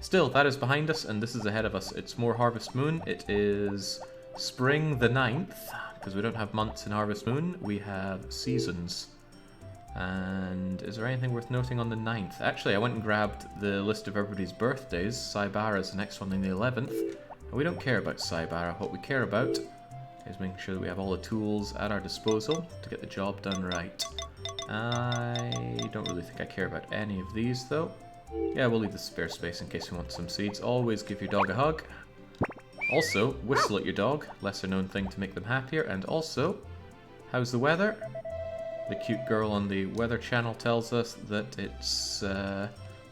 Still, that is behind us, and this is ahead of us. It's more Harvest Moon. It is spring the 9th, because we don't have months in Harvest Moon. We have seasons. And is there anything worth noting on the 9th? Actually, I went and grabbed the list of everybody's birthdays. Saibara is the next one on the 11th. And we don't care about Saibara. What we care about is making sure that we have all the tools at our disposal to get the job done right. I don't really think I care about any of these, though. Yeah, we'll leave the spare space in case we want some seeds. Always give your dog a hug. Also, whistle at your dog. Lesser known thing to make them happier. And also, how's the weather? The cute girl on the weather channel tells us that it's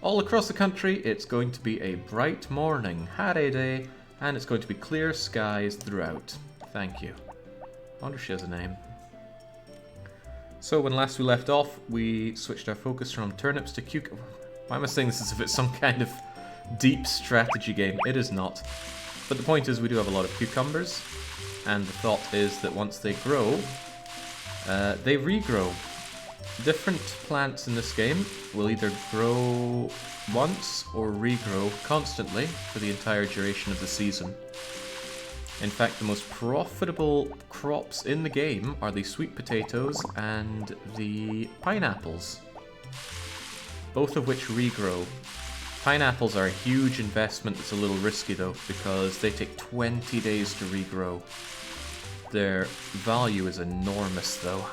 all across the country. It's going to be a bright morning, hare day, and it's going to be clear skies throughout. Thank you. I wonder if she has a name. So when last we left off, we switched our focus from turnips to cucumbers. Why am I saying this as if it's some kind of deep strategy game? It is not. But the point is we do have a lot of cucumbers, and the thought is that once they grow, they regrow. Different plants in this game will either grow once or regrow constantly for the entire duration of the season. In fact, the most profitable crops in the game are the sweet potatoes and the pineapples, both of which regrow. Pineapples are a huge investment that's a little risky though, because they take 20 days to regrow. Their value is enormous though.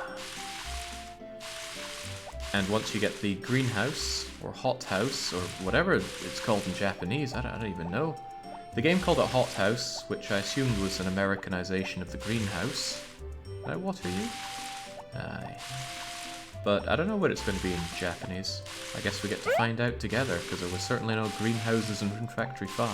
And once you get the greenhouse, or hothouse, or whatever it's called in Japanese, I don't even know. The game called it Hothouse, which I assumed was an Americanization of the greenhouse. Did I water you? Aye. But I don't know what it's going to be in Japanese. I guess we get to find out together, because there was certainly no greenhouses in Rune Factory 5.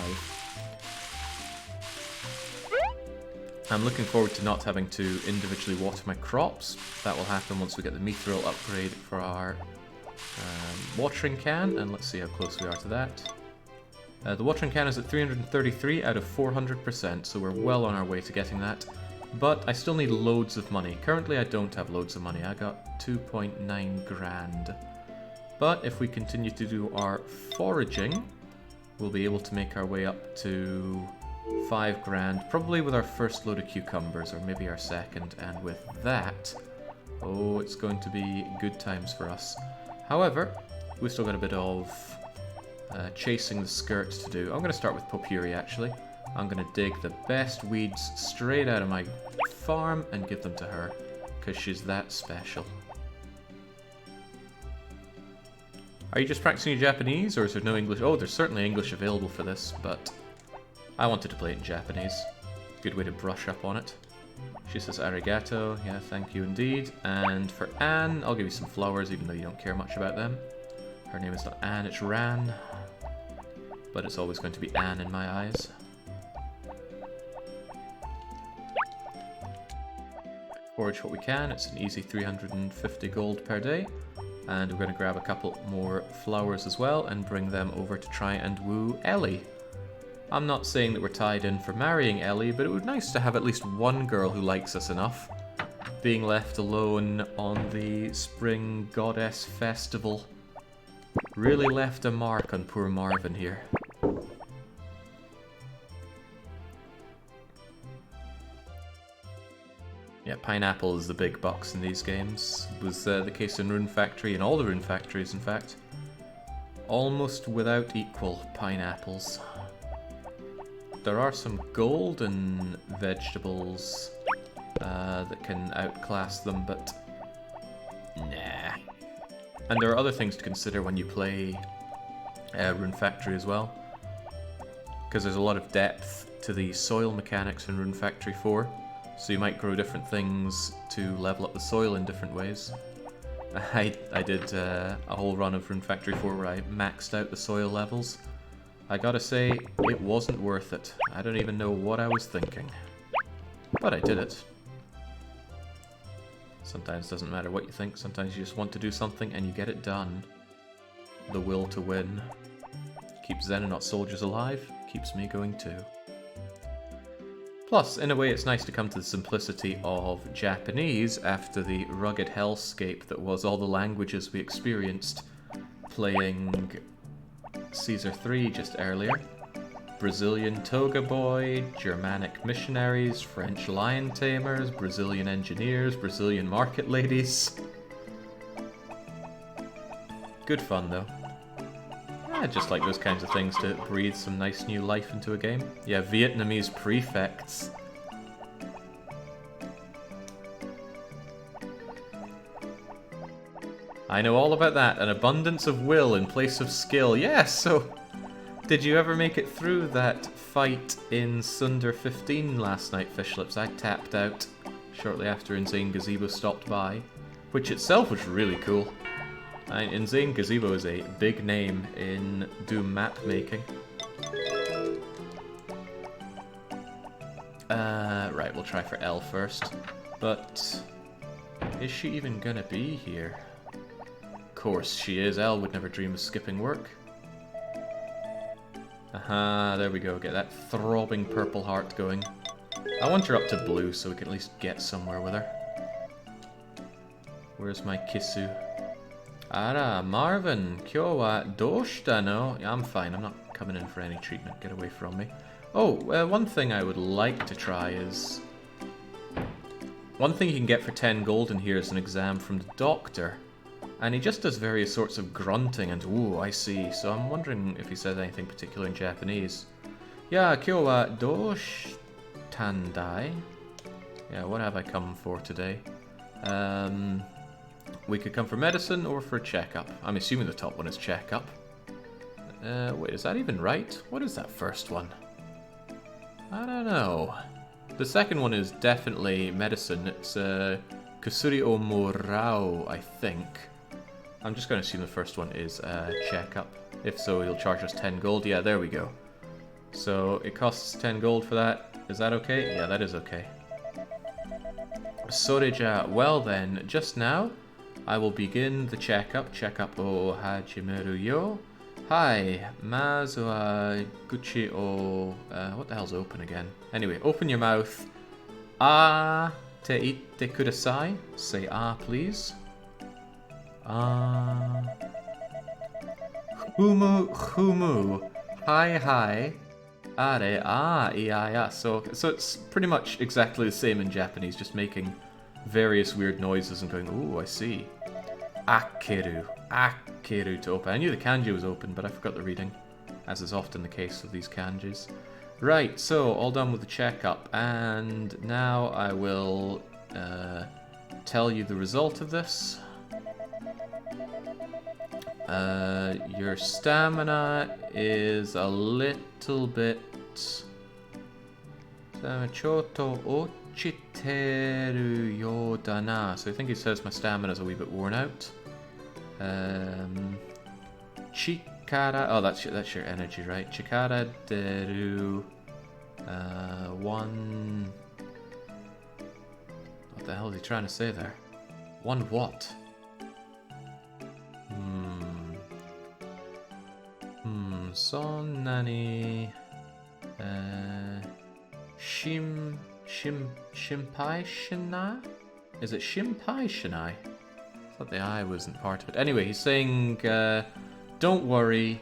I'm looking forward to not having to individually water my crops. That will happen once we get the mithril upgrade for our watering can, and let's see how close we are to that. The watering can is at 333 out of 400%, so we're well on our way to getting that. But I still need loads of money. Currently I don't have loads of money. I got 2.9 grand. But if we continue to do our foraging, we'll be able to make our way up to 5 grand, probably with our first load of cucumbers, or maybe our second, and with that, oh, it's going to be good times for us. However, we've still got a bit of chasing the skirt to do. I'm going to start with Popuri, actually. I'm going to dig the best weeds straight out of my farm and give them to her, because she's that special. Are you just practicing your Japanese, or is there no English? Oh, there's certainly English available for this, but I wanted to play it in Japanese. Good way to brush up on it. She says arigato. Yeah, thank you indeed. And for Anne, I'll give you some flowers, even though you don't care much about them. Her name is not Anne, it's Ran. But it's always going to be Anne in my eyes. Forage what we can. It's an easy 350 gold per day. And we're going to grab a couple more flowers as well and bring them over to try and woo Ellie. I'm not saying that we're tied in for marrying Ellie, but it would be nice to have at least one girl who likes us enough. Being left alone on the Spring Goddess Festival really left a mark on poor Marvin here. Yeah, pineapple is the big bucks in these games. It was the case in Rune Factory, and all the Rune Factories in fact. Almost without equal pineapples. There are some golden vegetables that can outclass them, but nah. And there are other things to consider when you play Rune Factory as well, because there's a lot of depth to the soil mechanics in Rune Factory 4, so you might grow different things to level up the soil in different ways. I did a whole run of Rune Factory 4 where I maxed out the soil levels. I gotta say, it wasn't worth it. I don't even know what I was thinking. But I did it. Sometimes it doesn't matter what you think, sometimes you just want to do something and you get it done. The will to win. Keeps Xenonaut soldiers alive, keeps me going too. Plus, in a way, it's nice to come to the simplicity of Japanese after the rugged hellscape that was all the languages we experienced playing Caesar 3 just earlier. Brazilian toga boy, Germanic missionaries, French lion tamers, Brazilian engineers, Brazilian market ladies. Good fun though. I just like those kinds of things to breathe some nice new life into a game. Yeah, Vietnamese prefects. I know all about that. An abundance of will in place of skill. Yes, so did you ever make it through that fight in Sunder 15 last night, Fishlips? I tapped out shortly after Insane Gazebo stopped by, which itself was really cool. Insane Gazebo is a big name in Doom map making. Right, we'll try for Elle first. But is she even gonna be here? Of course she is. Elle would never dream of skipping work. Aha, there we go. Get that throbbing purple heart going. I want her up to blue so we can at least get somewhere with her. Where's my Kisu? Ara, Marvin, kyo wa doushita no? I'm fine, I'm not coming in for any treatment. Get away from me. Oh, one thing I would like to try is... One thing you can get for 10 gold in here is an exam from the doctor. And he just does various sorts of grunting and ooh, I see. So I'm wondering if he said anything particular in Japanese. Yeah, kyo wa doushitandai? Yeah, what have I come for today? We could come for medicine or for a checkup. I'm assuming the top one is checkup. Wait, is that even right? What is that first one? I don't know. The second one is definitely medicine. It's Kusuri o Morao, I think. I'm just going to assume the first one is checkup. If so, he'll charge us 10 gold. Yeah, there we go. So it costs 10 gold for that. Is that okay? Yeah, that is okay. Soreja, well then, just now, I will begin the checkup. Checkup o hajimeru yo. Hi, mazu wa guchi o... what the hell's open again? Anyway, open your mouth. Ah te itte kudasai. Say ah, please. Ah. Humu. Hi. Are, ah, iya. So it's pretty much exactly the same in Japanese, just making various weird noises and going, ooh, I see. Akeru to open. I knew the kanji was open, but I forgot the reading, as is often the case with these kanjis. Right, so all done with the checkup, and now I will tell you the result of this. Your stamina is a little bit... Choto ochiteru yo dana. So I think he says my stamina is a wee bit worn out. Chikara... Oh, that's your energy, right? Chikara deru... one... What the hell is he trying to say there? One what? Sonnani... Shimpai Shinai? Is it Shimpai Shinai? I thought the I wasn't part of it. Anyway, he's saying, don't worry,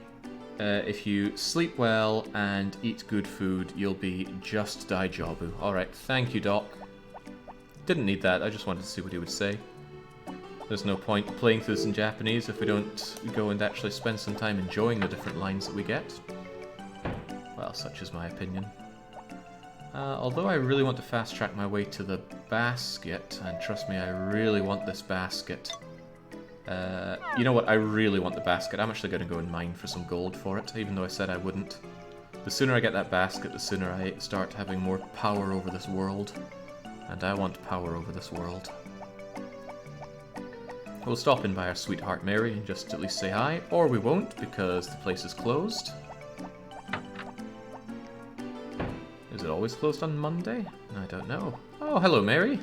if you sleep well and eat good food, you'll be just daijobu. Alright, thank you, Doc. Didn't need that, I just wanted to see what he would say. There's no point playing through this in Japanese if we don't go and actually spend some time enjoying the different lines that we get. Well, such is my opinion. Although I really want to fast track my way to the basket, and trust me, I really want this basket. You know what, I really want the basket. I'm actually going to go and mine for some gold for it, even though I said I wouldn't. The sooner I get that basket, the sooner I start having more power over this world. And I want power over this world. We'll stop in by our sweetheart Mary and just at least say hi, or we won't because the place is closed. Is it always closed on Monday? I don't know. Oh, hello Mary.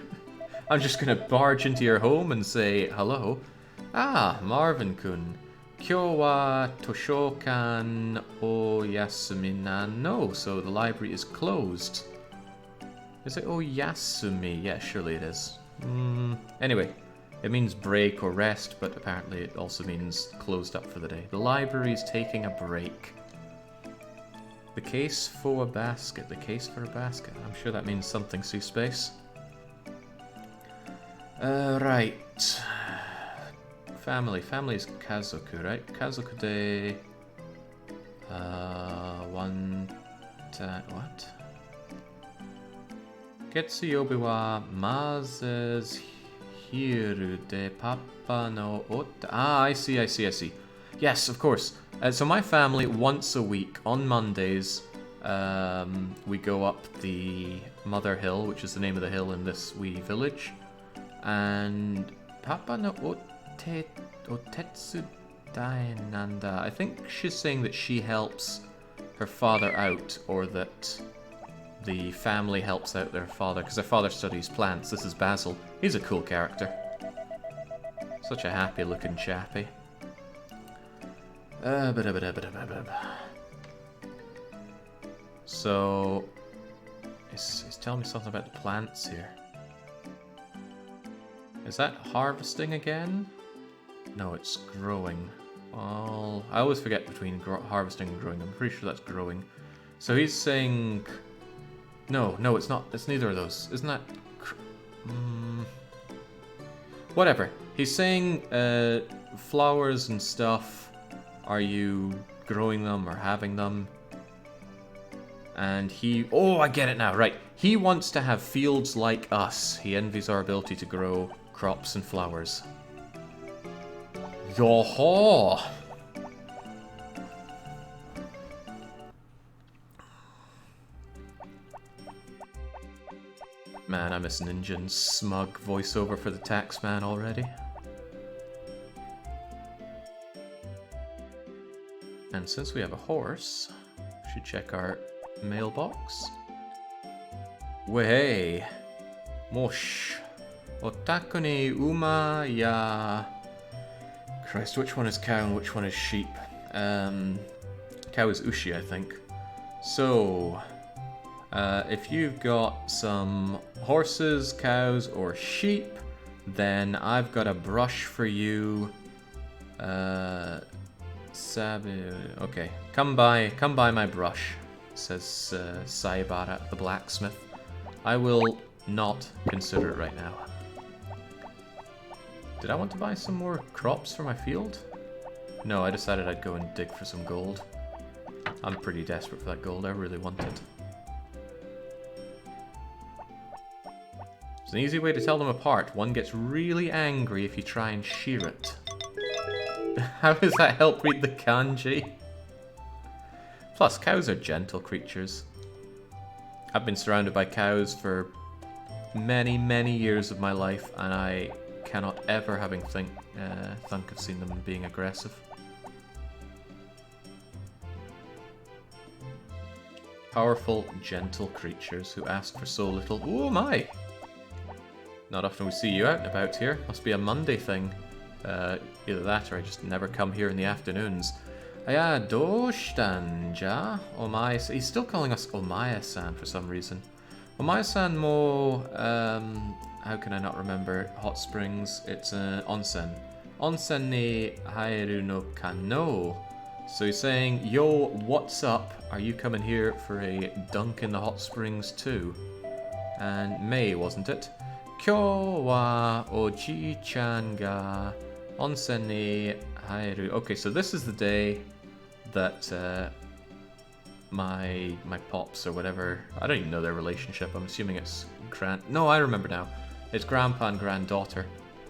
I'm just gonna barge into your home and say hello. Ah, Marvin-kun. Kyo wa toshokan o yasumi no. So the library is closed. Is it o yasumi? Yeah, surely it is. Anyway. It means break or rest, but apparently it also means closed up for the day. The library's taking a break. The case for a basket. The case for a basket. I'm sure that means something, see space. Right. Family. Family is Kazoku, right? Kazoku de... what? Getsuyobi wa mazes hiru de papa no ota. Ah, I see. Yes, of course. So my family, once a week, on Mondays, we go up the Mother Hill, which is the name of the hill in this wee village. And Papa no otetsu dainanda. I think she's saying that she helps her father out, or that the family helps out their father, because their father studies plants. This is Basil. He's a cool character. Such a happy looking chappy. So, he's telling me something about the plants here. Is that harvesting again? No, it's growing. Oh, I always forget between harvesting and growing. I'm pretty sure that's growing. So he's saying... No, it's not. It's neither of those. Isn't that... Whatever. He's saying flowers and stuff. Are you growing them or having them? And he... Oh, I get it now. Right. He wants to have fields like us. He envies our ability to grow crops and flowers. Yo-ho! Man, I miss Ninjin's smug voiceover for the taxman already. And since we have a horse, we should check our mailbox. Wehei! Mosh! Otaku ni uma ya... Christ, which one is cow and which one is sheep? Cow is ushi, I think. So... if you've got some horses, cows, or sheep, then I've got a brush for you. Okay, come by my brush, says Saibara, the blacksmith. I will not consider it right now. Did I want to buy some more crops for my field? No, I decided I'd go and dig for some gold. I'm pretty desperate for that gold, I really want it. It's an easy way to tell them apart. One gets really angry if you try and shear it. How does that help read the kanji? Plus, cows are gentle creatures. I've been surrounded by cows for many, many years of my life, and I cannot ever think of seeing them being aggressive. Powerful, gentle creatures who ask for so little. Oh my! Not often we see you out and about here. Must be a Monday thing. Either that or I just never come here in the afternoons. Aya, doshtan ja? Omae... He's still calling us Omae-san for some reason. Omae-san mo... how can I not remember? Hot springs. It's onsen. Onsen ni haeru no kano. So he's saying, yo, what's up? Are you coming here for a dunk in the hot springs too? And May, wasn't it? Kyo wa oji-chan ga onsen ni haeru. Okay, so this is the day that my pops or whatever, I don't even know their relationship. I'm assuming it's no, I remember now. It's grandpa and granddaughter,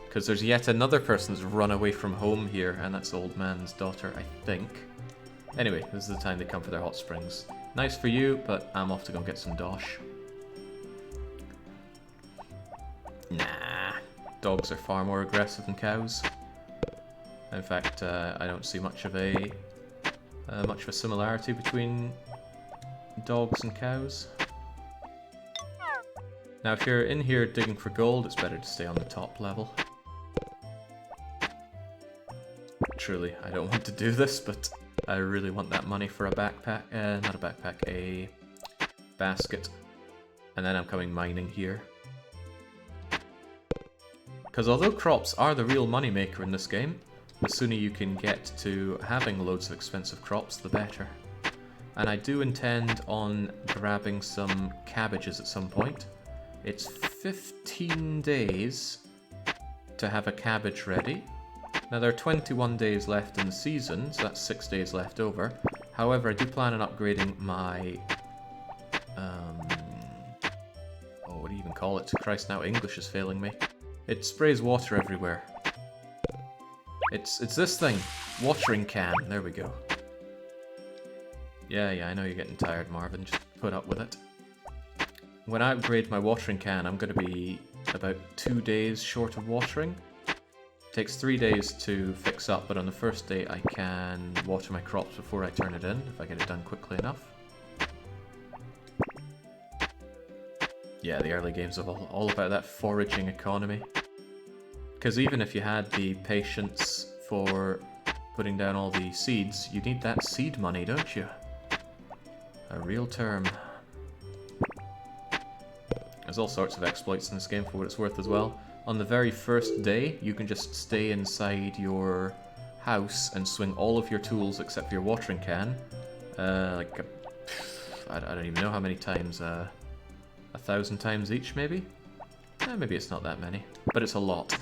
because there's yet another person that's run away from home here, and that's the old man's daughter, I think. Anyway, this is the time they come for their hot springs. Nice for you, but I'm off to go get some dosh. Nah, dogs are far more aggressive than cows. In fact, I don't see much of a similarity between dogs and cows. Now, if you're in here digging for gold, it's better to stay on the top level. Truly, I don't want to do this, but I really want that money for a backpack. Not a backpack, a basket. And then I'm coming mining here. Because although crops are the real moneymaker in this game, the sooner you can get to having loads of expensive crops, the better. And I do intend on grabbing some cabbages at some point. It's 15 days to have a cabbage ready. Now there are 21 days left in the season, so that's 6 days left over. However, I do plan on upgrading my... oh, what do you even call it? Christ, now English is failing me. It sprays water everywhere. It's this thing. Watering can. There we go. Yeah, I know you're getting tired, Marvin. Just put up with it. When I upgrade my watering can, I'm going to be about 2 days short of watering. It takes 3 days to fix up, but on the first day I can water my crops before I turn it in, if I get it done quickly enough. Yeah, the early games are all about that foraging economy. Because even if you had the patience for putting down all the seeds, you need that seed money, don't you? A real term. There's all sorts of exploits in this game for what it's worth as well. On the very first day, you can just stay inside your house and swing all of your tools except for your watering can. I don't even know how many times, 1,000 times each maybe? Maybe it's not that many, but it's a lot.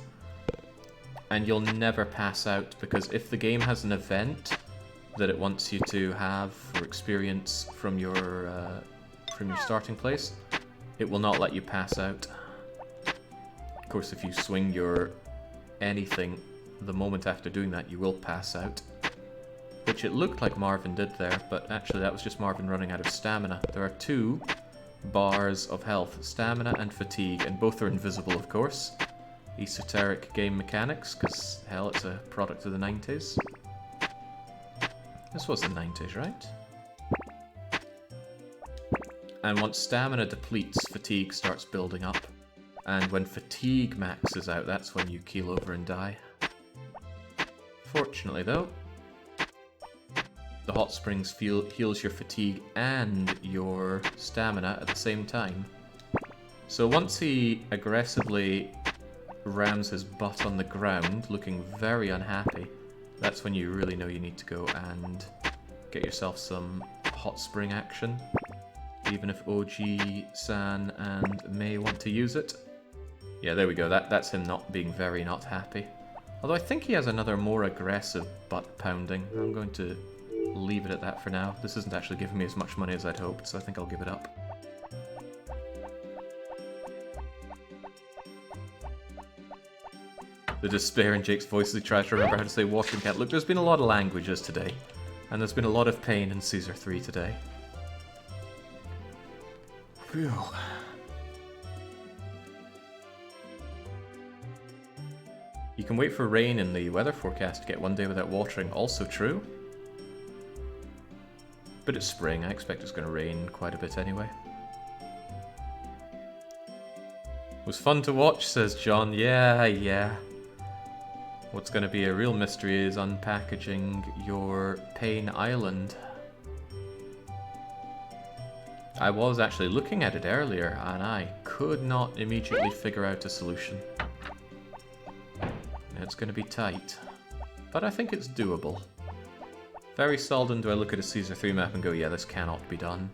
And you'll never pass out, because if the game has an event that it wants you to have or experience from your starting place, it will not let you pass out. Of course, if you swing your anything the moment after doing that, you will pass out. Which it looked like Marvin did there, but actually that was just Marvin running out of stamina. There are 2 bars of health, stamina and fatigue, and both are invisible, of course. Esoteric game mechanics, because hell, it's a product of the 90s. This was the 90s, right? And once stamina depletes, fatigue starts building up. And when fatigue maxes out, that's when you keel over and die. Fortunately though, the hot springs heals your fatigue and your stamina at the same time. So once he aggressively rams his butt on the ground, looking very unhappy, that's when you really know you need to go and get yourself some hot spring action. Even if OG-san and May want to use it. Yeah, there we go. That's him not being very not happy. Although I think he has another more aggressive butt pounding. I'm going to leave it at that for now. This isn't actually giving me as much money as I'd hoped, so I think I'll give it up. The despair in Jake's voice as he tries to remember how to say watering can. Look, there's been a lot of languages today. And there's been a lot of pain in Caesar 3 today. Phew. You can wait for rain in the weather forecast to get 1 day without watering. Also true. But it's spring. I expect it's going to rain quite a bit anyway. Was fun to watch, says John. Yeah. What's going to be a real mystery is unpackaging your Pain Island. I was actually looking at it earlier, and I could not immediately figure out a solution. It's going to be tight, but I think it's doable. Very seldom do I look at a Caesar 3 map and go, yeah, this cannot be done.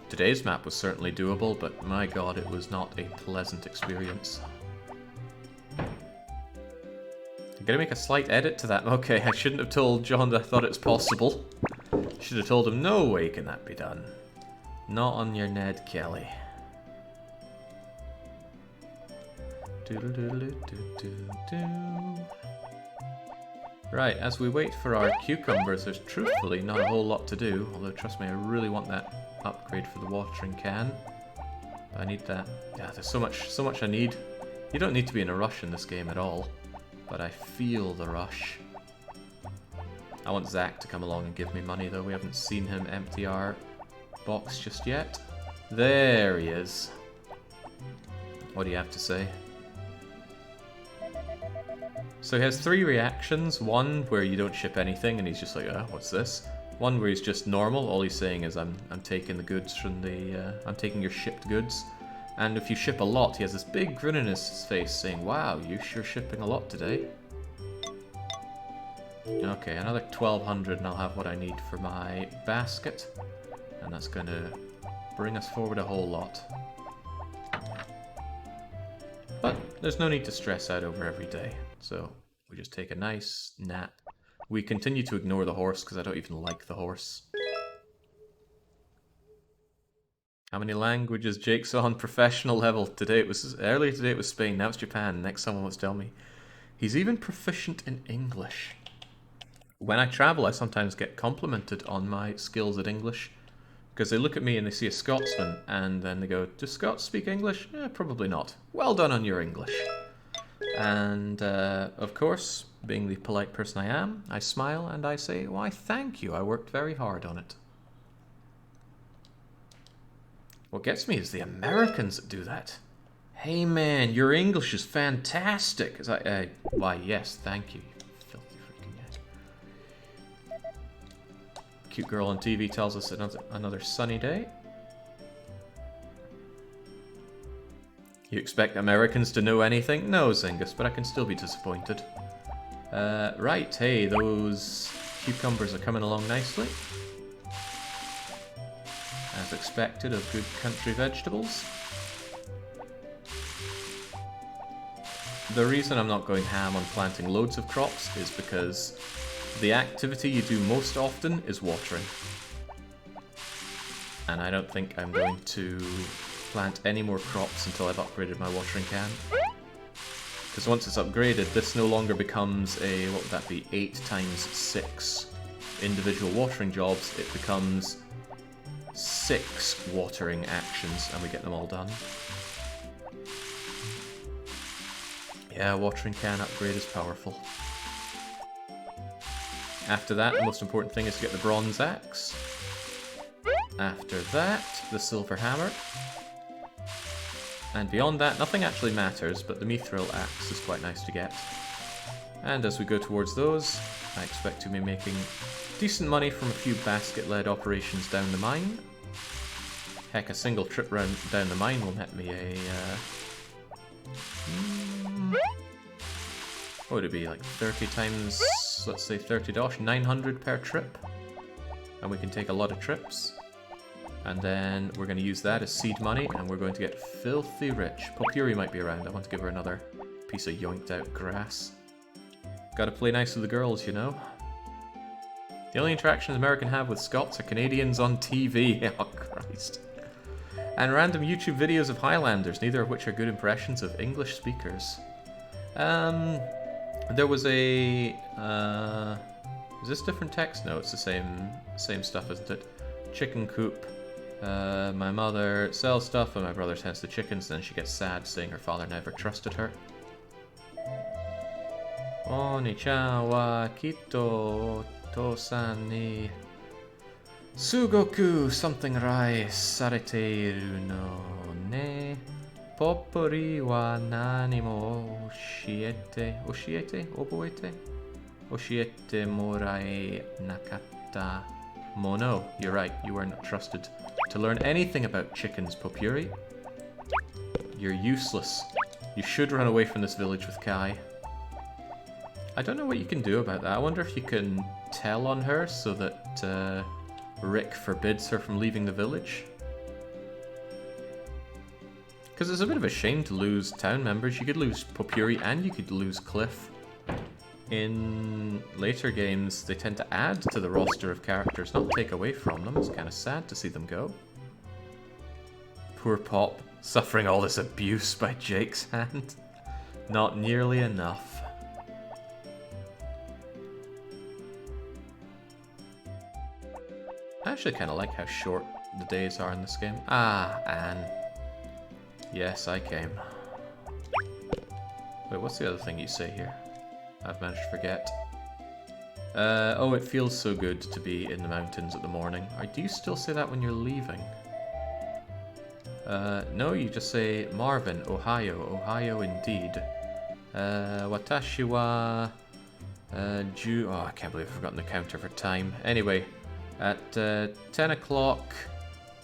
Today's map was certainly doable, but my god, it was not a pleasant experience. I'm gonna make a slight edit to that. Okay, I shouldn't have told John that I thought it was possible. Should have told him, no way can that be done. Not on your Ned Kelly. Right, as we wait for our cucumbers, there's truthfully not a whole lot to do. Although, trust me, I really want that upgrade for the watering can. I need that. Yeah, there's so much I need. You don't need to be in a rush in this game at all. But I feel the rush. I want Zach to come along and give me money, though. We haven't seen him empty our box just yet. There he is. What do you have to say? So he has 3 reactions. One where you don't ship anything and he's just like, what's this? One where he's just normal. All he's saying is, I'm taking the goods from the... I'm taking your shipped goods. And if you ship a lot, he has this big grin on his face saying, wow, you're sure shipping a lot today. Okay, another 1,200 and I'll have what I need for my basket. And that's going to bring us forward a whole lot. But there's no need to stress out over every day. So we just take a nice nap. We continue to ignore the horse because I don't even like the horse. How many languages Jake's on professional level? Earlier today it was Spain, now it's Japan. Next someone wants to tell me. He's even proficient in English. When I travel, I sometimes get complimented on my skills at English. Because they look at me and they see a Scotsman, and then they go, do Scots speak English? Probably not. Well done on your English. And, of course, being the polite person I am, I smile and I say, why, thank you, I worked very hard on it. What gets me is the Americans that do that. Hey man, your English is fantastic. Why, yes, thank you. Filthy freaking guy. Cute girl on TV tells us another sunny day. You expect Americans to know anything? No, Zingus, but I can still be disappointed. Right, hey, those cucumbers are coming along nicely. As expected of good country vegetables. The reason I'm not going ham on planting loads of crops is because the activity you do most often is watering. And I don't think I'm going to plant any more crops until I've upgraded my watering can. Because once it's upgraded, this no longer becomes a, what would that be, 8 times 6 individual watering jobs. It becomes 6 watering actions, and we get them all done. Yeah, watering can upgrade is powerful. After that, the most important thing is to get the bronze axe. After that, the silver hammer. And beyond that, nothing actually matters, but the mithril axe is quite nice to get. And as we go towards those, I expect to be making decent money from a few basket-led operations down the mine. Heck, a single trip round down the mine will net me a... what would it be, like 30 times, let's say 30 dosh, 900 per trip. And we can take a lot of trips. And then we're going to use that as seed money, and we're going to get filthy rich. Popuri might be around, I want to give her another piece of yoinked out grass. Gotta play nice with the girls, you know. The only interactions Americans have with Scots are Canadians on TV. Oh, Christ. And random YouTube videos of Highlanders, neither of which are good impressions of English speakers. There was a... is this different text? No, it's the same stuff, isn't it? Chicken coop. My mother sells stuff and my brother tends to chickens, then she gets sad saying her father never trusted her. Oni-chan wa kito tosan ni Sugoku something rai sareteru no ne Popori wa nani mo oshiete morai nakata. Mono, you're right, you were not trusted to learn anything about chickens, Popuri. You're useless. You should run away from this village with Kai. I don't know what you can do about that. I wonder if you can tell on her so that Rick forbids her from leaving the village. Because it's a bit of a shame to lose town members. You could lose Popuri and you could lose Cliff. In later games, they tend to add to the roster of characters, not take away from them. It's kind of sad to see them go. Poor Pop, suffering all this abuse by Jake's hand. Not nearly enough. I actually kind of like how short the days are in this game. Ah, Anne. Yes, I came. Wait, what's the other thing you say here? I've managed to forget. Oh, it feels so good to be in the mountains at the morning. Do you still say that when you're leaving? No, you just say Marvin, Ohio, Ohio indeed. Watashi wa... oh, I can't believe I've forgotten the counter for time. Anyway, at 10 o'clock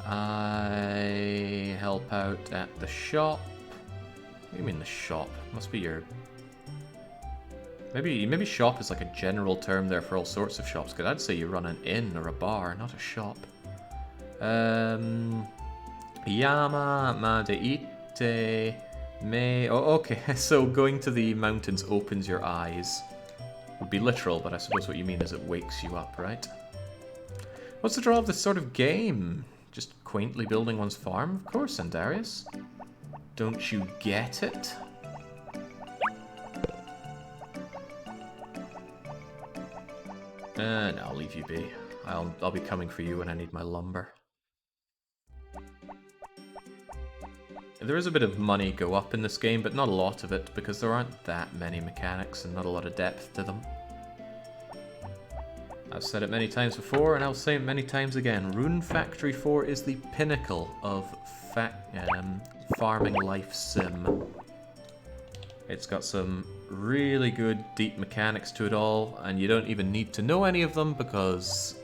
I help out at the shop. What do you mean the shop? Must be your... Maybe shop is like a general term there for all sorts of shops, because I'd say you run an inn or a bar, not a shop. Yama Madeite Me... Oh, okay, so going to the mountains opens your eyes. Would be literal, but I suppose what you mean is it wakes you up, right? What's the draw of this sort of game? Just quaintly building one's farm? Of course, Sandarius. Don't you get it? No, I'll leave you be. I'll be coming for you when I need my lumber. There is a bit of money go up in this game, but not a lot of it, because there aren't that many mechanics and not a lot of depth to them. I've said it many times before, and I'll say it many times again. Rune Factory 4 is the pinnacle of farming life sim. It's got some really good, deep mechanics to it all, and you don't even need to know any of them, because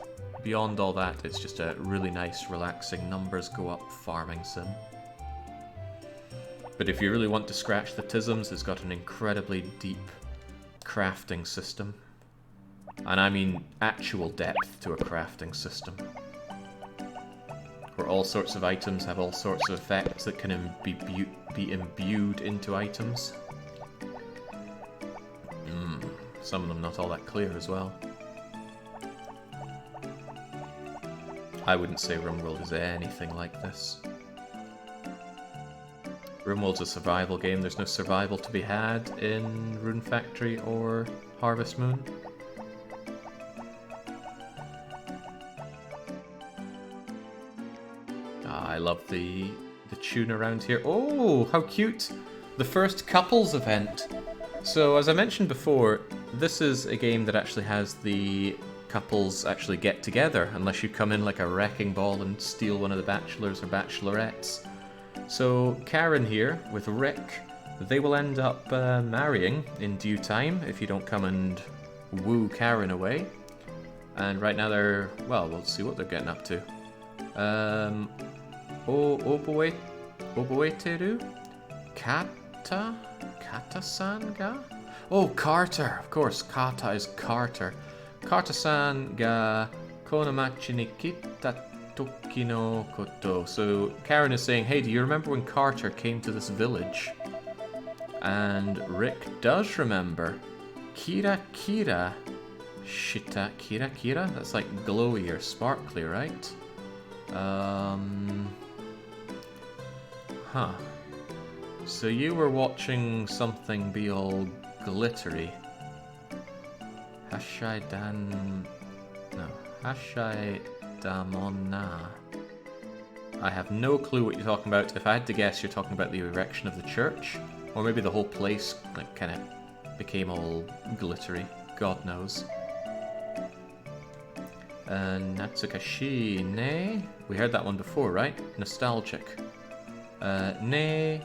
beyond all that, it's just a really nice, relaxing, numbers go up farming sim. But if you really want to scratch the tisms, it's got an incredibly deep crafting system. And I mean actual depth to a crafting system. Where all sorts of items have all sorts of effects that can be imbued into items. Some of them not all that clear as well. I wouldn't say RimWorld is anything like this. RimWorld's a survival game. There's no survival to be had in Rune Factory or Harvest Moon. I love the tune around here. Oh, how cute! The first couples event. So, as I mentioned before, this is a game that actually has the couples actually get together, unless you come in like a wrecking ball and steal one of the bachelors or bachelorettes. So Karen here with Rick, they will end up marrying in due time if you don't come and woo Karen away. And right now they're, well, we'll see what they're getting up to. Oboeteru? Kata-san ga? Oh, Carter! Of course, Kata is Carter. Kata-san ga konomachi ni kitta toki no koto. So Karen is saying, hey, do you remember when Carter came to this village? And Rick does remember. Kira Kira. Shita Kira Kira? That's like glowy or sparkly, right? Huh. So you were watching something be all glittery. Hashai Dan... No. Hashai Damona. I have no clue what you're talking about. If I had to guess, you're talking about the erection of the church. Or maybe the whole place like kind of became all glittery. God knows. Natsukashi ne? We heard that one before, right? Nostalgic. Ne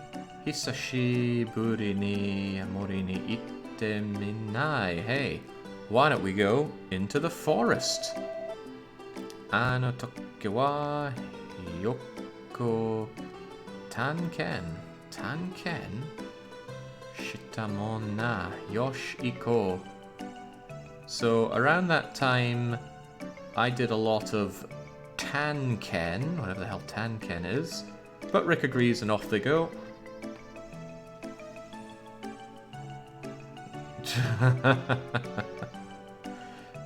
hisashi buri ni amori ni itte minai. Hey, why don't we go into the forest? Ano toke wa yoko tanken. Tanken? Shitamon na yosh iko. So around that time, I did a lot of tanken, whatever the hell tanken is. But Rick agrees and off they go.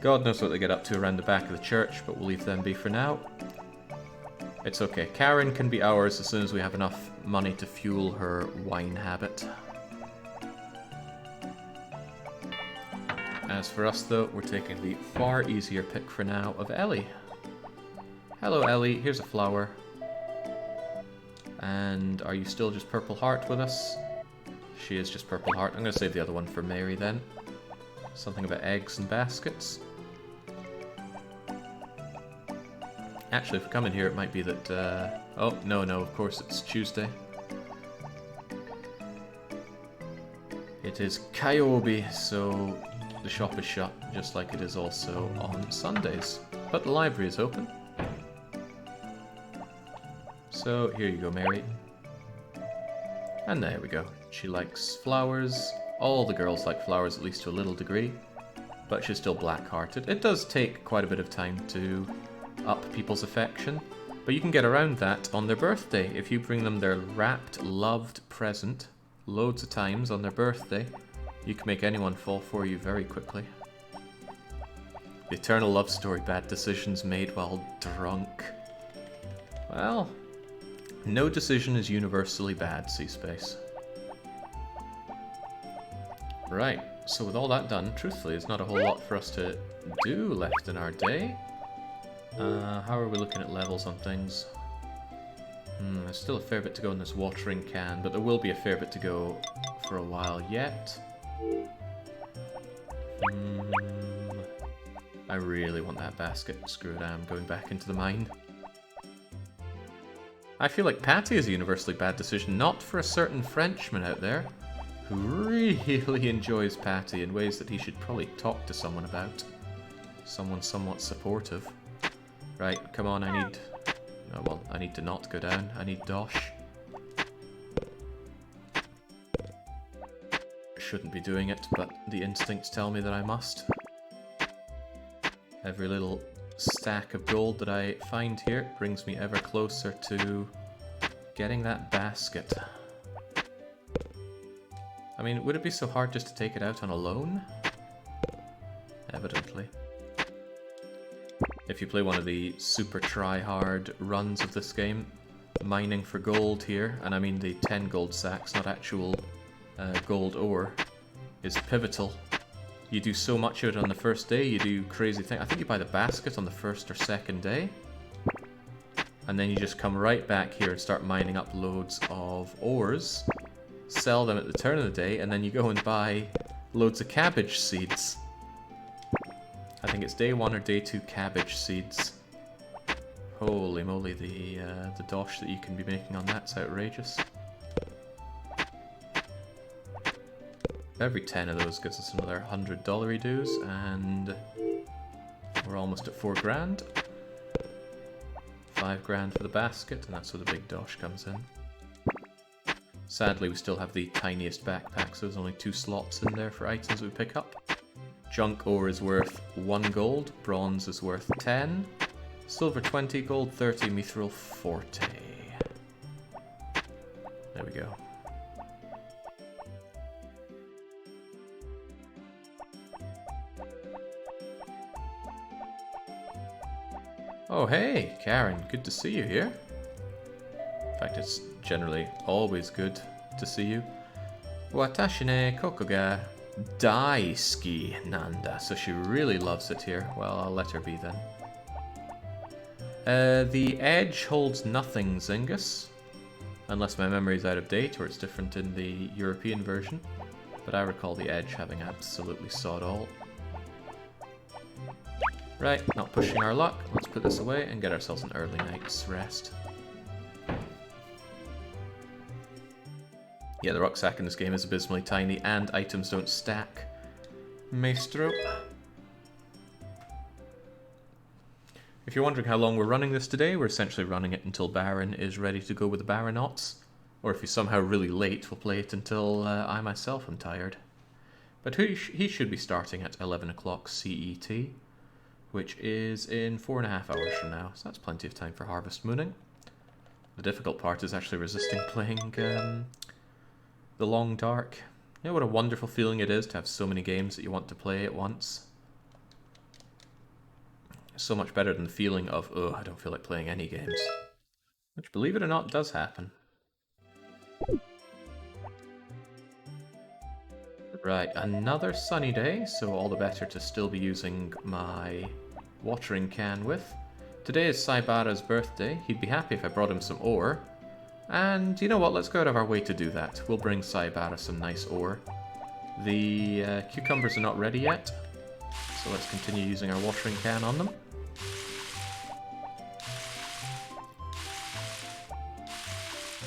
God knows what they get up to around the back of the church, but we'll leave them be for now. It's okay. Karen can be ours as soon as we have enough money to fuel her wine habit. As for us, though, we're taking the far easier pick for now of Ellie. Hello, Ellie. Here's a flower. And are you still just Purple Heart with us? She is just Purple Heart. I'm going to save the other one for Mary then. Something about eggs and baskets. Actually, if we come in here, it might be that... Oh, no, of course it's Tuesday. It is Kyobi, so the shop is shut, just like it is also on Sundays. But the library is open. So here you go, Mary. And there we go. She likes flowers. All the girls like flowers, at least to a little degree. But she's still black-hearted. It does take quite a bit of time to up people's affection. But you can get around that on their birthday. If you bring them their wrapped, loved present loads of times on their birthday, you can make anyone fall for you very quickly. The eternal love story, bad decisions made while drunk. Well, no decision is universally bad, C-Space. Right, so with all that done, truthfully, there's not a whole lot for us to do left in our day. How are we looking at levels on things? There's still a fair bit to go in this watering can, but there will be a fair bit to go for a while yet. I really want that basket. Screw it, I'm going back into the mine. I feel like Patty is a universally bad decision, not for a certain Frenchman out there who really enjoys Patty in ways that he should probably talk to someone about. Someone somewhat supportive. Right, come on, I need... Oh, well, I need to not go down. I need dosh. Shouldn't be doing it, but the instincts tell me that I must. Every little stack of gold that I find here brings me ever closer to getting that basket. I mean, would it be so hard just to take it out on a loan? Evidently. If you play one of the super try-hard runs of this game, mining for gold here, and I mean the 10 gold sacks, not actual gold ore, is pivotal. You do so much of it on the first day, you do crazy things. I think you buy the basket on the first or second day, and then you just come right back here and start mining up loads of ores, sell them at the turn of the day, and then you go and buy loads of cabbage seeds. I think it's day 1 or day 2 cabbage seeds. Holy moly, the dosh that you can be making on that's outrageous. Every 10 of those gives us another $100 dues, and we're almost at 4 grand. 5 grand for the basket, and that's where the big dosh comes in. Sadly, we still have the tiniest backpack, so there's only 2 slots in there for items we pick up. Junk ore is worth 1 gold, bronze is worth 10, silver 20, gold 30, mithril 40. There we go. Oh hey, Karen, good to see you here. In fact, it's generally always good to see you. Watashi ne koko ga daisuki nanda. So she really loves it here. Well, I'll let her be then. The edge holds nothing, Zingus. Unless my memory is out of date or it's different in the European version. But I recall the edge having absolutely sod all. Right, not pushing our luck. Let's put this away and get ourselves an early night's rest. Yeah, the rucksack in this game is abysmally tiny and items don't stack. Maestro. If you're wondering how long we're running this today, we're essentially running it until Baron is ready to go with the Baronauts. Or if he's somehow really late, we'll play it until I myself am tired. But he should be starting at 11 o'clock CET, which is in 4.5 hours from now, so that's plenty of time for Harvest Mooning. The difficult part is actually resisting playing The Long Dark. You know what a wonderful feeling it is to have so many games that you want to play at once? So much better than the feeling of, oh, I don't feel like playing any games. Which, believe it or not, does happen. Right, another sunny day, so all the better to still be using my watering can with. Today is Saibara's birthday. He'd be happy if I brought him some ore. And you know what, let's go out of our way to do that. We'll bring Saibara some nice ore. The cucumbers are not ready yet, so let's continue using our watering can on them.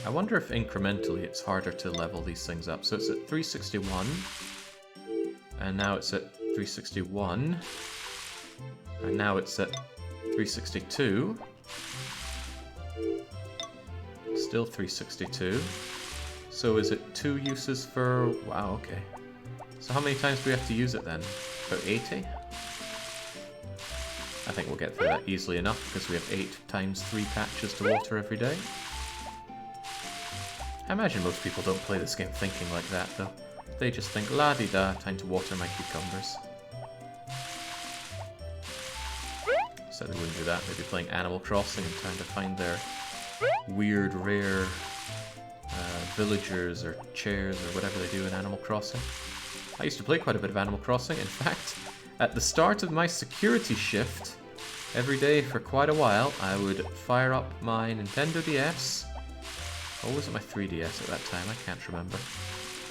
I wonder if incrementally it's harder to level these things up. So it's at 361, and now it's at 361, and now it's at 362. Still 362. So is it 2 uses for... Wow, okay. So how many times do we have to use it then? About 80? I think we'll get through that easily enough because we have 8 times 3 patches to water every day. I imagine most people don't play this game thinking like that though. They just think, la-di-da, time to water my cucumbers. So they wouldn't do that. They'd be playing Animal Crossing and trying to find their weird, rare villagers or chairs or whatever they do in Animal Crossing. I used to play quite a bit of Animal Crossing. In fact, at the start of my security shift, every day for quite a while, I would fire up my Nintendo DS. Or was it my 3DS at that time? I can't remember.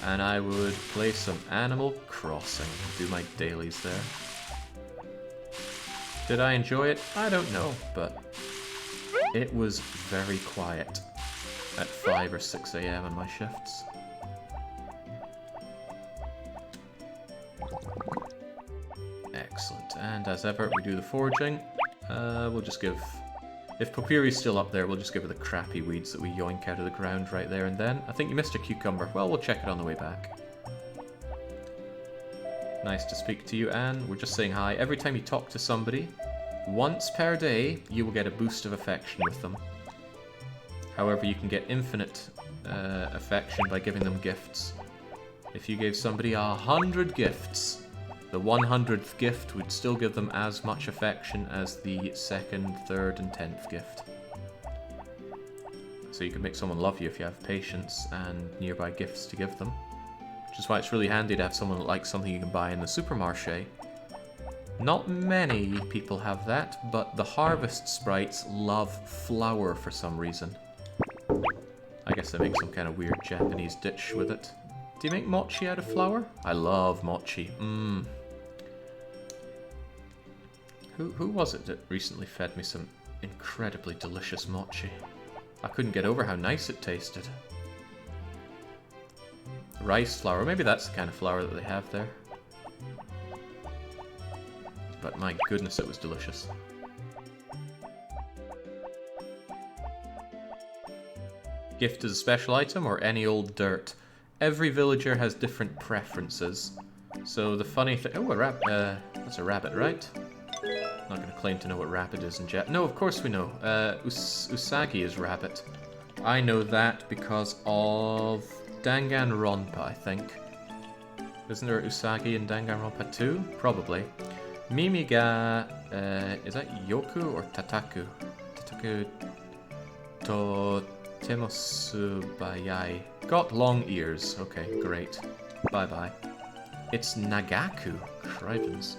And I would play some Animal Crossing and do my dailies there. Did I enjoy it? I don't know, but it was very quiet at 5 or 6 a.m. on my shifts. Excellent, and as ever, we do the foraging. We'll just give... If Popiri's still up there, we'll just give her the crappy weeds that we yoink out of the ground right there and then. I think you missed a cucumber. Well, we'll check it on the way back. Nice to speak to you, Anne. We're just saying hi. Every time you talk to somebody, once per day, you will get a boost of affection with them. However, you can get infinite affection by giving them gifts. If you gave somebody 100 gifts, the 100th gift would still give them as much affection as the 2nd, 3rd, and 10th gift. So you can make someone love you if you have patience and nearby gifts to give them. Which is why it's really handy to have someone that likes something you can buy in the supermarché. Not many people have that, but the harvest sprites love flour for some reason. I guess they make some kind of weird Japanese dish with it. Do you make mochi out of flour? I love mochi. Mmm. Who was it that recently fed me some incredibly delicious mochi? I couldn't get over how nice it tasted. Rice flour, maybe that's the kind of flour that they have there. But my goodness, it was delicious. Gift is a special item or any old dirt? Every villager has different preferences. So the funny thing... Oh, that's a rabbit, right? Not going to claim to know what rabbit is in Jap. No, of course we know. Usagi is rabbit. I know that because of Danganronpa, I think. Isn't there Usagi in Danganronpa 2? Probably. Mimi ga... is that Yoku or Tataku? Tataku... Totemosubayai. Got long ears. Okay, great. Bye-bye. It's Nagaku. Crivens.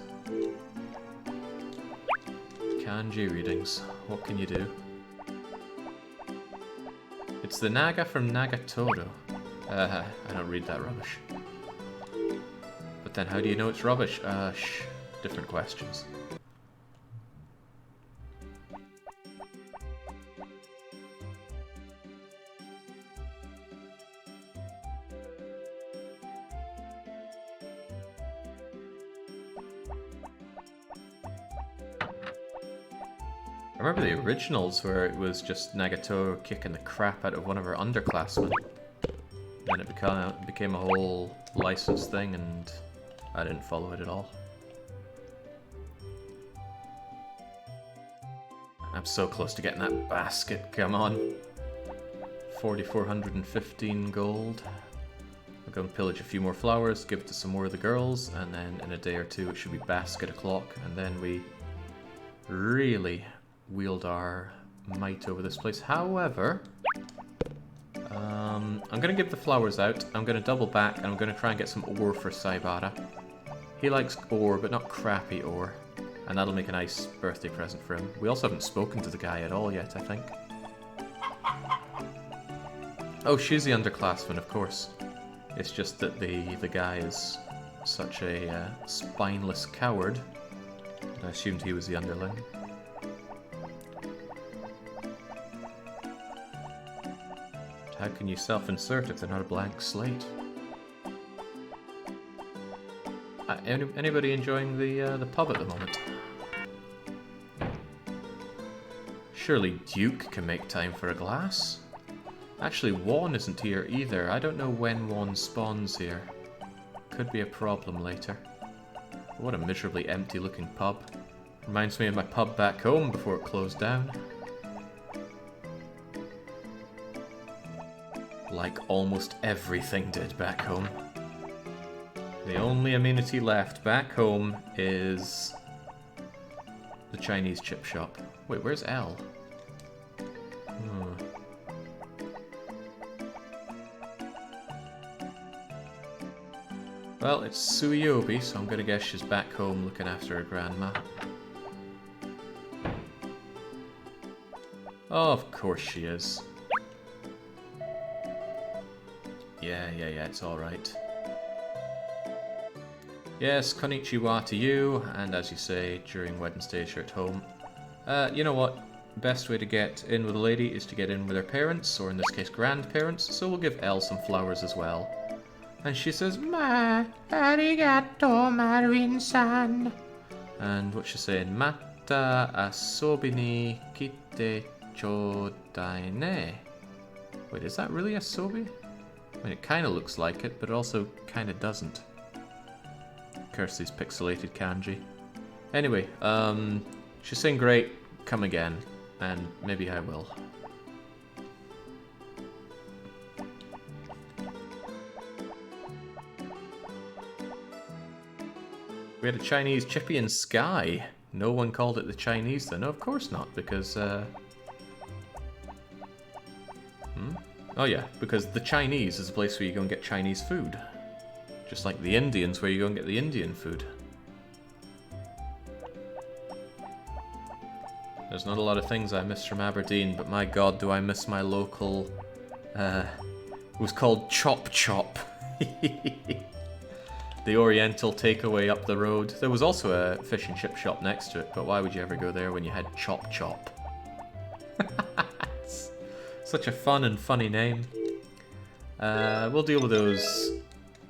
Kanji readings. What can you do? It's the Naga from Nagatoro. I don't read that rubbish. But then how do you know it's rubbish? Different questions. I remember the originals where it was just Nagatoro kicking the crap out of one of her underclassmen. Then it became a whole licensed thing and I didn't follow it at all. I'm so close to getting that basket, come on. 4,415 gold. I'll go and pillage a few more flowers, give it to some more of the girls, and then in a day or two it should be basket o'clock, and then we really wield our might over this place. However, I'm going to give the flowers out, I'm going to double back, and I'm going to try and get some ore for Saibara. He likes ore, but not crappy ore. And that'll make a nice birthday present for him. We also haven't spoken to the guy at all yet, I think. Oh, she's the underclassman, of course. It's just that the guy is such a spineless coward. I assumed he was the underling. How can you self-insert if they're not a blank slate? Anybody enjoying the pub at the moment? Surely Duke can make time for a glass. Actually, Juan isn't here either. I don't know when Juan spawns here. Could be a problem later. What a miserably empty looking pub. Reminds me of my pub back home before it closed down. Like almost everything did back home. The only amenity left back home is the Chinese chip shop. Wait, where's Elle? Well, it's Suiyobi, so I'm gonna guess she's back home looking after her grandma. Oh, of course she is. Yeah, it's alright. Yes, konnichiwa to you, and as you say, during Wednesdays you're at home. You know what? Best way to get in with a lady is to get in with her parents, or in this case grandparents, so we'll give Elle some flowers as well. And she says, Ma, arigato, Marin-san. And what's she saying? Mata asobi ni kite chodai ne. Wait, is that really asobi? I mean, it kind of looks like it, but it also kind of doesn't. Curse these pixelated kanji. Anyway, she's saying great, come again. And maybe I will. We had a Chinese chippy in Sky. No one called it the Chinese then. No, of course not, because, Oh yeah, because the Chinese is a place where you go and get Chinese food. Just like the Indians, where you go and get the Indian food. There's not a lot of things I miss from Aberdeen, but my god, do I miss my local, it was called Chop Chop. The Oriental takeaway up the road. There was also a fish and chip shop next to it, but why would you ever go there when you had Chop Chop? Such a fun and funny name. We'll deal with those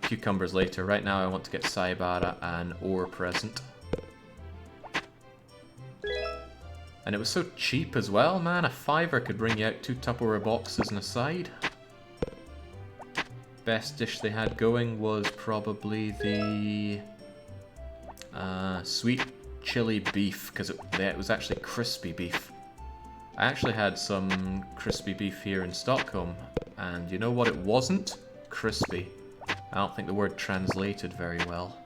cucumbers later. Right now I want to get Saibara an ore present. And it was so cheap as well, man. A $5 could bring you out 2 Tupperware boxes and a side. Best dish they had going was probably the sweet chili beef, because it was actually crispy beef. I actually had some crispy beef here in Stockholm, and you know what it wasn't? Crispy. I don't think the word translated very well.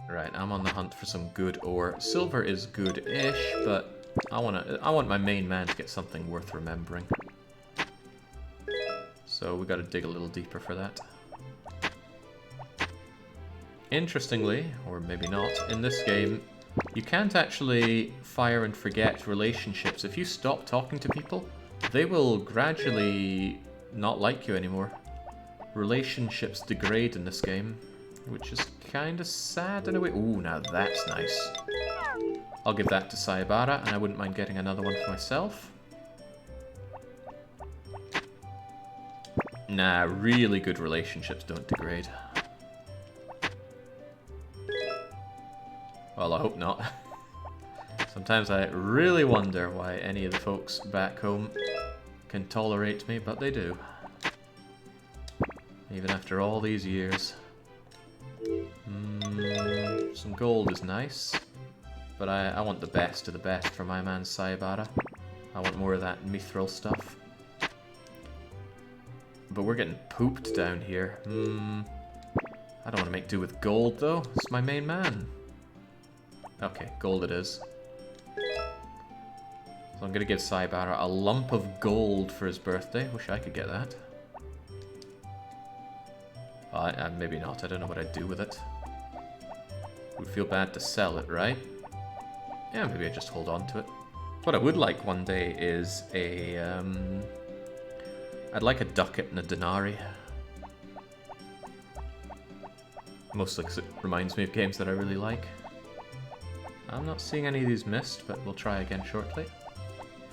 Right, I'm on the hunt for some good ore. Silver is good-ish, but I want my main man to get something worth remembering. So we gotta dig a little deeper for that. Interestingly, or maybe not, in this game, you can't actually fire and forget relationships. If you stop talking to people, they will gradually not like you anymore. Relationships degrade in this game, which is kind of sad in a way. Ooh, now that's nice. I'll give that to Saibara, and I wouldn't mind getting another one for myself. Nah, really good relationships don't degrade. Well, I hope not. Sometimes I really wonder why any of the folks back home can tolerate me, but they do. Even after all these years. Some gold is nice, but I want the best of the best for my man Saibara. I want more of that mithril stuff. But we're getting pooped down here. I don't want to make do with gold though. It's my main man. Okay, gold it is. So I'm gonna give Saibara a lump of gold for his birthday. Wish I could get that. Maybe not. I don't know what I'd do with it. Would feel bad to sell it, right? Yeah, maybe I just hold on to it. What I would like one day is a, I'd like a ducat and a denari. Mostly because it reminds me of games that I really like. I'm not seeing any of these missed, but we'll try again shortly.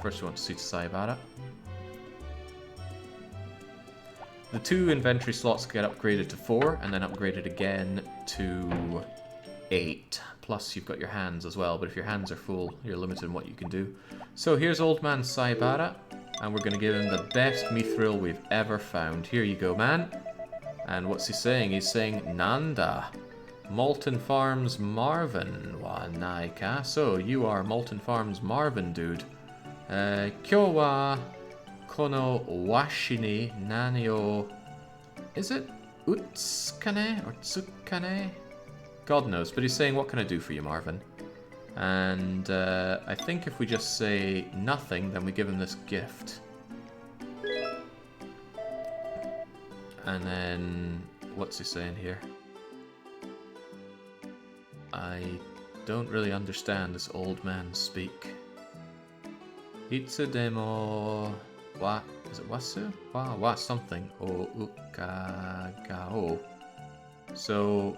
First we want to see Saibara. The 2 inventory slots get upgraded to 4, and then upgraded again to 8. Plus you've got your hands as well, but if your hands are full, you're limited in what you can do. So here's old man Saibara, and we're going to give him the best mithril we've ever found. Here you go, man. And what's he saying? He's saying, Nanda. Molten Farms Marvin wa nai ka? So, you are Molten Farms Marvin, dude. Kyo wa kono washi ni nani o... Is it utsukane or tsukane? God knows, but he's saying, what can I do for you, Marvin? And I think if we just say nothing, then we give him this gift. And then, what's he saying here? I don't really understand this old man speak. Itsudemo wa, is it wasu? Wa something. O ukagao. So,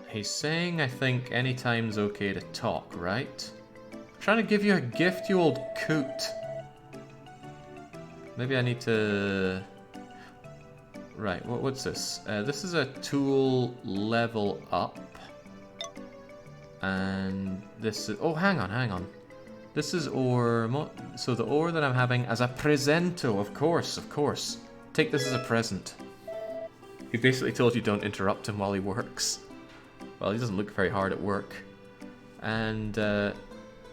he's saying, I think, anytime's okay to talk, right? I'm trying to give you a gift, you old coot. Maybe I need to... Right, what's this? This is a tool level up. And this is... Oh, hang on. This is ore... So the ore that I'm having as a presento, of course. Take this as a present. He basically told you don't interrupt him while he works. Well, he doesn't look very hard at work. And,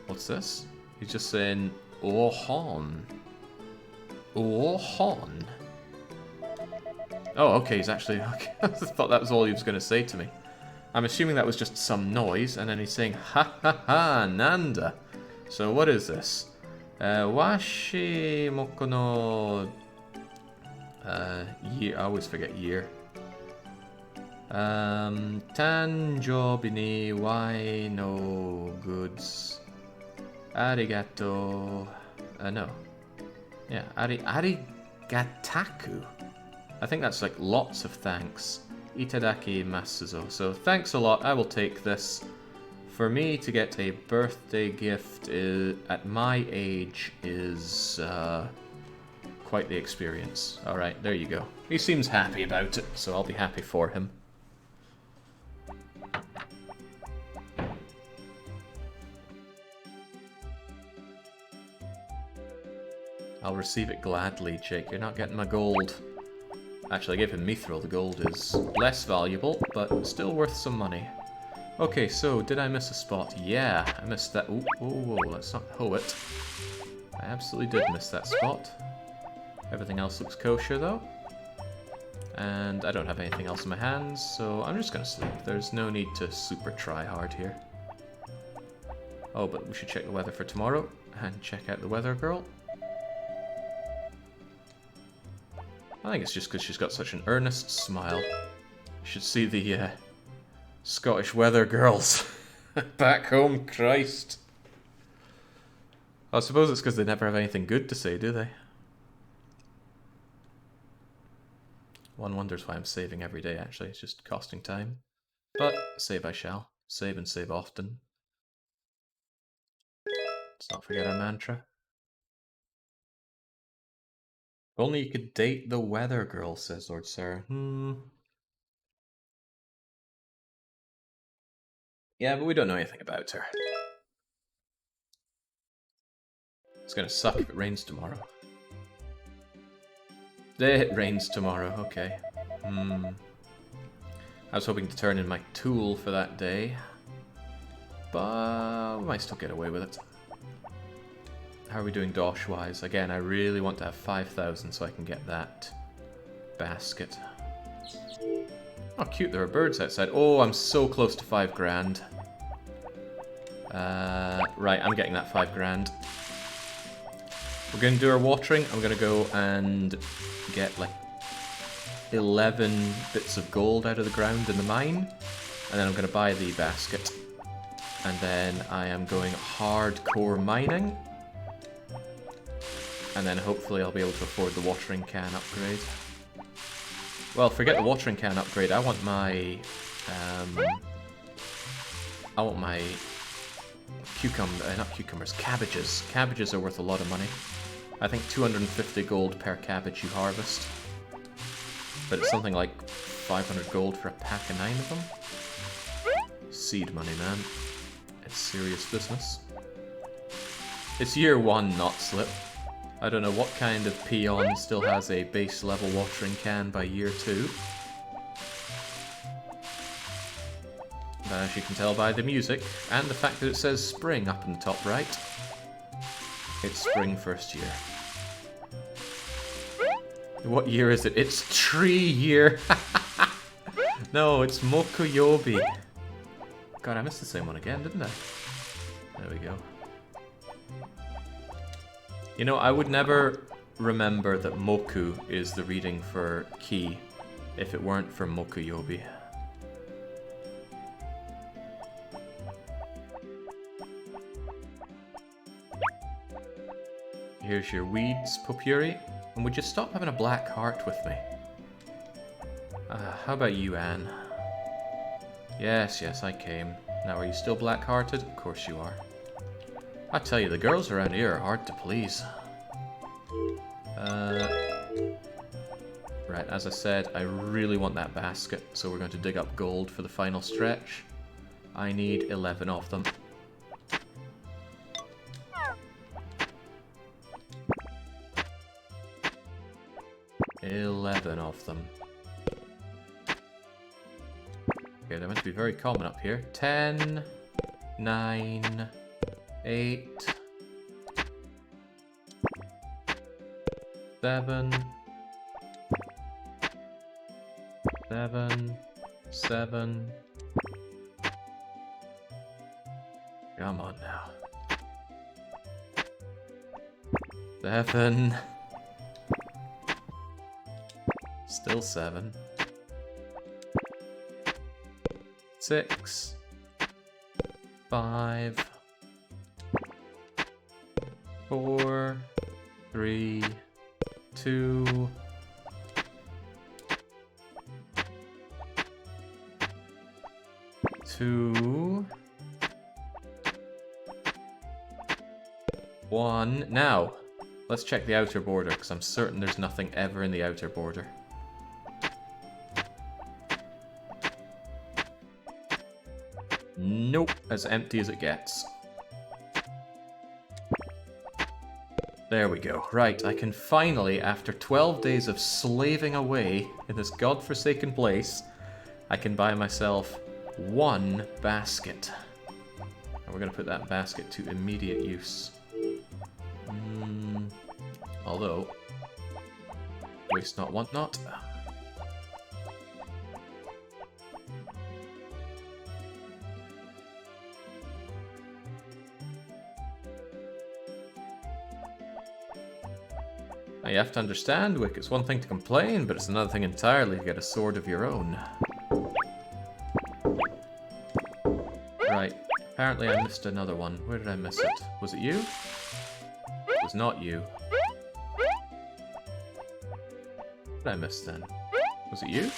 what's this? He's just saying, Ohon. Ohon. Oh, okay, he's actually... Okay. I thought that was all he was going to say to me. I'm assuming that was just some noise, and then he's saying, ha ha ha, Nanda. So what is this? Washi mokono... year, I always forget year. Tanjobi ni wai no goods. Arigato... no. Yeah, arigataku. I think that's like lots of thanks. Itadaki masuzo. So thanks a lot, I will take this. For me to get a birthday gift at my age is quite the experience. Alright, there you go. He seems happy about it, so I'll be happy for him. I'll receive it gladly, Jake. You're not getting my gold. Actually, I gave him mithril. The gold is less valuable, but still worth some money. Okay, so did I miss a spot? Yeah, I missed that. Ooh, whoa, let's not hoe it. I absolutely did miss that spot. Everything else looks kosher, though. And I don't have anything else in my hands, so I'm just going to sleep. There's no need to super try hard here. Oh, but we should check the weather for tomorrow and check out the weather girl. I think it's just because she's got such an earnest smile. You should see the Scottish weather girls back home, Christ. I suppose it's because they never have anything good to say, do they? One wonders why I'm saving every day, actually. It's just costing time. But save I shall. Save and save often. Let's not forget our mantra. If only you could date the weather girl, says Lord Sarah. Yeah, but we don't know anything about her. It's gonna suck if it rains tomorrow. It rains tomorrow, okay. I was hoping to turn in my tool for that day. But we might still get away with it. How are we doing dosh-wise? Again, I really want to have 5,000 so I can get that basket. Oh, cute, there are birds outside. Oh, I'm so close to 5 grand. Right, I'm getting that 5 grand. We're going to do our watering. I'm going to go and get like 11 bits of gold out of the ground in the mine. And then I'm going to buy the basket. And then I am going hardcore mining. And then hopefully I'll be able to afford the watering can upgrade. Well, forget the watering can upgrade. I want my not cucumbers, cabbages. Cabbages are worth a lot of money. I think 250 gold per cabbage you harvest. But it's something like 500 gold for a pack of 9 of them. Seed money, man. It's serious business. It's year 1, not slip. I don't know what kind of peon still has a base level watering can by year 2. But as you can tell by the music, and the fact that it says spring up in the top right, it's spring first year. What year is it? It's tree year! No, it's Mokuyobi. God, I missed the same one again, didn't I? There we go. You know, I would never remember that Moku is the reading for ki if it weren't for Mokuyobi. Here's your weeds, Popuri. And would you stop having a black heart with me? How about you, Anne? Yes, yes, I came. Now, are you still black-hearted? Of course you are. I tell you, the girls around here are hard to please. Right, as I said, I really want that basket, so we're going to dig up gold for the final stretch. I need 11 of them. Okay, they're meant to be very common up here. 10, 9, 8, 7, 7, 7. Come on now. 7. Still 7. 6. 5. 4. 3. 2. 2. 1. Now, let's check the outer border, because I'm certain there's nothing ever in the outer border. Nope, as empty as it gets. There we go. Right, I can finally, after 12 days of slaving away in this godforsaken place, I can buy myself 1 basket. And we're going to put that basket to immediate use. Although, waste not, want not. Now you have to understand, Wick, it's one thing to complain, but it's another thing entirely to get a sword of your own. Right, apparently I missed another one. Where did I miss it? Was it you? It was not you. What did I miss then? Was it you?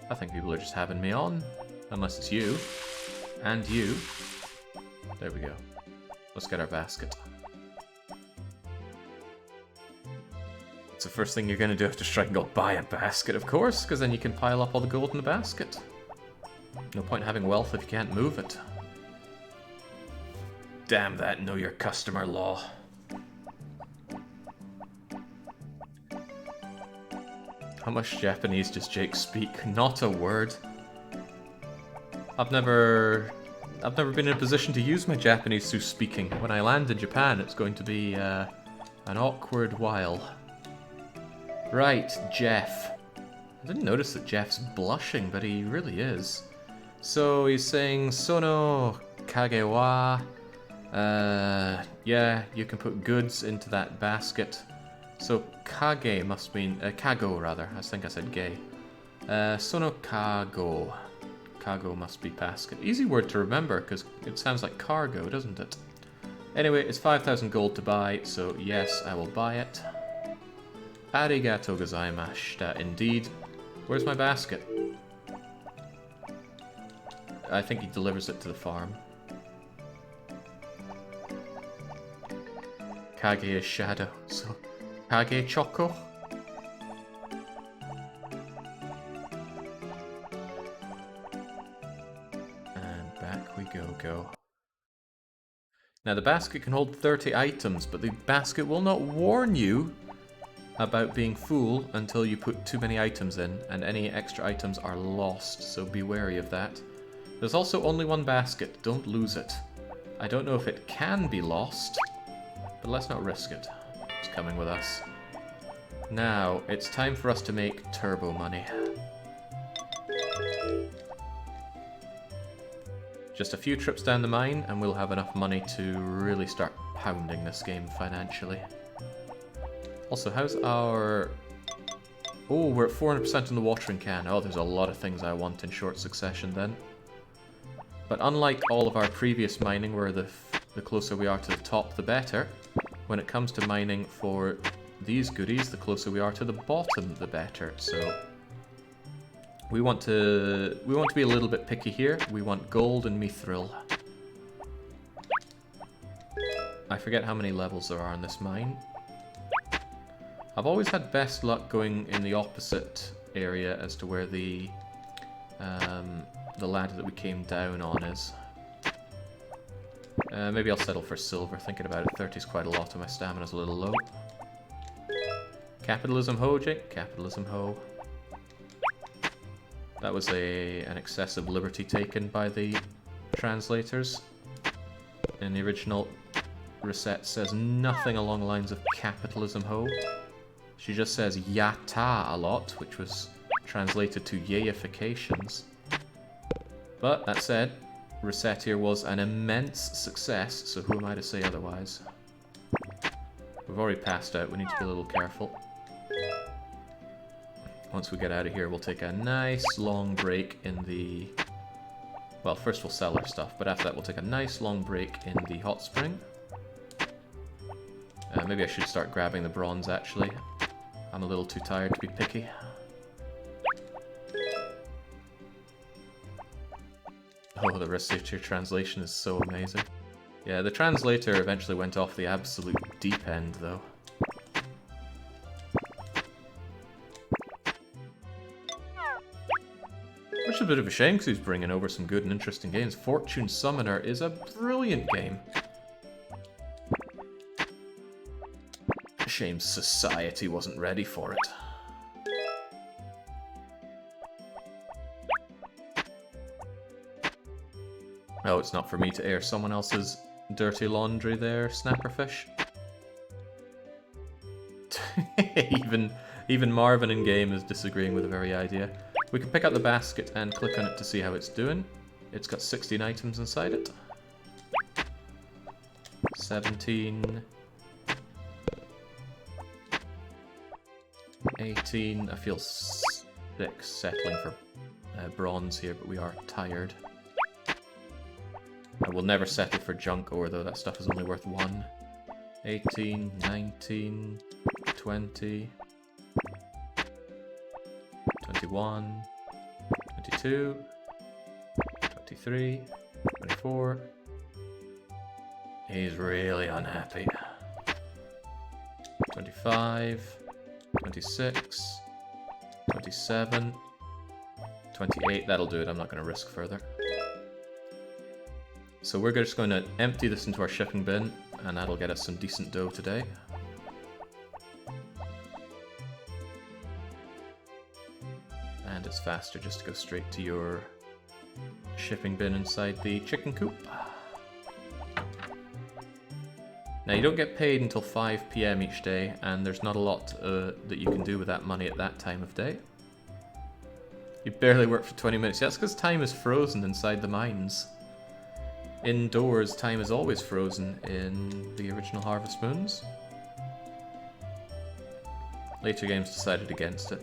I think people are just having me on. Unless it's you. And you. There we go. Let's get our basket. It's the first thing you're going to do after striking gold. Buy a basket, of course, because then you can pile up all the gold in the basket. No point having wealth if you can't move it. Damn that know your customer law. How much Japanese does Jake speak? Not a word. I've never been in a position to use my Japanese through speaking. When I land in Japan, it's going to be an awkward while. Right, Jeff. I didn't notice that Jeff's blushing, but he really is. So he's saying, Sono kagewa. Yeah, you can put goods into that basket. So kage must mean, kago rather, I think I said gay. Sono kago. Kago must be basket. Easy word to remember, because it sounds like cargo, doesn't it? Anyway, it's 5,000 gold to buy, so yes, I will buy it. Arigatou gozaimashita, indeed. Where's my basket? I think he delivers it to the farm. Kage is shadow, so Kage Choco? Back we go. Now the basket can hold 30 items, but the basket will not warn you about being full until you put too many items in, and any extra items are lost, so be wary of that. There's also only one basket, don't lose it. I don't know if it can be lost, but let's not risk it. It's coming with us. Now, it's time for us to make turbo money. Just a few trips down the mine, and we'll have enough money to really start pounding this game financially. Also, how's our... Oh, we're at 400% on the watering can. Oh, there's a lot of things I want in short succession then. But unlike all of our previous mining, where the closer we are to the top, the better, when it comes to mining for these goodies, the closer we are to the bottom, the better. So we want to be a little bit picky here. We want gold and mithril. I forget how many levels there are in this mine. I've always had best luck going in the opposite area as to where the ladder that we came down on is. Maybe I'll settle for silver. Thinking about it, 30 is quite a lot and my stamina's a little low. Capitalism ho, Jake. Capitalism ho. That was an excessive liberty taken by the translators. In the original, Reset says nothing along the lines of capitalism ho. She just says yata a lot, which was translated to yayifications. But that said, Reset here was an immense success, so who am I to say otherwise? We've already passed out, we need to be a little careful. Once we get out of here, we'll take a nice long break in the... Well, first we'll sell our stuff, but after that we'll take a nice long break in the hot spring. Maybe I should start grabbing the bronze, actually. I'm a little too tired to be picky. Oh, the researcher translation is so amazing. Yeah, the translator eventually went off the absolute deep end, though. Which is a bit of a shame, because he's bringing over some good and interesting games. Fortune Summoner is a brilliant game. Shame society wasn't ready for it. Oh, it's not for me to air someone else's dirty laundry there, Snapperfish. Even Marvin in game is disagreeing with the very idea. We can pick up the basket and click on it to see how it's doing. It's got 16 items inside it. 17... 18, I feel sick settling for bronze here, but we are tired. I will never settle for junk ore, though that stuff is only worth 1. 18, 19, 20, 21, 22, 23, 24. He's really unhappy. 25. 26, 27, 28, that'll do it, I'm not going to risk further. So we're just going to empty this into our shipping bin, and that'll get us some decent dough today. And it's faster just to go straight to your shipping bin inside the chicken coop. Now, you don't get paid until 5 PM each day, and there's not a lot that you can do with that money at that time of day. You barely work for 20 minutes. That's because time is frozen inside the mines. Indoors, time is always frozen in the original Harvest Moons. Later games decided against it.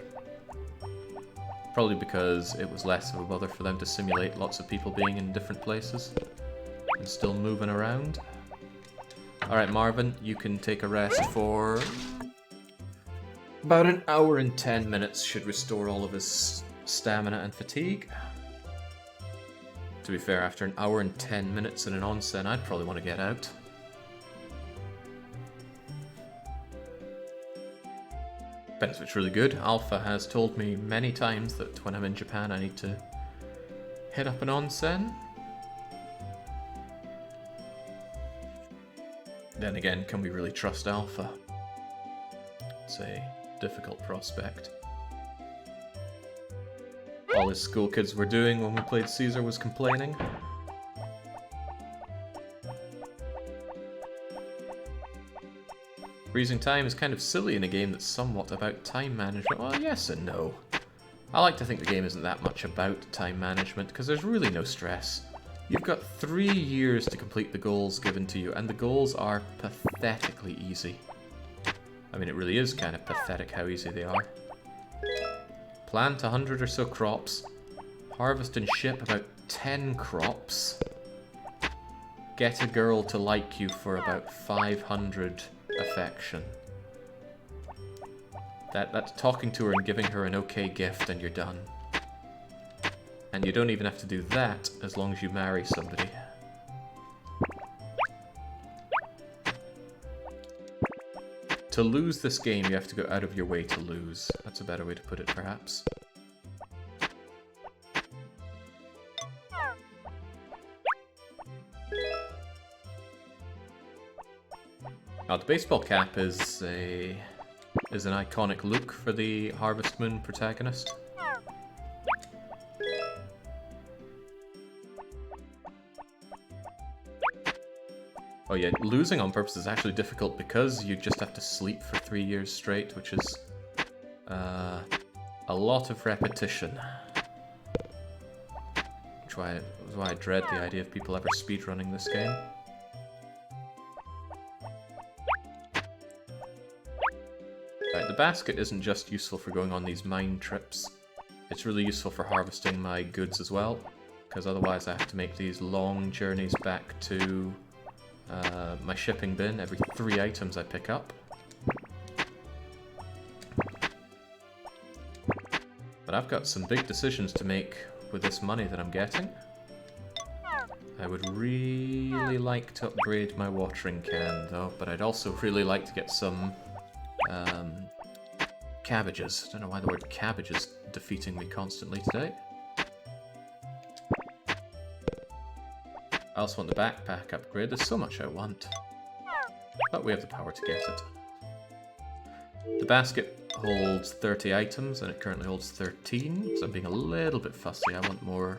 Probably because it was less of a bother for them to simulate lots of people being in different places and still moving around. Alright, Marvin, you can take a rest for about an hour and 10 minutes. Should restore all of his stamina and fatigue. To be fair, after an hour and 10 minutes in an onsen, I'd probably want to get out. Benefit's really good. Alpha has told me many times that when I'm in Japan I need to hit up an onsen. Then again, can we really trust Alpha? It's a difficult prospect. All his school kids were doing when we played Caesar was complaining. Freezing time is kind of silly in a game that's somewhat about time management. Well, yes and no. I like to think the game isn't that much about time management, because there's really no stress. You've got 3 years to complete the goals given to you, and the goals are pathetically easy. I mean, it really is kind of pathetic how easy they are. Plant 100 or so crops, harvest and ship about 10 crops, get a girl to like you for about 500 affection. That's talking to her and giving her an okay gift and you're done. And you don't even have to do that as long as you marry somebody. To lose this game, you have to go out of your way to lose. That's a better way to put it, perhaps. Now, the baseball cap is an iconic look for the Harvest Moon protagonist. Oh yeah, losing on purpose is actually difficult because you just have to sleep for 3 years straight, which is a lot of repetition. Which is why I dread the idea of people ever speedrunning this game. Right, the basket isn't just useful for going on these mine trips. It's really useful for harvesting my goods as well, because otherwise I have to make these long journeys back to my shipping bin every 3 items I pick up. But I've got some big decisions to make with this money that I'm getting. I would really like to upgrade my watering can though, but I'd also really like to get some cabbages. I don't know why the word cabbage is defeating me constantly today. I also want the backpack upgrade. There's so much I want. But we have the power to get it. The basket holds 30 items and it currently holds 13, so I'm being a little bit fussy. I want more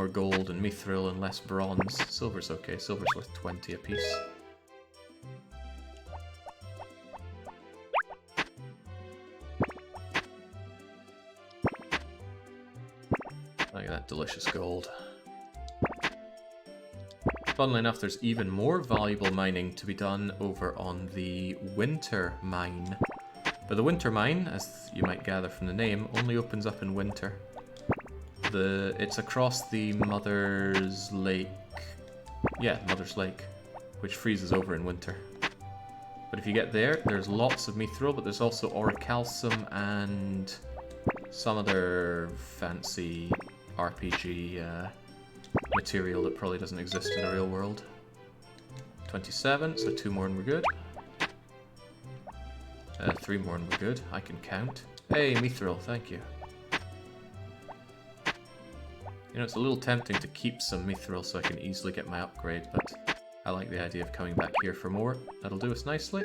gold and mithril and less bronze. Silver's okay. Silver's worth 20 apiece. Look at that delicious gold. Funnily enough, there's even more valuable mining to be done over on the winter mine. But the winter mine, as you might gather from the name, only opens up in winter. It's across the Mother's Lake. Yeah, Mother's Lake, which freezes over in winter. But if you get there, there's lots of mithril, but there's also orichalcum and some other fancy RPG material that probably doesn't exist in the real world. 27, so 2 more and we're good. 3 more and we're good. I can count. Hey, mithril, thank you. You know, it's a little tempting to keep some mithril so I can easily get my upgrade, but I like the idea of coming back here for more. That'll do us nicely.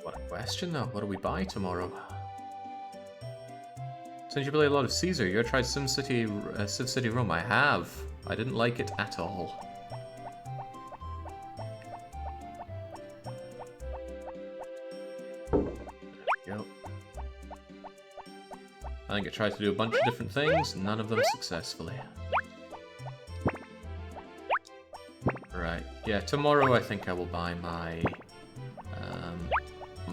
What a question though, what do we buy tomorrow? Since you play a lot of Caesar, you ever tried SimCity Rome? I have. I didn't like it at all. There we go. I think I tried to do a bunch of different things, none of them successfully. Right, yeah, tomorrow I think I will buy my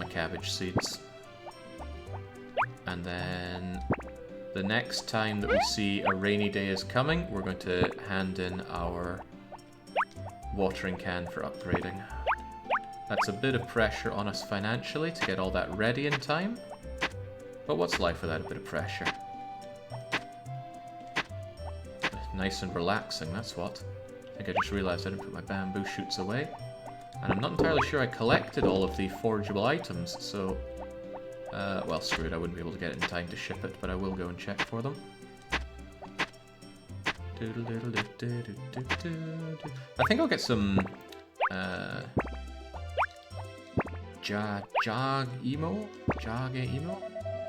cabbage seeds. And then the next time that we see a rainy day is coming, we're going to hand in our watering can for upgrading. That's a bit of pressure on us financially to get all that ready in time. But what's life without a bit of pressure? Nice and relaxing, that's what. I think I just realised I didn't put my bamboo shoots away. And I'm not entirely sure I collected all of the forageable items, so... well, screw it, I wouldn't be able to get it in time to ship it, but I will go and check for them. I think I'll get some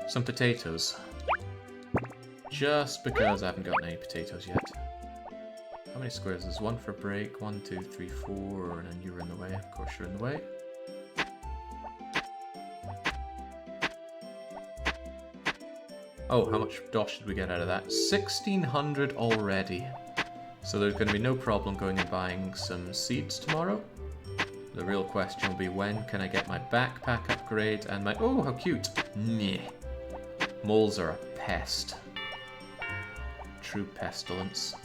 some potatoes. Just because I haven't gotten any potatoes yet. How many squares? There's one for break. 1, 2, 3, 4, and then you're in the way. Of course you're in the way. Oh, how much dosh did we get out of that? 1,600 already. So there's going to be no problem going and buying some seeds tomorrow. The real question will be, when can I get my backpack upgrade and my... Oh, how cute! Meh. Moles are a pest. True pestilence.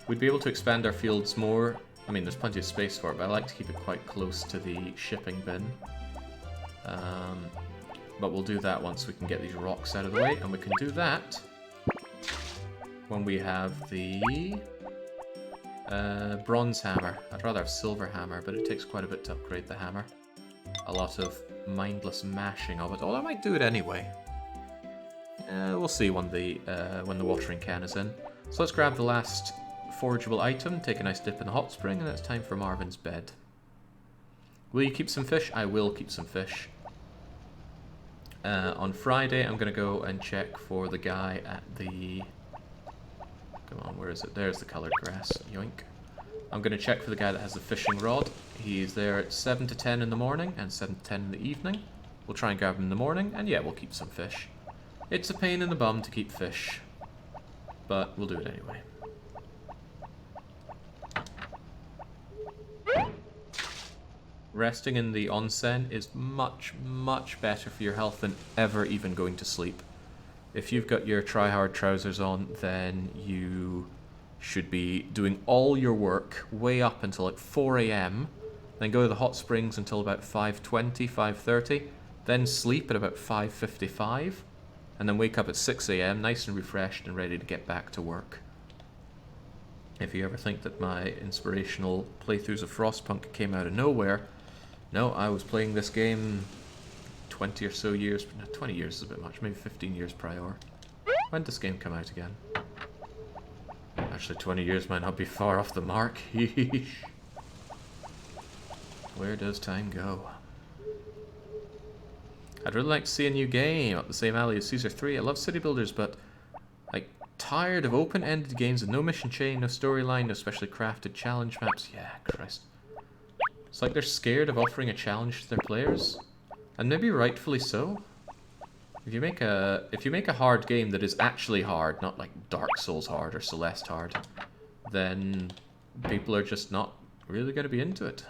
We'd be able to expand our fields more. I mean, there's plenty of space for it, but I like to keep it quite close to the shipping bin. But we'll do that once we can get these rocks out of the way, and we can do that when we have the bronze hammer. I'd rather have silver hammer, but it takes quite a bit to upgrade the hammer. A lot of mindless mashing of it, although I might do it anyway. We'll see when the watering can is in. So let's grab the last forageable item, take a nice dip in the hot spring, and it's time for Marvin's bed. Will you keep some fish? I will keep some fish. On Friday, I'm going to go and check for the guy at the... Come on, where is it? There's the coloured grass. Yoink. I'm going to check for the guy that has the fishing rod. He's there at 7 to 10 in the morning and 7 to 10 in the evening. We'll try and grab him in the morning, and yeah, we'll keep some fish. It's a pain in the bum to keep fish, but we'll do it anyway. Resting in the onsen is much, much better for your health than ever even going to sleep. If you've got your try-hard trousers on, then you should be doing all your work way up until like 4 AM, then go to the hot springs until about 5:20, 5:30, then sleep at about 5:55, and then wake up at 6 AM, nice and refreshed and ready to get back to work. If you ever think that my inspirational playthroughs of Frostpunk came out of nowhere, no, I was playing this game 20 or so years, 20 years is a bit much, maybe 15 years prior. When did this game come out again? Actually, 20 years might not be far off the mark. Where does time go? I'd really like to see a new game up the same alley as Caesar 3. I love city builders, but like tired of open-ended games with no mission chain, no storyline, no specially crafted challenge maps. Yeah, Christ. It's like they're scared of offering a challenge to their players, and maybe rightfully so. If you make a hard game that is actually hard, not like Dark Souls hard or Celeste hard, then people are just not really going to be into it.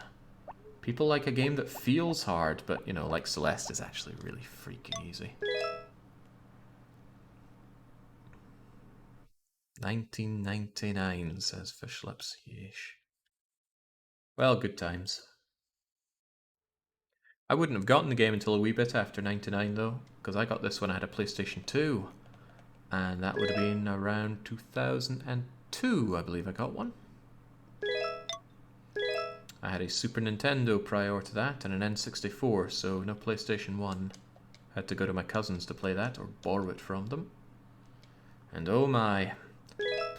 People like a game that feels hard, but you know, like Celeste is actually really freaking easy. 1999, says Fishlips. Yeesh. Well, good times. I wouldn't have gotten the game until a wee bit after 99 though, because I got this when I had a PlayStation 2. And that would have been around 2002, I believe I got one. I had a Super Nintendo prior to that and an N64, so no PlayStation 1. Had to go to my cousins to play that, or borrow it from them. And oh my,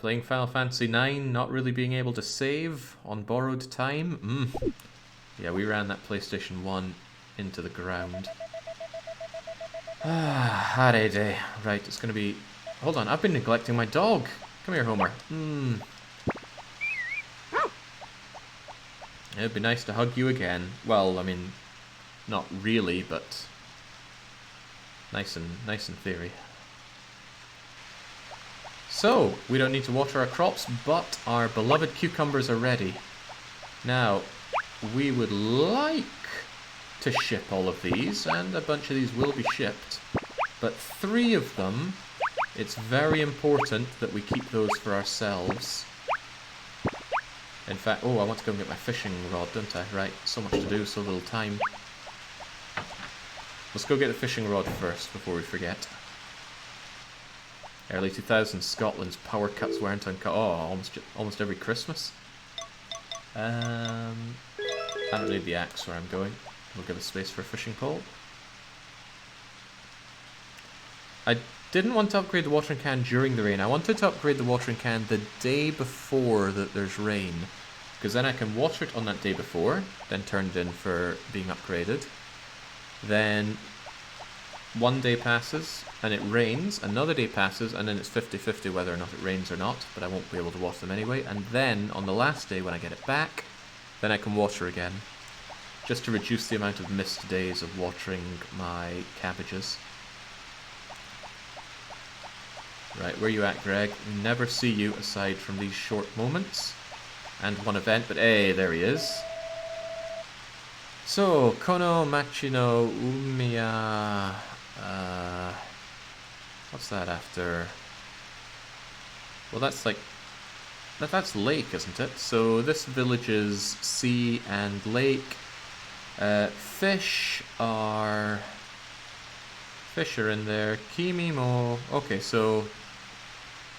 playing Final Fantasy IX, not really being able to save on borrowed time. Yeah, we ran that PlayStation 1 into the ground. Had a day. Right, it's gonna be... Hold on, I've been neglecting my dog. Come here, Homer. It'd be nice to hug you again. Well, I mean, not really, but nice in theory. So, we don't need to water our crops, but our beloved cucumbers are ready. Now, we would like to ship all of these, and a bunch of these will be shipped. But 3 of them, it's very important that we keep those for ourselves. In fact, oh, I want to go and get my fishing rod, don't I? Right, so much to do, so little time. Let's go get the fishing rod first, before we forget. Early 2000s, Scotland's power cuts weren't uncut. Oh, almost every Christmas. I don't need the axe where I'm going. We'll give us space for a fishing pole. didn't want to upgrade the watering can during the rain. I wanted to upgrade the watering can the day before that there's rain. Because then I can water it on that day before, then turn it in for being upgraded. Then one day passes and it rains, another day passes, and then it's 50-50 whether or not it rains or not, but I won't be able to water them anyway. And then on the last day when I get it back, then I can water again. Just to reduce the amount of missed days of watering my cabbages. Right, where you at, Greg? We never see you aside from these short moments. And one event, but hey, there he is. So, Kono Machino Umiya... what's that after? Well, that's like... That's lake, isn't it? So this village is sea and lake. Fish are in there. Kimi mo... Okay, so...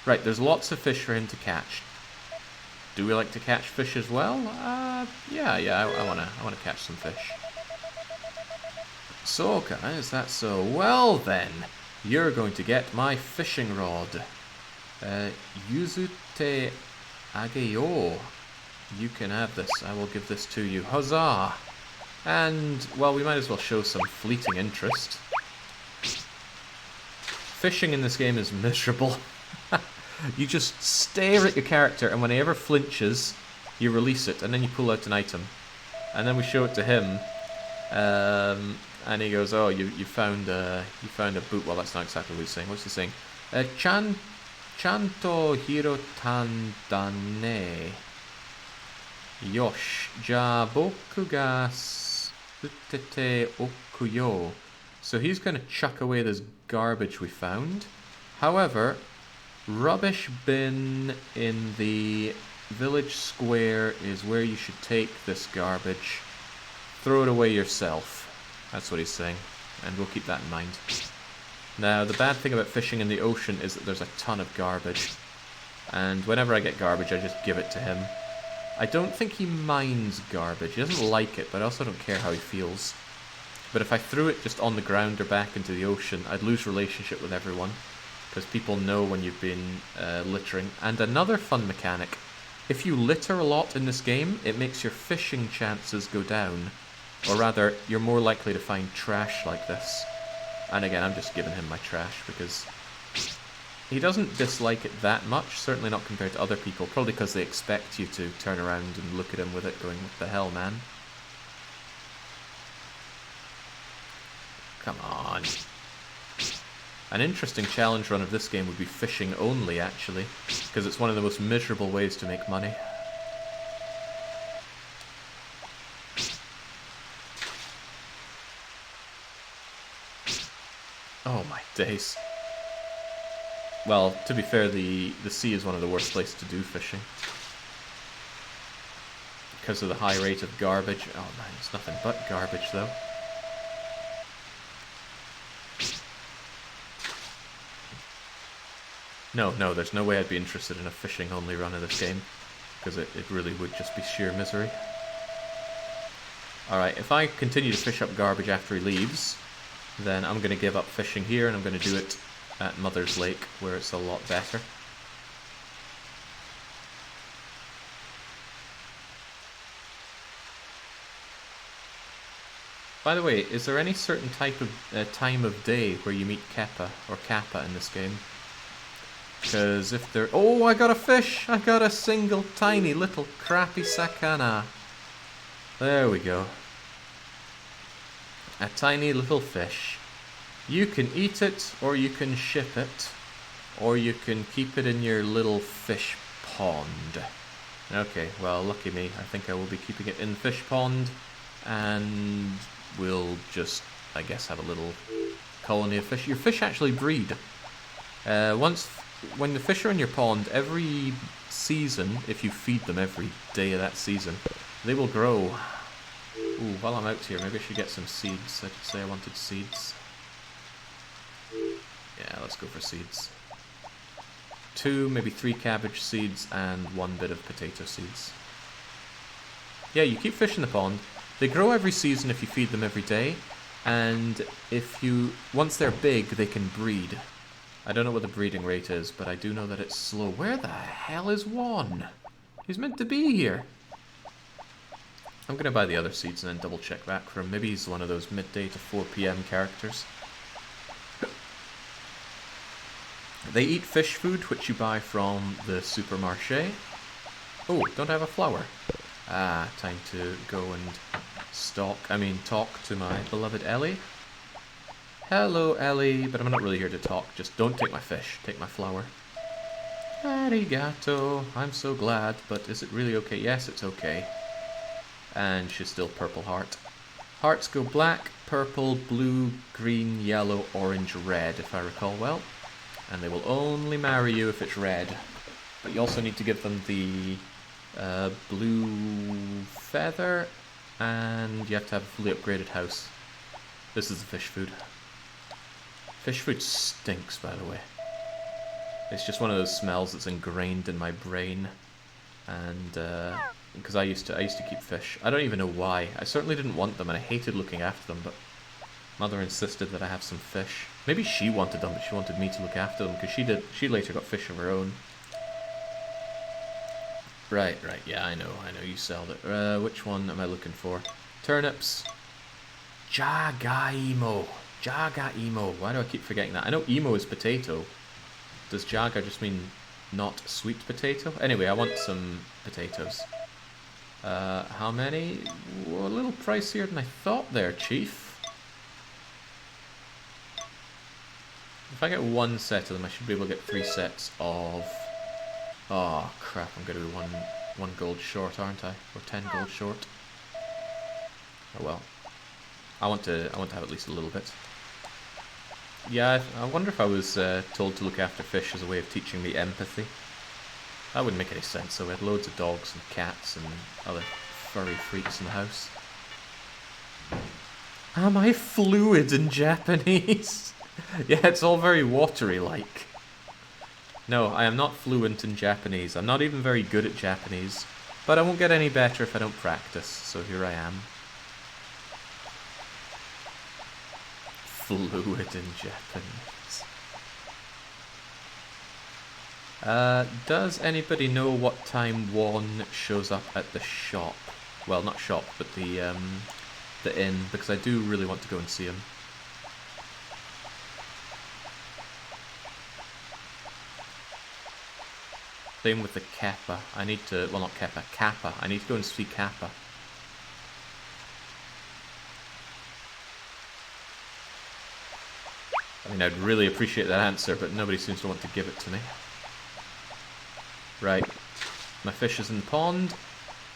Right, there's lots of fish for him to catch. Do we like to catch fish as well? Yeah, I wanna catch some fish. Soka, is that so? Well then, you're going to get my fishing rod. Yuzute ageyo. You can have this. I will give this to you. Huzzah! And, well, we might as well show some fleeting interest. Fishing in this game is miserable. You just stare at your character, and when he ever flinches, you release it, and then you pull out an item. And then we show it to him, and he goes, "Oh, you found a boot." Well, that's not exactly what he's saying. What's he saying? Chanto hiro tandane. Yosh, ja boku ga sutete okuyo. So he's going to chuck away this garbage we found. However, rubbish bin in the village square is where you should take this garbage. Throw it away yourself. That's what he's saying. And we'll keep that in mind. Now, the bad thing about fishing in the ocean is that there's a ton of garbage. And whenever I get garbage, I just give it to him. I don't think he minds garbage. He doesn't like it, but I also don't care how he feels. But if I threw it just on the ground or back into the ocean, I'd lose relationship with everyone. Because people know when you've been littering. And another fun mechanic, if you litter a lot in this game, it makes your fishing chances go down. Or rather, you're more likely to find trash like this. And again, I'm just giving him my trash because he doesn't dislike it that much, certainly not compared to other people, probably because they expect you to turn around and look at him with it going, "What the hell, man?" Come on. An interesting challenge run of this game would be fishing only, actually, because it's one of the most miserable ways to make money. Oh my days. Well, to be fair, the sea is one of the worst places to do fishing. Because of the high rate of garbage. Oh man, it's nothing but garbage though. No, there's no way I'd be interested in a fishing-only run of this game, because it really would just be sheer misery. Alright, if I continue to fish up garbage after he leaves, then I'm going to give up fishing here, and I'm going to do it at Mother's Lake, where it's a lot better. By the way, is there any certain type of time of day where you meet Kappa or Kappa in this game? Because if there... Oh, I got a fish! I got a single tiny little crappy sakana. There we go. A tiny little fish. You can eat it, or you can ship it, or you can keep it in your little fish pond. Okay, well, lucky me. I think I will be keeping it in the fish pond, and we'll just, I guess, have a little colony of fish. Your fish actually breed. When the fish are in your pond, every season, if you feed them every day of that season, they will grow. Ooh, while I'm out here, maybe I should get some seeds. I did say I wanted seeds. Yeah, let's go for seeds. 2, maybe 3 cabbage seeds and 1 bit of potato seeds. Yeah, you keep fish in the pond. They grow every season if you feed them every day, and if you once they're big, they can breed. I don't know what the breeding rate is, but I do know that it's slow. Where the hell is Juan? He's meant to be here. I'm going to buy the other seeds and then double check back for him. Maybe he's one of those midday to 4 PM characters. They eat fish food, which you buy from the supermarché. Oh, don't I have a flower? Ah, time to go and talk to my beloved Ellie. Hello, Ellie, but I'm not really here to talk. Just don't take my fish, take my flower. Arigato. I'm so glad, but is it really okay? Yes, it's okay. And she's still purple heart. Hearts go black, purple, blue, green, yellow, orange, red, if I recall well. And they will only marry you if it's red. But you also need to give them the blue feather, and you have to have a fully upgraded house. This is the fish food. Fish food stinks, by the way. It's just one of those smells that's ingrained in my brain. And because I used to keep fish. I don't even know why. I certainly didn't want them, and I hated looking after them, but Mother insisted that I have some fish. Maybe she wanted them, but she wanted me to look after them, because she later got fish of her own. Right, yeah, I know, you sell it. Which one am I looking for? Turnips. Jagaimo. Why do I keep forgetting that? I know emo is potato. Does jaga just mean not sweet potato? Anyway, I want some potatoes. How many? Whoa, a little pricier than I thought there, Chief. If I get one set of them, I should be able to get 3 sets of... Oh, crap, I'm going to be one gold short, aren't I? Or 10 gold short. Oh well. I want to have at least a little bit. Yeah, I wonder if I was told to look after fish as a way of teaching me empathy. That wouldn't make any sense, so we had loads of dogs and cats and other furry freaks in the house. Am I fluid in Japanese? Yeah, it's all very watery-like. No, I am not fluent in Japanese. I'm not even very good at Japanese. But I won't get any better if I don't practice, so here I am. Fluid in Japanese. Does anybody know what time Juan shows up at the shop? Well, not shop, but the inn, because I do really want to go and see him. Same with the Kappa. I need to, well, not Kappa, Kappa. I need to go and see Kappa. I mean, I'd really appreciate that answer, but nobody seems to want to give it to me. Right. My fish is in the pond,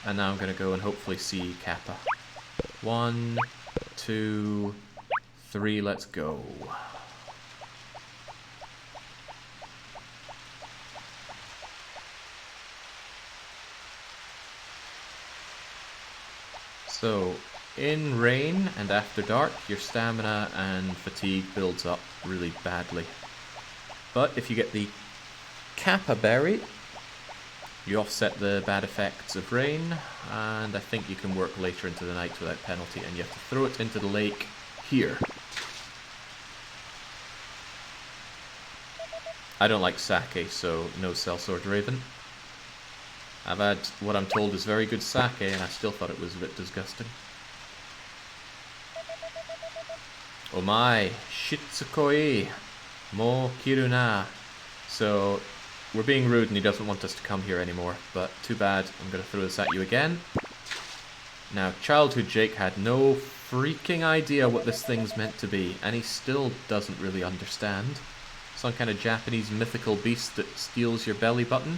and now I'm going to go and hopefully see Kappa. 1, 2, 3, let's go. So, in rain and after dark, your stamina and fatigue builds up really badly. But if you get the Kappa berry, you offset the bad effects of rain, and I think you can work later into the night without penalty, and you have to throw it into the lake here. I don't like sake, so no Sellsword Raven. I've had what I'm told is very good sake, and I still thought it was a bit disgusting. Oh my, Shitsukoi, mo kiru na. So, we're being rude and he doesn't want us to come here anymore, but too bad, I'm going to throw this at you again. Now, childhood Jake had no freaking idea what this thing's meant to be, and he still doesn't really understand. Some kind of Japanese mythical beast that steals your belly button,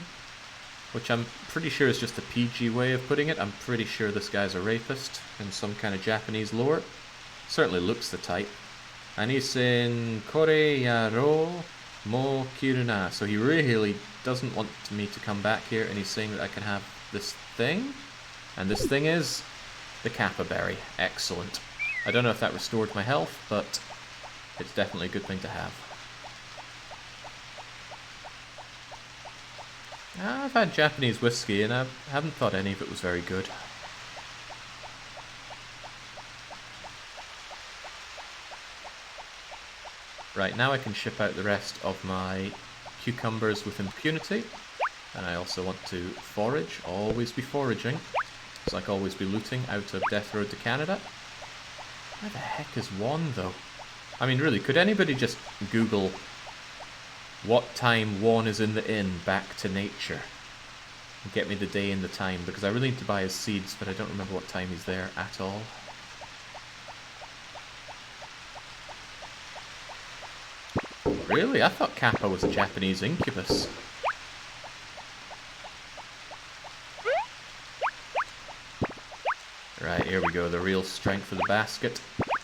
which I'm pretty sure is just a PG way of putting it. I'm pretty sure this guy's a rapist in some kind of Japanese lore. Certainly looks the type. And he's saying, Kore yaro mo kiruna. So he really doesn't want me to come back here, and he's saying that I can have this thing. And this thing is the Kappa berry. Excellent. I don't know if that restored my health, but it's definitely a good thing to have. I've had Japanese whiskey, and I haven't thought any of it was very good. Right, now I can ship out the rest of my cucumbers with impunity. And I also want to forage, always be foraging. It's like always be looting out of Death Road to Canada. Where the heck is Juan, though? I mean, really, could anybody just Google what time Juan is in the inn back to nature? And get me the day and the time, because I really need to buy his seeds, but I don't remember what time he's there at all. Really? I thought Kappa was a Japanese incubus. Right, here we go, the real strength of the basket.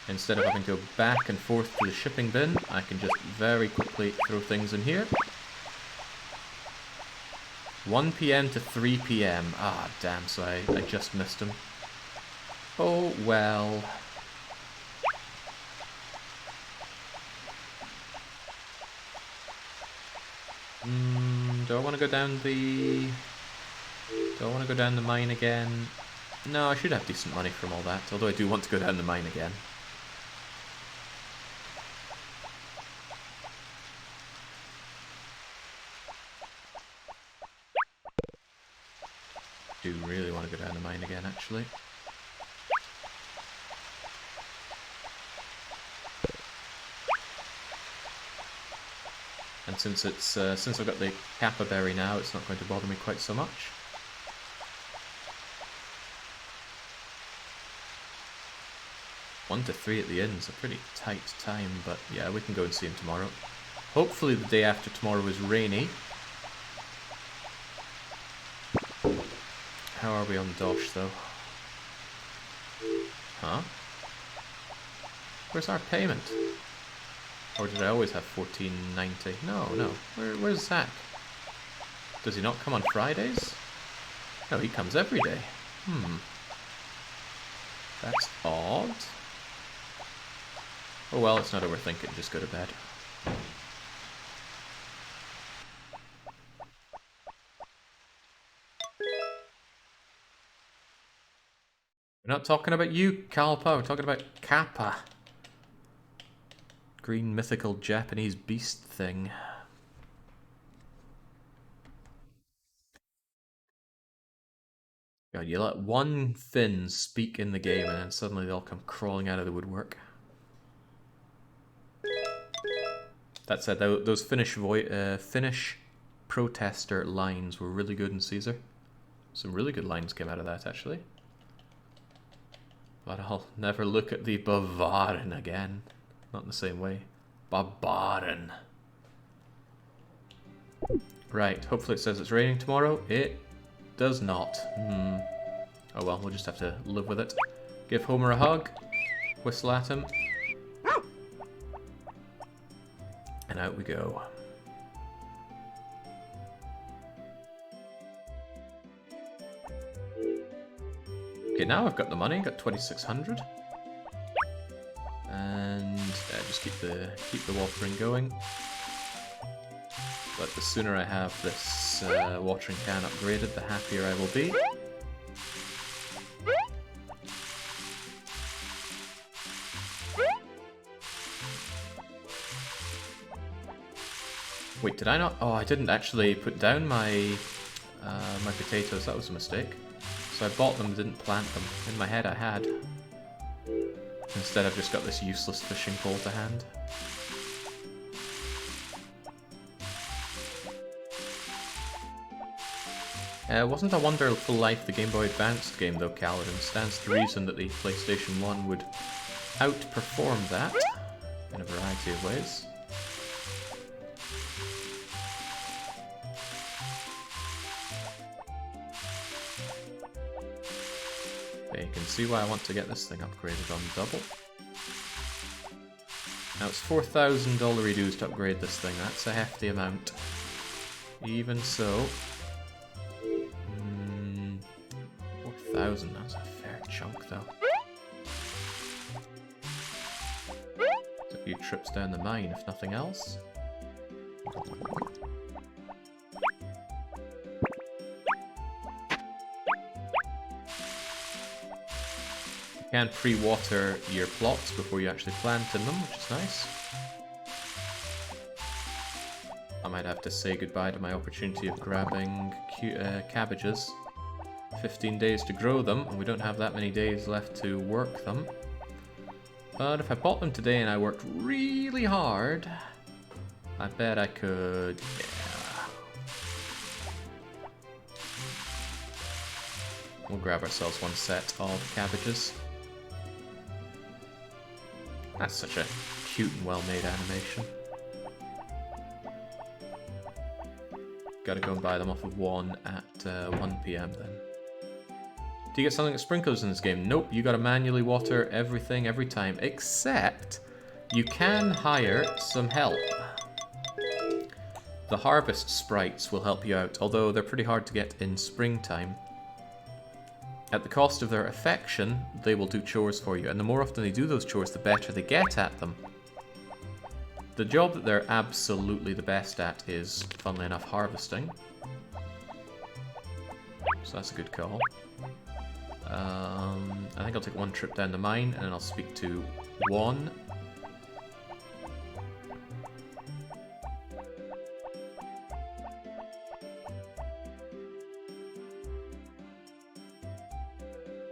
Instead of having to go back and forth to the shipping bin, I can just very quickly throw things in here. 1 PM to 3 PM. Ah, damn, so I just missed him. Oh, well. Do I want to go down the... Do I want to go down the mine again? No, I should have decent money from all that, although I do want to go down the mine again. I do really want to go down the mine again, actually. And since it's since I've got the Kappa berry now, it's not going to bother me quite so much. One to 3 at the inn is a pretty tight time, but yeah, we can go and see him tomorrow. Hopefully the day after tomorrow is rainy. How are we on Dosh, though? Huh? Where's our payment? Or did I always have $14.90? No. Where's Zach? Does he not come on Fridays? No, he comes every day. That's odd. Oh well, let's not overthink it, just go to bed. We're not talking about you, Kalpa, we're talking about Kappa. Green mythical Japanese beast thing. God, you let one Finn speak in the game and then suddenly they all come crawling out of the woodwork. That said, those Finnish protester lines were really good in Caesar. Some really good lines came out of that, actually. But I'll never look at the Bavaren again. Not in the same way. Barbaren. Right, hopefully it says it's raining tomorrow. It does not. Oh well, we'll just have to live with it. Give Homer a hug. Whistle at him. And out we go. Okay, now I've got the money, got 2,600. And just keep the watering going. But the sooner I have this watering can upgraded, the happier I will be. Wait, did I not? Oh, I didn't actually put down my my potatoes. That was a mistake. So I bought them, didn't plant them. In my head I had. Instead I've just got this useless fishing pole to hand. Wasn't A Wonderful Life the Game Boy Advanced game though, Kaladin? Stands to reason that the PlayStation 1 would outperform that in a variety of ways. Okay, you can see why I want to get this thing upgraded on double. Now it's $4,000 dues to upgrade this thing, that's a hefty amount. Even so... 4,000, that's a fair chunk though. It's a few trips down the mine, if nothing else. You can pre-water your plots before you actually plant in them, which is nice. I might have to say goodbye to my opportunity of grabbing cabbages. 15 days to grow them, and we don't have that many days left to work them. But if I bought them today and I worked really hard, I bet I could... yeah. We'll grab ourselves one set of cabbages. That's such a cute and well-made animation. Gotta go and buy them off of one at 1 PM then. Do you get something that sprinkles in this game? Nope, you gotta manually water everything every time, except you can hire some help. The harvest sprites will help you out, although they're pretty hard to get in springtime. At the cost of their affection, they will do chores for you, and the more often they do those chores, the better they get at them. The job that they're absolutely the best at is, funnily enough, harvesting. So that's a good call. I think I'll take one trip down the mine, and then I'll speak to Juan.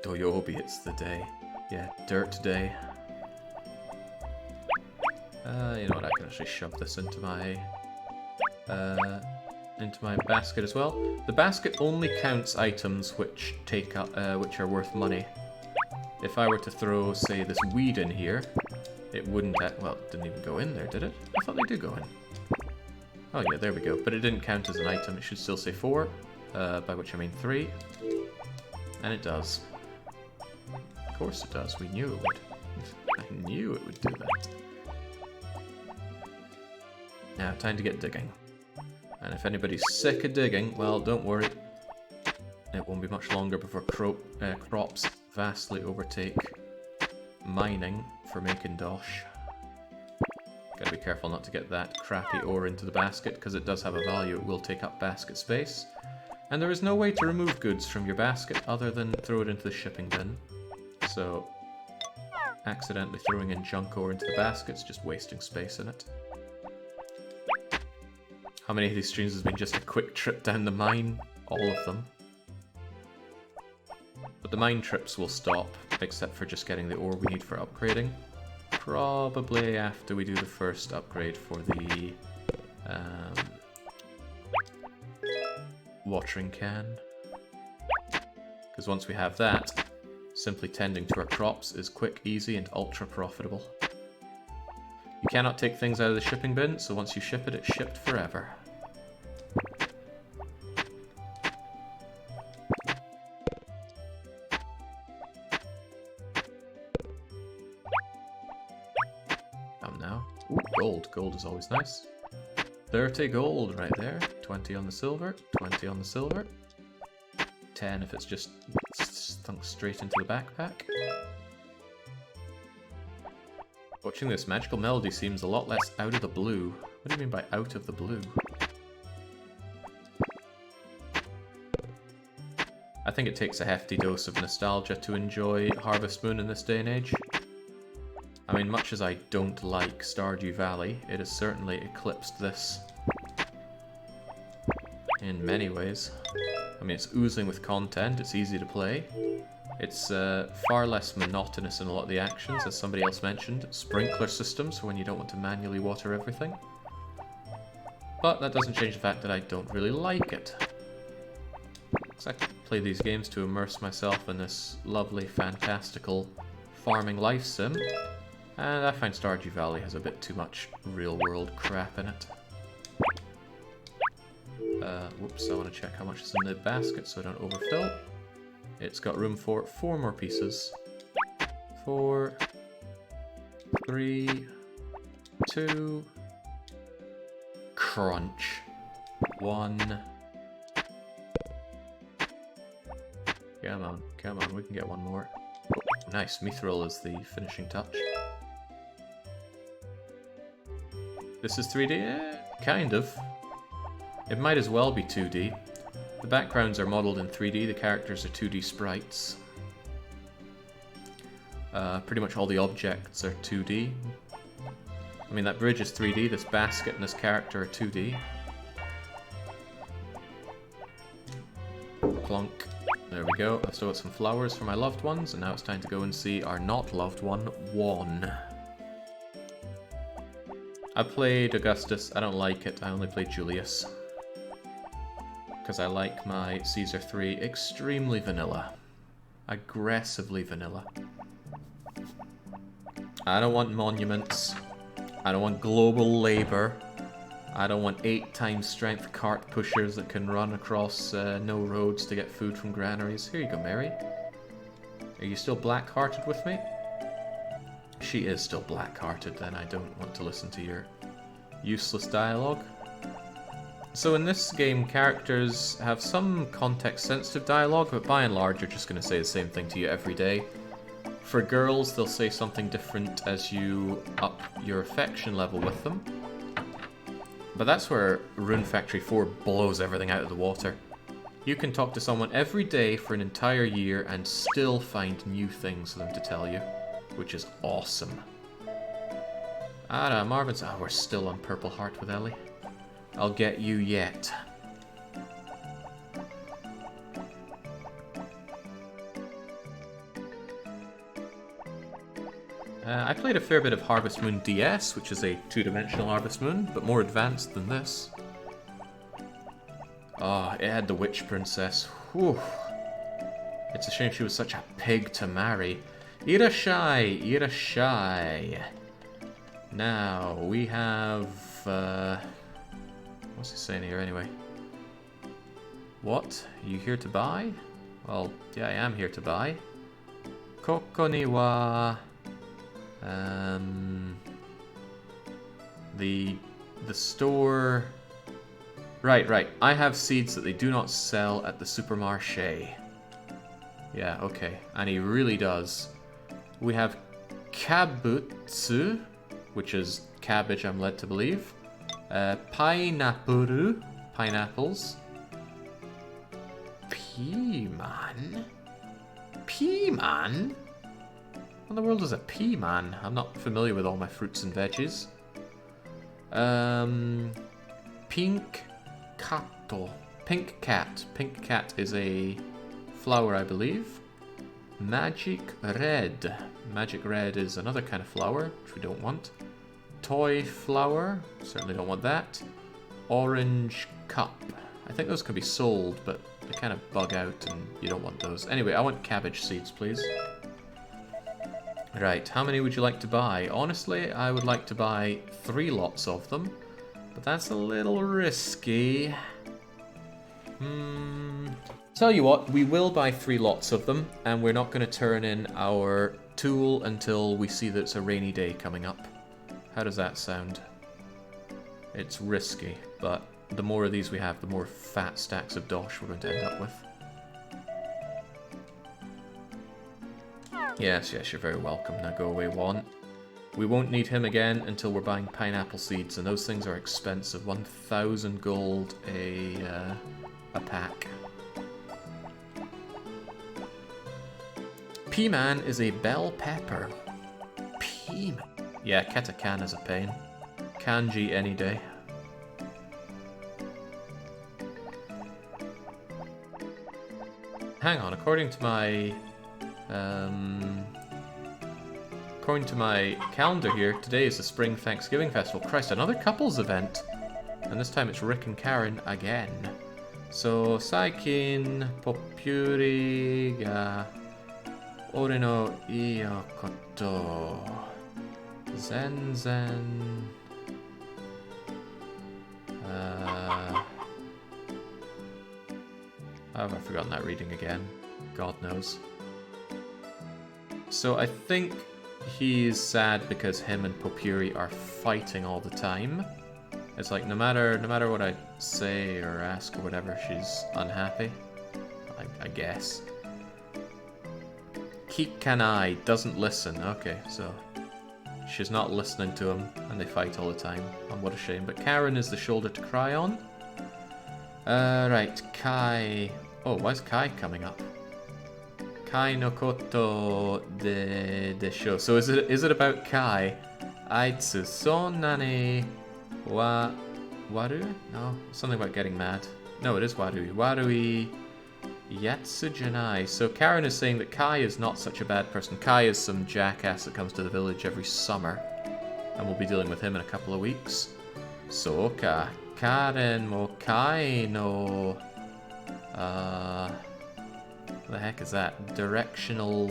Doyobi, it's the day. Yeah, dirt day. You know what, I can actually shove this into my basket as well. The basket only counts items which take up, which are worth money. If I were to throw, say, this weed in here, it wouldn't. Well, it didn't even go in there, did it? I thought they did go in. Oh yeah, there we go. But it didn't count as an item. It should still say 4, by which I mean 3, and it does. Of course it does. We knew it would. I knew it would do that. Now, time to get digging. And if anybody's sick of digging, well, don't worry. It won't be much longer before crops vastly overtake mining for making dosh. Gotta be careful not to get that crappy ore into the basket, because it does have a value. It will take up basket space. And there is no way to remove goods from your basket other than throw it into the shipping bin. So, accidentally throwing in junk ore into the basket's just wasting space in it. How many of these streams has been just a quick trip down the mine? All of them. But the mine trips will stop, except for just getting the ore we need for upgrading. Probably after we do the first upgrade for the watering can. Because once we have that, simply tending to our crops is quick, easy, and ultra profitable. You cannot take things out of the shipping bin, so once you ship it, it's shipped forever. Come now. Ooh, gold. Gold is always nice. 30 gold right there. 20 on the silver. 20 on the silver. 10 if it's just stunk straight into the backpack. Watching this magical melody seems a lot less out of the blue. What do you mean by out of the blue? I think it takes a hefty dose of nostalgia to enjoy Harvest Moon in this day and age. I mean, much as I don't like Stardew Valley, it has certainly eclipsed this in many ways. I mean, it's oozing with content, it's easy to play. It's far less monotonous in a lot of the actions, as somebody else mentioned. Sprinkler systems for when you don't want to manually water everything. But that doesn't change the fact that I don't really like it. Because I play these games to immerse myself in this lovely, fantastical farming life sim. And I find Stardew Valley has a bit too much real-world crap in it. Whoops, I want to check how much is in the basket so I don't overfill. It's got room for 4 more pieces. 4, 3, 2, crunch. 1. Come on, we can get one more. Oh, nice, mithril is the finishing touch. This is 3D? Kind of. It might as well be 2D. The backgrounds are modelled in 3D, the characters are 2D sprites. Pretty much all the objects are 2D. I mean, that bridge is 3D, this basket and this character are 2D. clonk. There we go. I've still got some flowers for my loved ones, and now it's time to go and see our not loved one, Juan. I played Augustus. I don't like it. I only played Julius. Because I like my Caesar 3 extremely vanilla. Aggressively vanilla. I don't want monuments. I don't want global labor. I don't want 8 times strength cart pushers that can run across no roads to get food from granaries. Here you go, Mary. Are you still black-hearted with me? She is still black-hearted, then I don't want to listen to your useless dialogue. So in this game, characters have some context-sensitive dialogue, but by and large, you're just going to say the same thing to you every day. For girls, they'll say something different as you up your affection level with them. But that's where Rune Factory 4 blows everything out of the water. You can talk to someone every day for an entire year and still find new things for them to tell you, which is awesome. Marvin's... Oh, we're still on Purple Heart with Ellie. I'll get you yet. I played a fair bit of Harvest Moon DS, which is a 2-dimensional Harvest Moon, but more advanced than this. Oh, it had the Witch Princess. Whew. It's a shame she was such a pig to marry. Irashai! Irashai! Now, we have... what's he saying here, anyway? What? Are you here to buy? Well, yeah, I am here to buy. Koko ni wa... The store... Right. I have seeds that they do not sell at the supermarché. Yeah, okay. And he really does. We have kabutsu, which is cabbage, I'm led to believe. Pineapple, pineapples. Pea-man? Pea-man? What in the world is a pea-man? I'm not familiar with all my fruits and veggies. Pink catto. Pink cat. Pink cat is a flower, I believe. Magic red. Magic red is another kind of flower, which we don't want. Toy flower. Certainly don't want that. Orange cup. I think those can be sold, but they kind of bug out and you don't want those. Anyway, I want cabbage seeds, please. Right, how many would you like to buy? Honestly, I would like to buy 3 lots of them, but that's a little risky. Tell you what, we will buy 3 lots of them, and we're not going to turn in our tool until we see that it's a rainy day coming up. How does that sound? It's risky, but the more of these we have, the more fat stacks of dosh we're going to end up with. Yes, you're very welcome. Now go away, Juan. We won't need him again until we're buying pineapple seeds, and those things are expensive. 1,000 gold a pack. Pea-man is a bell pepper. Pea-man. Yeah, katakana is a pain. Kanji any day. Hang on, according to my calendar here, today is the Spring Thanksgiving Festival. Christ, another couples event. And this time it's Rick and Karen again. So, Saikin Popuri ga Ore no iyo koto Zenzen I've forgotten that reading again. God knows. So I think he's sad because him and Popuri are fighting all the time. It's like no matter what I say or ask or whatever, she's unhappy. I guess. Kikanai doesn't listen. Okay, so she's not listening to him, and they fight all the time. Oh, what a shame. But Karen is the shoulder to cry on. Right, Kai. Oh, why is Kai coming up? Kai no koto de show. So is it about Kai? Aitsu sonane waru? No, something about getting mad. No, it is warui. Warui Yatsujanai. So Karen is saying that Kai is not such a bad person. Kai is some jackass that comes to the village every summer. And we'll be dealing with him in a couple of weeks. Soka. Karen mo Kai no... what the heck is that? Directional...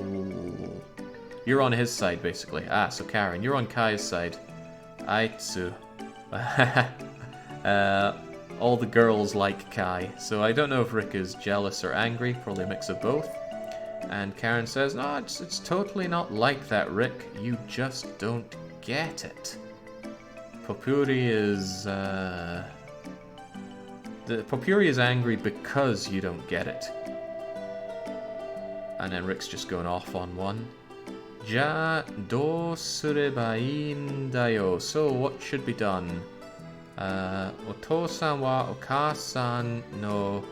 You're on his side, basically. Ah, so Karen, you're on Kai's side. Aitsu. All the girls like Kai. So I don't know if Rick is jealous or angry. Probably a mix of both. And Karen says, no, it's totally not like that, Rick. You just don't get it. Popuri is... Popuri is angry because you don't get it. And then Rick's just going off on one. Ja do sureba in dayo. So what should be done? Otosan wa okasan no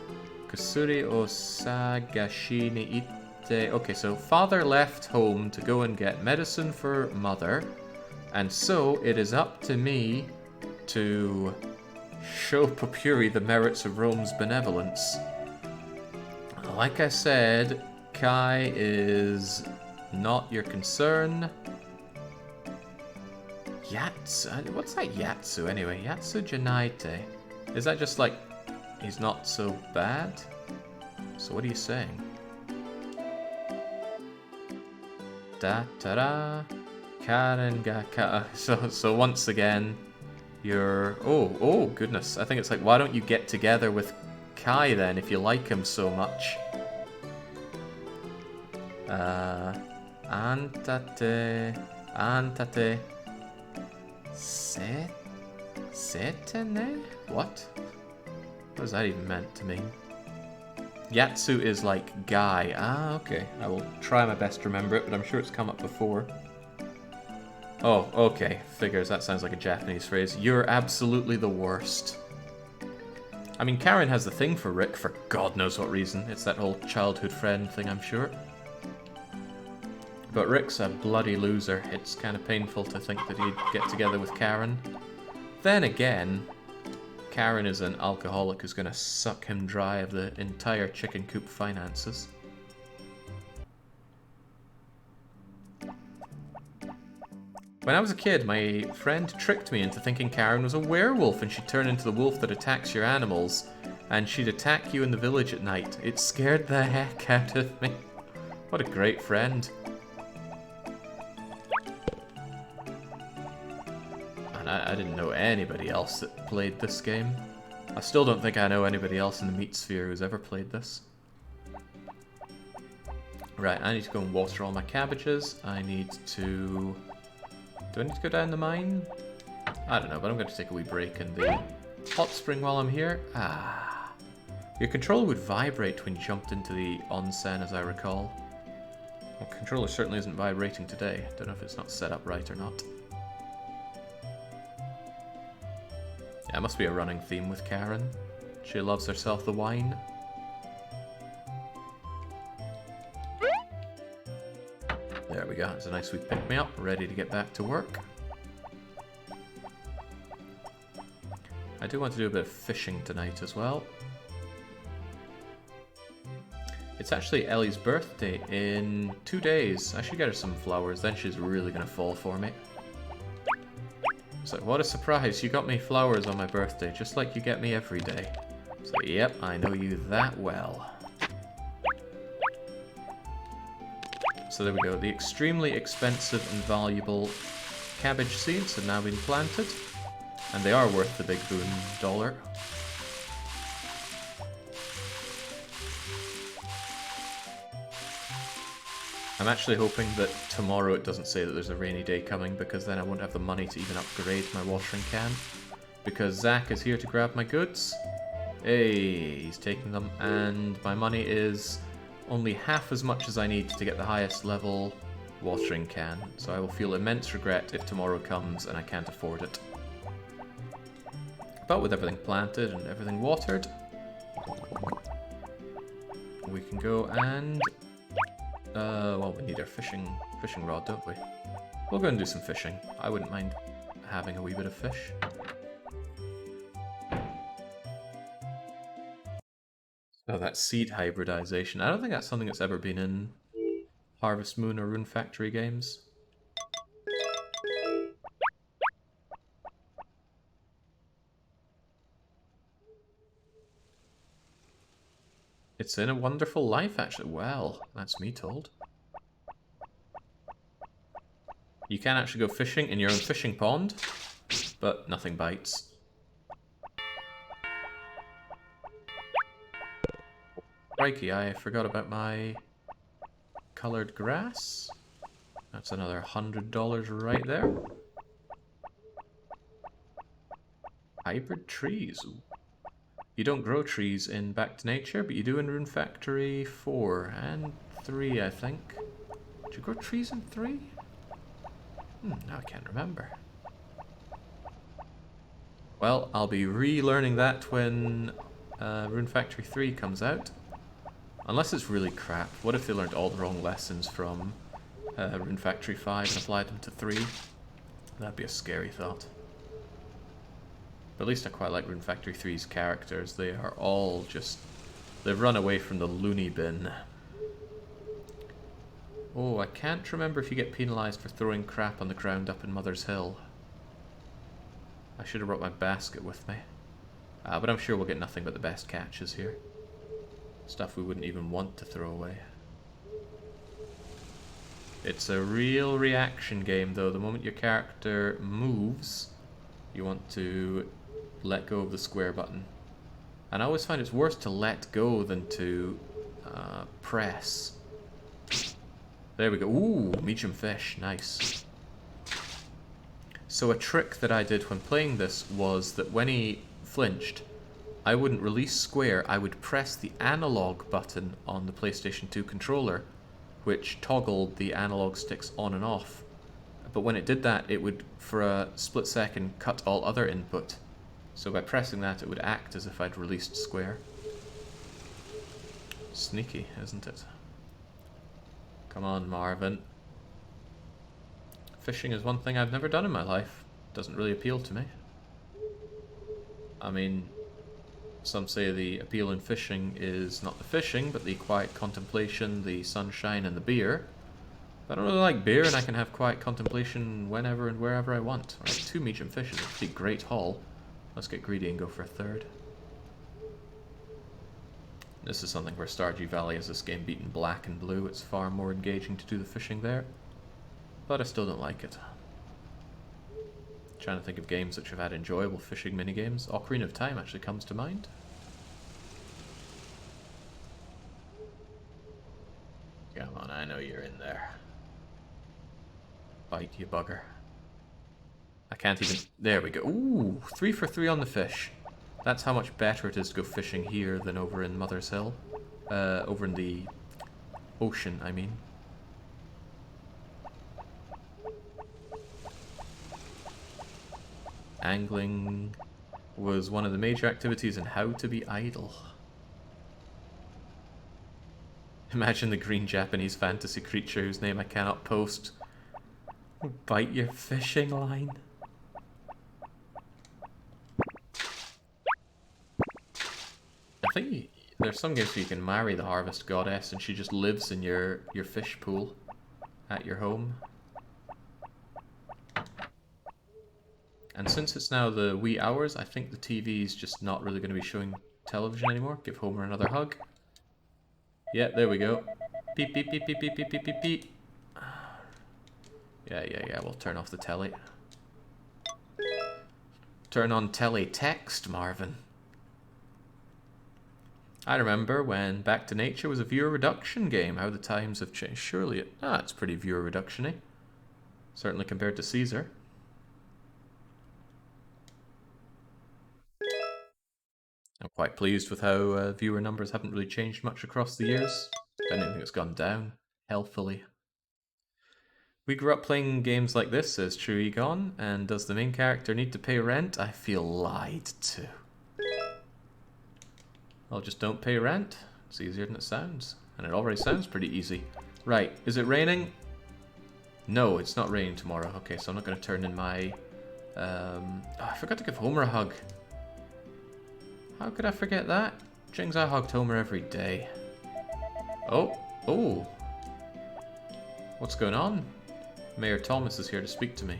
kusuri o sagashi ni itte. Okay, so father left home to go and get medicine for mother. And so it is up to me to show Popuri the merits of Rome's benevolence. Like I said, Kai is not your concern. Yatsu? What's that Yatsu anyway? Yatsu Janaite. Is that just like, he's not so bad? So what are you saying? Da-ta-da. Karen ga ka. So once again, you're... Oh, goodness. I think it's like, why don't you get together with Kai then, if you like him so much? Antate... Setene? What? What does that even meant to mean? Yatsu is like guy. Ah, okay. I will try my best to remember it, but I'm sure it's come up before. Oh, okay. Figures. That sounds like a Japanese phrase. You're absolutely the worst. I mean, Karen has the thing for Rick for God knows what reason. It's that whole childhood friend thing, I'm sure. But Rick's a bloody loser. It's kind of painful to think that he'd get together with Karen. Then again, Karen is an alcoholic who's going to suck him dry of the entire chicken coop finances. When I was a kid, my friend tricked me into thinking Karen was a werewolf and she'd turn into the wolf that attacks your animals. And she'd attack you in the village at night. It scared the heck out of me. What a great friend. I didn't know anybody else that played this game. I still don't think I know anybody else in the meat sphere who's ever played this. Right, I need to go and water all my cabbages. I need to... Do I need to go down the mine? I don't know, but I'm going to take a wee break in the hot spring while I'm here. Ah. Your controller would vibrate when you jumped into the onsen, as I recall. Well, controller certainly isn't vibrating today. Don't know if it's not set up right or not. Yeah, it must be a running theme with Karen. She loves herself the wine. There we go. It's a nice wee pick-me-up, ready to get back to work. I do want to do a bit of fishing tonight as well. It's actually Ellie's birthday in 2 days. I should get her some flowers, then she's really going to fall for me. It's like, what a surprise, you got me flowers on my birthday, just like you get me every day. So, yep, I know you that well. So there we go, the extremely expensive and valuable cabbage seeds have now been planted. And they are worth the big boon $1. I'm actually hoping that tomorrow it doesn't say that there's a rainy day coming, because then I won't have the money to even upgrade my watering can. Because Zach is here to grab my goods. Hey, he's taking them, and my money is only half as much as I need to get the highest level watering can. So I will feel immense regret if tomorrow comes and I can't afford it. But with everything planted and everything watered, we can go and... well, we need our fishing rod, don't we? We'll go and do some fishing. I wouldn't mind having a wee bit of fish. So that seed hybridization. I don't think that's something that's ever been in Harvest Moon or Rune Factory games. It's in A Wonderful Life, actually. Well, that's me told. You can actually go fishing in your own fishing pond, but nothing bites. Crikey, I forgot about my colored grass. That's another $100 right there. Hybrid trees. Ooh. You don't grow trees in Back to Nature, but you do in Rune Factory 4 and 3, I think. Did you grow trees in 3? Now I can't remember. Well, I'll be relearning that when Rune Factory 3 comes out. Unless it's really crap. What if they learned all the wrong lessons from Rune Factory 5 and applied them to 3? That'd be a scary thought. But at least I quite like Rune Factory 3's characters. They are all just... they've run away from the loony bin. Oh, I can't remember if you get penalised for throwing crap on the ground up in Mother's Hill. I should have brought my basket with me. But I'm sure we'll get nothing but the best catches here. Stuff we wouldn't even want to throw away. It's a real reaction game, though. The moment your character moves, you want to let go of the square button. And I always find it's worse to let go than to press. There we go. Ooh, medium fish. Nice. So a trick that I did when playing this was that when he flinched, I wouldn't release square, I would press the analog button on the PlayStation 2 controller, which toggled the analog sticks on and off. But when it did that, it would, for a split second, cut all other input. So by pressing that, it would act as if I'd released square. Sneaky, isn't it? Come on, Marvin. Fishing is one thing I've never done in my life. Doesn't really appeal to me. I mean... some say the appeal in fishing is not the fishing, but the quiet contemplation, the sunshine, and the beer. But I don't really like beer, and I can have quiet contemplation whenever and wherever I want. Alright, 2 medium fish is a pretty great haul. Let's get greedy and go for a third. This is something where Stardew Valley has this game beaten Black and Blue. It's far more engaging to do the fishing there. But I still don't like it. Trying to think of games which have had enjoyable fishing minigames. Ocarina of Time actually comes to mind. Come on, I know you're in there. Bite, you bugger. I can't even... there we go. Ooh, 3 for 3 on the fish. That's how much better it is to go fishing here than over in Mother's Hill. Over in the ocean, I mean. Angling was one of the major activities in How to Be Idle. Imagine the green Japanese fantasy creature whose name I cannot post. Bite your fishing line. I think there's some games where you can marry the harvest goddess and she just lives in your fish pool at your home. And since it's now the wee hours, I think the TV's just not really going to be showing television anymore. Give Homer another hug. Yeah, there we go. Beep, beep, beep, beep, beep, beep, beep, beep, beep. Yeah, we'll turn off the telly. Turn on teletext, Marvin. I remember when Back to Nature was a viewer reduction game, how the times have changed. Surely it's pretty viewer reduction-y. Certainly compared to Caesar. I'm quite pleased with how viewer numbers haven't really changed much across the years. If anything, it's gone down healthily. We grew up playing games like this, says True Egon, and does the main character need to pay rent? I feel lied to. Well, just don't pay rent. It's easier than it sounds. And it already sounds pretty easy. Right, is it raining? No, it's not raining tomorrow. Okay, so I'm not going to turn in my... I forgot to give Homer a hug. How could I forget that? Jings, I hugged Homer every day. Oh, oh. What's going on? Mayor Thomas is here to speak to me.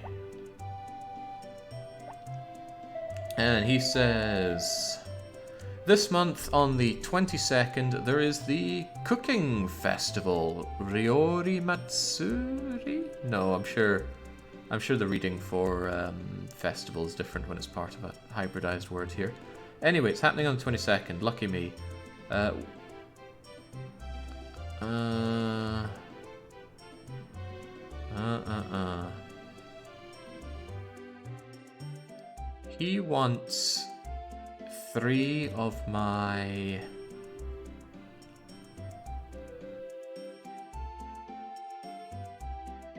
And he says, this month on the 22nd, there is the cooking festival. Ryori Matsuri? No, I'm sure the reading for festival is different when it's part of a hybridized word here. Anyway, it's happening on the 22nd. Lucky me. He wants 3 of my...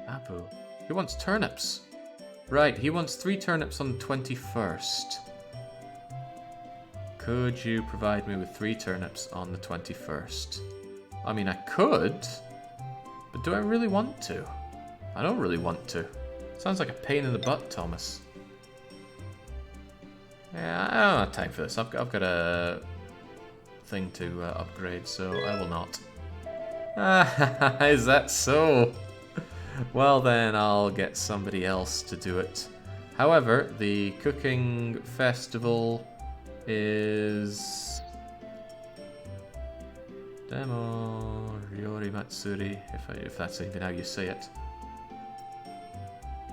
Apu. He wants turnips. Right, he wants 3 turnips on the 21st. Could you provide me with 3 turnips on the 21st? I mean, I could, but do I really want to? I don't really want to. Sounds like a pain in the butt, Thomas. Yeah, I don't have time for this. I've got a thing to upgrade, so I will not. Is that so? Well then, I'll get somebody else to do it. However, the cooking festival is... Demo Ryori Matsuri, if that's even how you say it.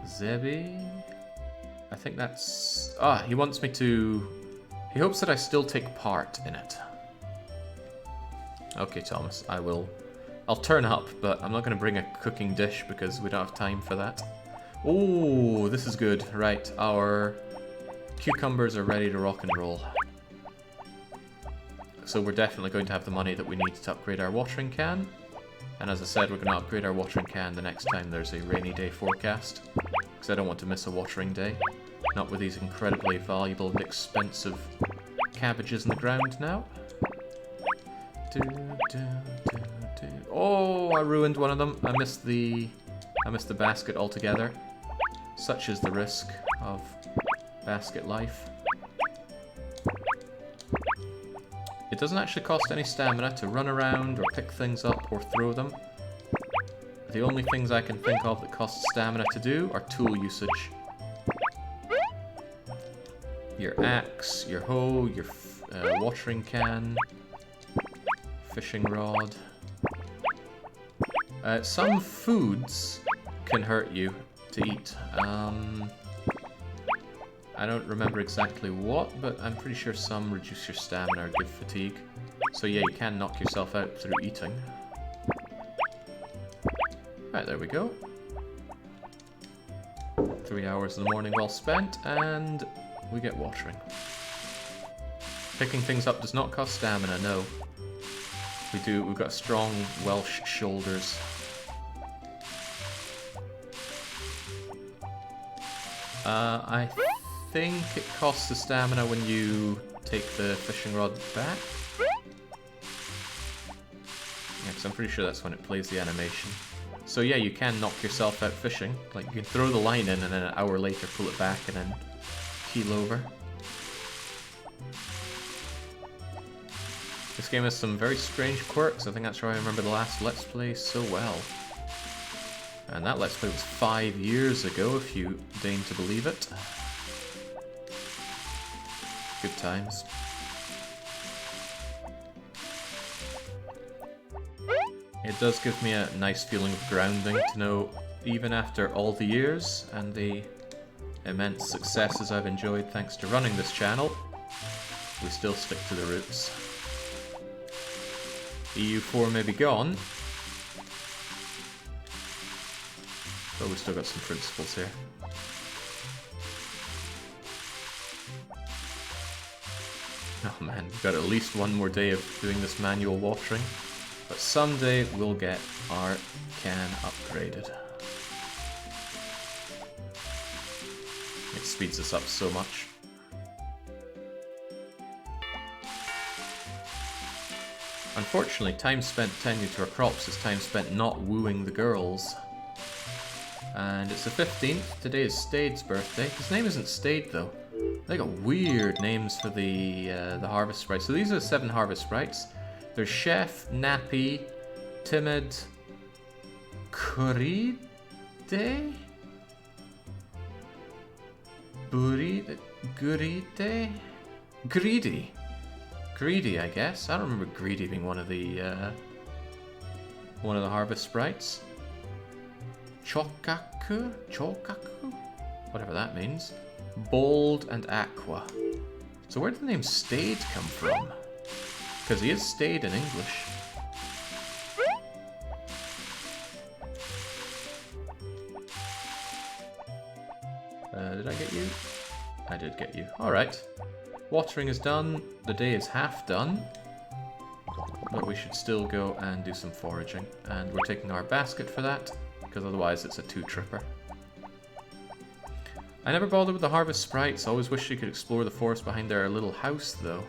Zebi? I think that's... Ah, he wants me to... He hopes that I still take part in it. Okay, Thomas, I'll turn up, but I'm not going to bring a cooking dish because we don't have time for that. Oh, this is good. Right, our cucumbers are ready to rock and roll. So we're definitely going to have the money that we need to upgrade our watering can. And as I said, we're going to upgrade our watering can the next time there's a rainy day forecast. Because I don't want to miss a watering day. Not with these incredibly valuable and expensive cabbages in the ground now. Oh, I ruined one of them. I missed the basket altogether. Such is the risk of basket life. It doesn't actually cost any stamina to run around or pick things up or throw them. The only things I can think of that cost stamina to do are tool usage. Your axe, your hoe, your watering can, fishing rod. Some foods can hurt you to eat. I don't remember exactly what, but I'm pretty sure some reduce your stamina or give fatigue. So yeah, you can knock yourself out through eating. Right, there we go. 3 hours in the morning well spent, and we get watering. Picking things up does not cost stamina, no. We've got strong Welsh shoulders. I think it costs the stamina when you take the fishing rod back. Yeah, because I'm pretty sure that's when it plays the animation. So yeah, you can knock yourself out fishing. Like, you can throw the line in and then an hour later pull it back and then keel over. This game has some very strange quirks. I think that's why I remember the last Let's Play so well. And that Let's Play was 5 years ago, if you deign to believe it. Good times. It does give me a nice feeling of grounding to know, even after all the years and the immense successes I've enjoyed thanks to running this channel, we still stick to the roots. EU4 may be gone, but we've still got some principles here. Oh man, we've got at least one more day of doing this manual watering, but someday we'll get our can upgraded. It speeds us up so much. Unfortunately, time spent tending to our crops is time spent not wooing the girls. And it's the 15th, today is Stade's birthday. His name isn't Stade though. They got weird names for the harvest sprites. So these are 7 harvest sprites. There's Chef, Nappy, Timid, Kuride, Buride, Guride, Greedy, I guess. I don't remember Greedy being one of the harvest sprites. Chokaku, whatever that means. Bold and Aqua. So where did the name Stayed come from? Because he is Stayed in English. Did I get you? I did get you. Alright. Watering is done. The day is half done. But we should still go and do some foraging. And we're taking our basket for that, because otherwise it's a 2-tripper. I never bothered with the harvest sprites. I always wish you could explore the forest behind their little house, though.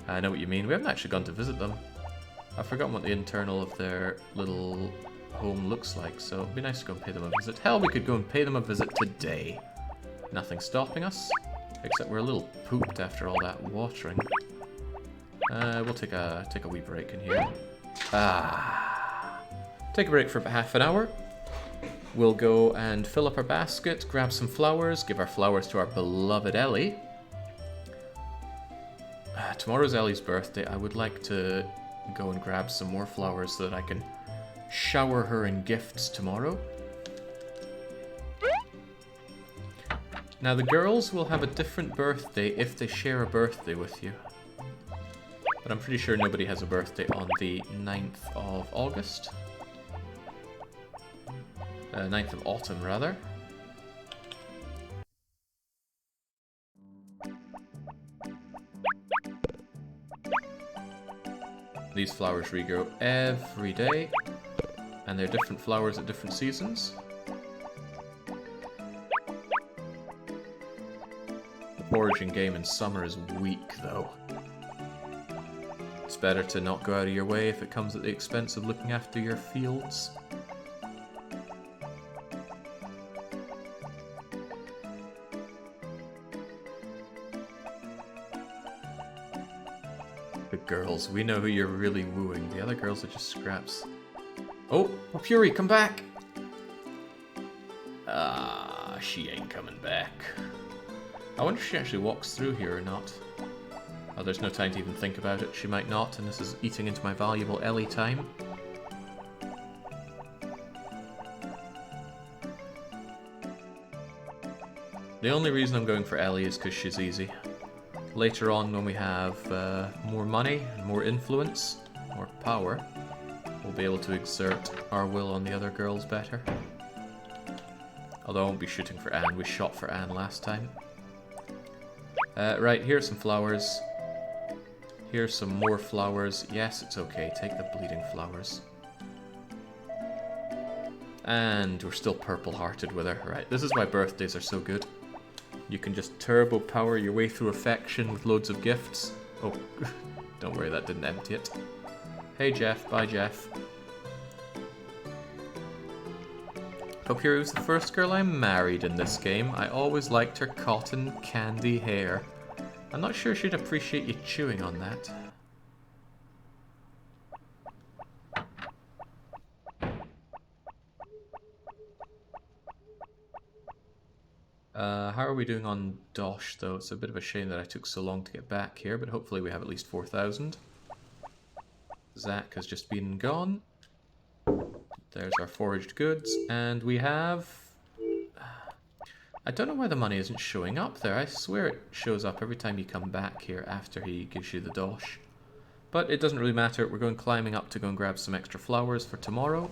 I know what you mean. We haven't actually gone to visit them. I've forgotten what the internal of their little home looks like, so it'd be nice to go and pay them a visit. Hell, we could go and pay them a visit today. Nothing stopping us, except we're a little pooped after all that watering. We'll take a wee break in here. Take a break for about half an hour. We'll go and fill up our basket, grab some flowers, give our flowers to our beloved Ellie. Tomorrow's Ellie's birthday. I would like to go and grab some more flowers so that I can shower her in gifts tomorrow. Now the girls will have a different birthday if they share a birthday with you. But I'm pretty sure nobody has a birthday on the 9th of August. 9th of autumn, rather. These flowers regrow every day, and they're different flowers at different seasons. The foraging game in summer is weak, though. It's better to not go out of your way if it comes at the expense of looking after your fields. The girls, we know who you're really wooing. The other girls are just scraps. Oh, Fury, come back! She ain't coming back. I wonder if she actually walks through here or not. Oh, there's no time to even think about it. She might not, and this is eating into my valuable Ellie time. The only reason I'm going for Ellie is because she's easy. Later on, when we have more money, more influence, more power, we'll be able to exert our will on the other girls better. Although I won't be shooting for Anne. We shot for Anne last time. Right, here's some flowers. Here's some more flowers. Yes, it's okay. Take the bleeding flowers. And we're still purple-hearted with her. Right, this is why birthdays are so good. You can just turbo power your way through affection with loads of gifts. Oh, don't worry, that didn't empty it. Hey Jeff, bye Jeff. Kokiri was the first girl I married in this game. I always liked her cotton candy hair. I'm not sure she'd appreciate you chewing on that. How are we doing on Dosh, though? It's a bit of a shame that I took so long to get back here, but hopefully we have at least 4,000. Zach has just been gone. There's our foraged goods, and we have... I don't know why the money isn't showing up there. I swear it shows up every time you come back here after he gives you the Dosh. But it doesn't really matter. We're going climbing up to go and grab some extra flowers for tomorrow.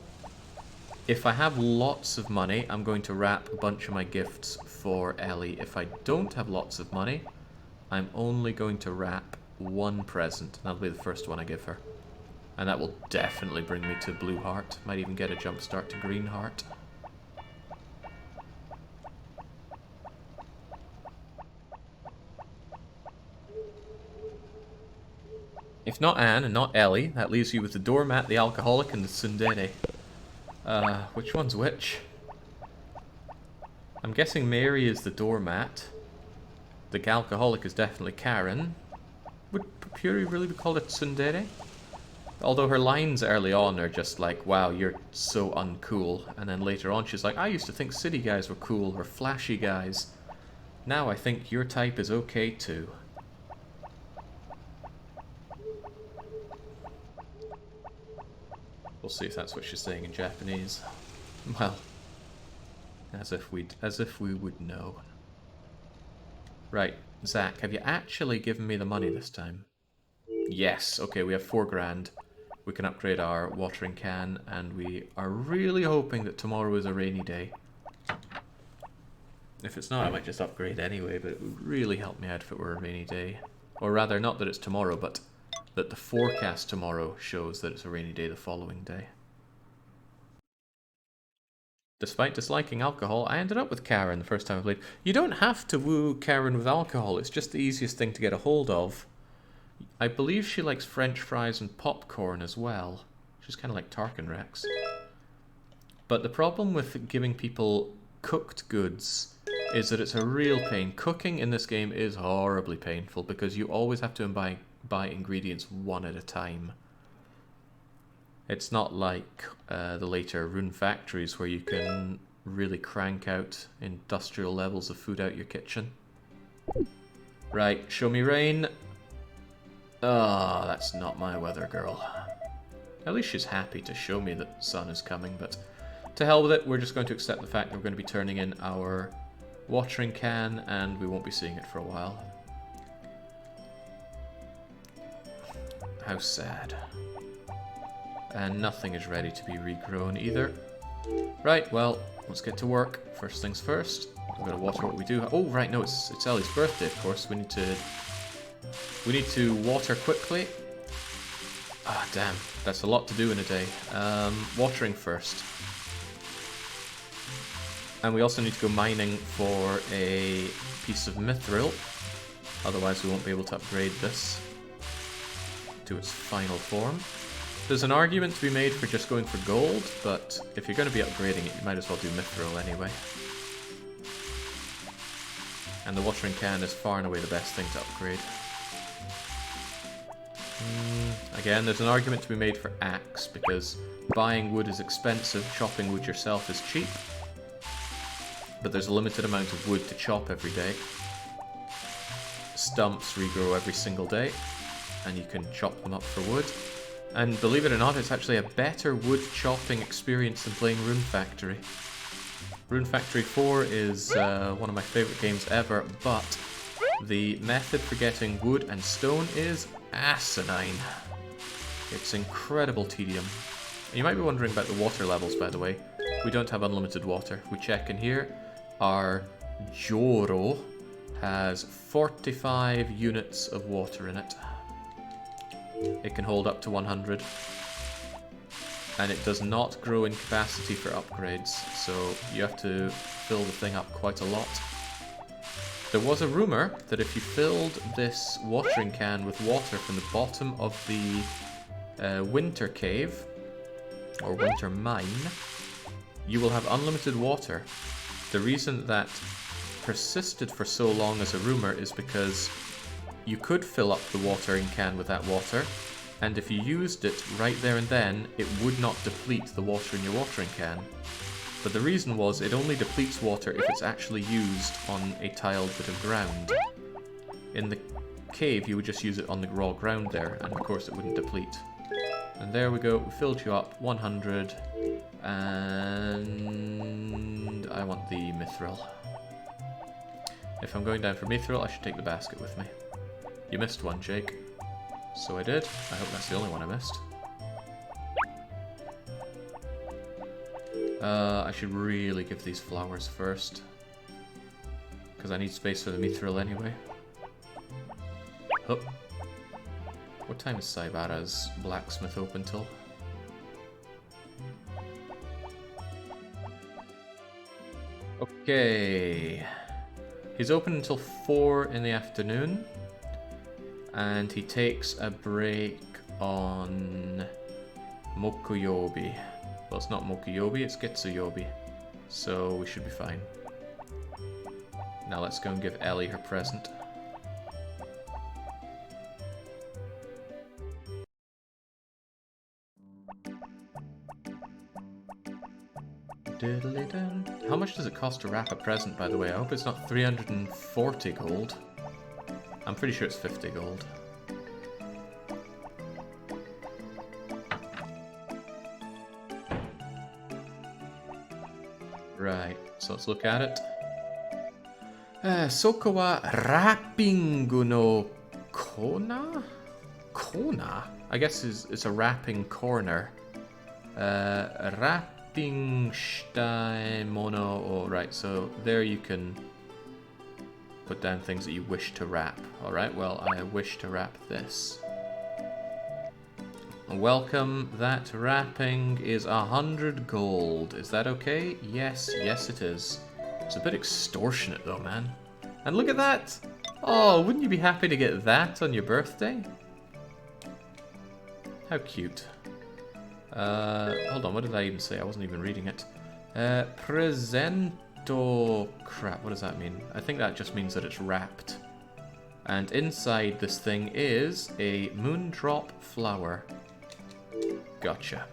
If I have lots of money, I'm going to wrap a bunch of my gifts for Ellie. If I don't have lots of money, I'm only going to wrap one present. That'll be the first one I give her. And that will definitely bring me to Blue Heart. Might even get a jump start to Green Heart. If not Anne and not Ellie, that leaves you with the doormat, the alcoholic, and the tsundere. Which one's which? I'm guessing Mary is the doormat. The alcoholic is definitely Karen. Would Puri really be called a tsundere? Although her lines early on are just like, wow, you're so uncool. And then later on she's like, I used to think city guys were cool, or flashy guys. Now I think your type is okay too. We'll see if that's what she's saying in Japanese. Well, as if we would know. Right, Zach, have you actually given me the money this time? Yes, okay, we have 4 grand. We can upgrade our watering can, and we are really hoping that tomorrow is a rainy day. If it's not, I might just upgrade anyway, but it would really help me out if it were a rainy day. Or rather, not that it's tomorrow, but that the forecast tomorrow shows that it's a rainy day the following day. Despite disliking alcohol, I ended up with Karen the first time I played. You don't have to woo Karen with alcohol, it's just the easiest thing to get a hold of. I believe she likes French fries and popcorn as well. She's kind of like Tarkin Rex. But the problem with giving people cooked goods is that it's a real pain. Cooking in this game is horribly painful because you always have to buy ingredients one at a time. It's not like the later Rune factories where you can really crank out industrial levels of food out your kitchen. Right, show me rain. Ah, that's not my weather girl. At least she's happy to show me that sun is coming, but to hell with it, we're just going to accept the fact that we're going to be turning in our watering can and we won't be seeing it for a while. How sad. And nothing is ready to be regrown either. Right, well, let's get to work. First things first, we're going to water what we do. Oh, right, no, it's Ellie's birthday, of course. We need to water quickly. Ah, damn, that's a lot to do in a day. Watering first. And we also need to go mining for a piece of mithril. Otherwise we won't be able to upgrade this to its final form. There's an argument to be made for just going for gold, but if you're going to be upgrading it, you might as well do mithril anyway. And the watering can is far and away the best thing to upgrade. Again, there's an argument to be made for axe, because buying wood is expensive, chopping wood yourself is cheap. But there's a limited amount of wood to chop every day. Stumps regrow every single day, and you can chop them up for wood. And believe it or not, it's actually a better wood chopping experience than playing Rune Factory. Rune Factory 4 is one of my favourite games ever, but the method for getting wood and stone is asinine. It's incredible tedium. You might be wondering about the water levels, by the way. We don't have unlimited water. We check in here. Our Joro has 45 units of water in it. It can hold up to 100. And it does not grow in capacity for upgrades, so you have to fill the thing up quite a lot. There was a rumour that if you filled this watering can with water from the bottom of the winter cave, or winter mine, you will have unlimited water. The reason that persisted for so long as a rumour is because you could fill up the watering can with that water, and if you used it right there and then, it would not deplete the water in your watering can. But the reason was it only depletes water if it's actually used on a tiled bit of ground. In the cave, you would just use it on the raw ground there, and of course it wouldn't deplete. And there we go, we filled you up, 100, and I want the mithril. If I'm going down for mithril, I should take the basket with me. You missed one, Jake. So I did. I hope that's the only one I missed. I should really give these flowers first, because I need space for the mithril anyway. Hup. What time is Saibara's Blacksmith open till? Okay. He's open until 4 in the afternoon. And he takes a break on Mokuyobi. Well, it's not Mokuyobi, it's Getsuyobi. So we should be fine. Now let's go and give Ellie her present. How much does it cost to wrap a present, by the way? I hope it's not 340 gold. I'm pretty sure it's 50 gold. Right, so let's look at it. Soko wa wrappingu no kona? Kona? I guess it's a wrapping corner. Wrapping shtai mono. Oh, right, so there you can put down things that you wish to wrap. Alright, well, I wish to wrap this. Welcome, that wrapping is 100 gold. Is that okay? Yes, yes it is. It's a bit extortionate though, man. And look at that! Oh, wouldn't you be happy to get that on your birthday? How cute. Hold on, what did I even say? I wasn't even reading it. Presento... Crap, what does that mean? I think that just means that it's wrapped. And inside this thing is a moondrop flower. Gotcha.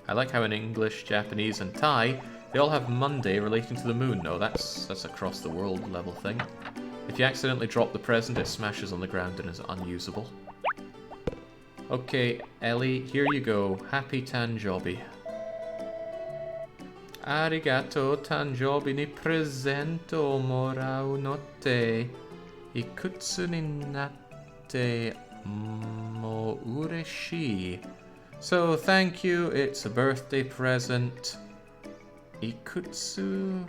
I like how in English, Japanese, and Thai, they all have Monday relating to the moon. No, that's across the world level thing. If you accidentally drop the present, it smashes on the ground and is unusable. Okay, Ellie, here you go. Happy Tanjobi. Arigato Tanjobi ni presento morau no te. Ikutsu ni natte mo ureshi. So, thank you, it's a birthday present. Ikutsu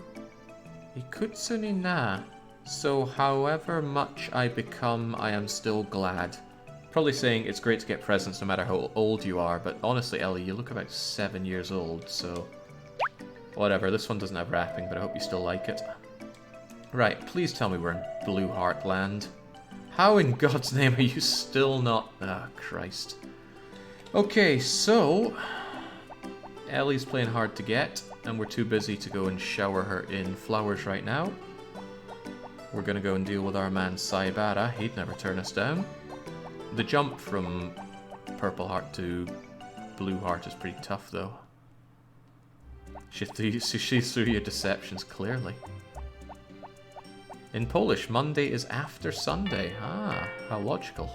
ni na. So, however much I become, I am still glad. Probably saying it's great to get presents no matter how old you are, but honestly, Ellie, you look about 7 years old, so... Whatever, this one doesn't have wrapping, but I hope you still like it. Right, please tell me we're in Blue Heart Land. How in God's name are you still not... Ah, Christ. Okay, so... Ellie's playing hard to get, and we're too busy to go and shower her in flowers right now. We're gonna go and deal with our man Saibara. He'd never turn us down. The jump from Purple Heart to Blue Heart is pretty tough, though. She sees through your deceptions clearly. In Polish, Monday is after Sunday. Ah, how logical.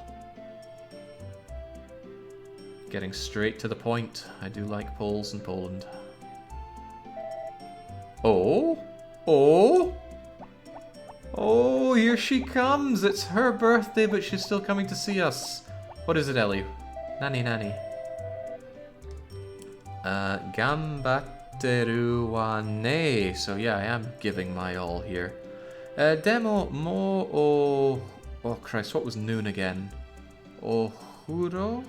Getting straight to the point. I do like Poles in Poland. Oh? Oh? Oh, here she comes! It's her birthday, but she's still coming to see us. What is it, Ellie? Nani nani. Gambatteru wa ne. So yeah, I am giving my all here. Demo mo o... Oh Christ, what was noon again? Ohuro?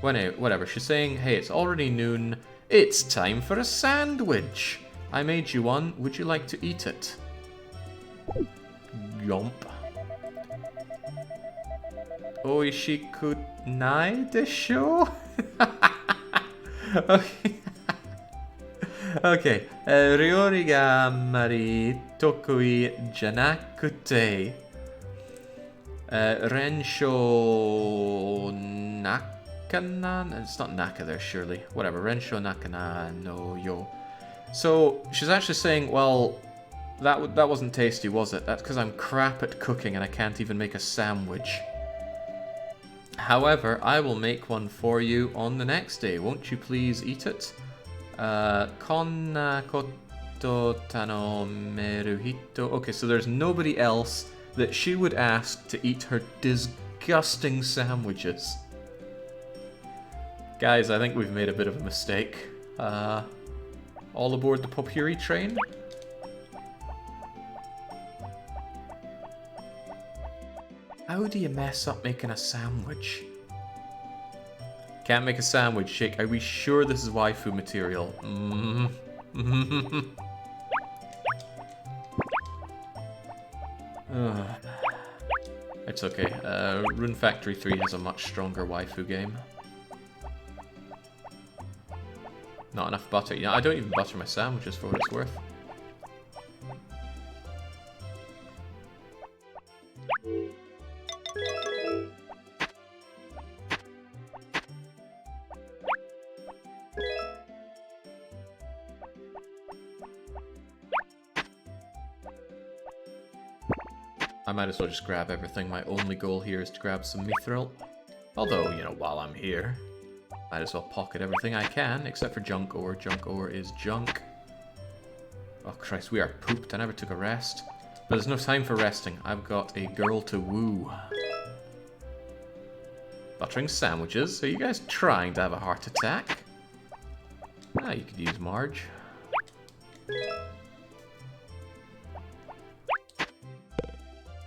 Well, anyway, whatever. She's saying, hey, it's already noon. It's time for a sandwich. I made you one. Would you like to eat it? Yomp. Oishiku nai desho? Okay. Okay. Ryori ga ammari tokui janakute. Rensho nakana? It's not naka there, surely. Whatever. Rensho nakana no yo. So, she's actually saying, well... That wasn't tasty, was it? That's because I'm crap at cooking and I can't even make a sandwich. However, I will make one for you on the next day. Won't you please eat it? Konna koto tanomeru hito. Okay, so there's nobody else that she would ask to eat her disgusting sandwiches. Guys, I think we've made a bit of a mistake. All aboard the Popuri train? How do you mess up making a sandwich? Can't make a sandwich, Shake. Are we sure this is waifu material? It's okay. Rune Factory 3 has a much stronger waifu game. Not enough butter. You know, I don't even butter my sandwiches for what it's worth. I might as well just grab everything. My only goal here is to grab some mithril. Although, you know, while I'm here, might as well pocket everything I can, except for junk ore. Junk ore is junk. Oh Christ, we are pooped. I never took a rest. But there's no time for resting. I've got a girl to woo. Buttering sandwiches. Are you guys trying to have a heart attack? Ah, you could use Marge.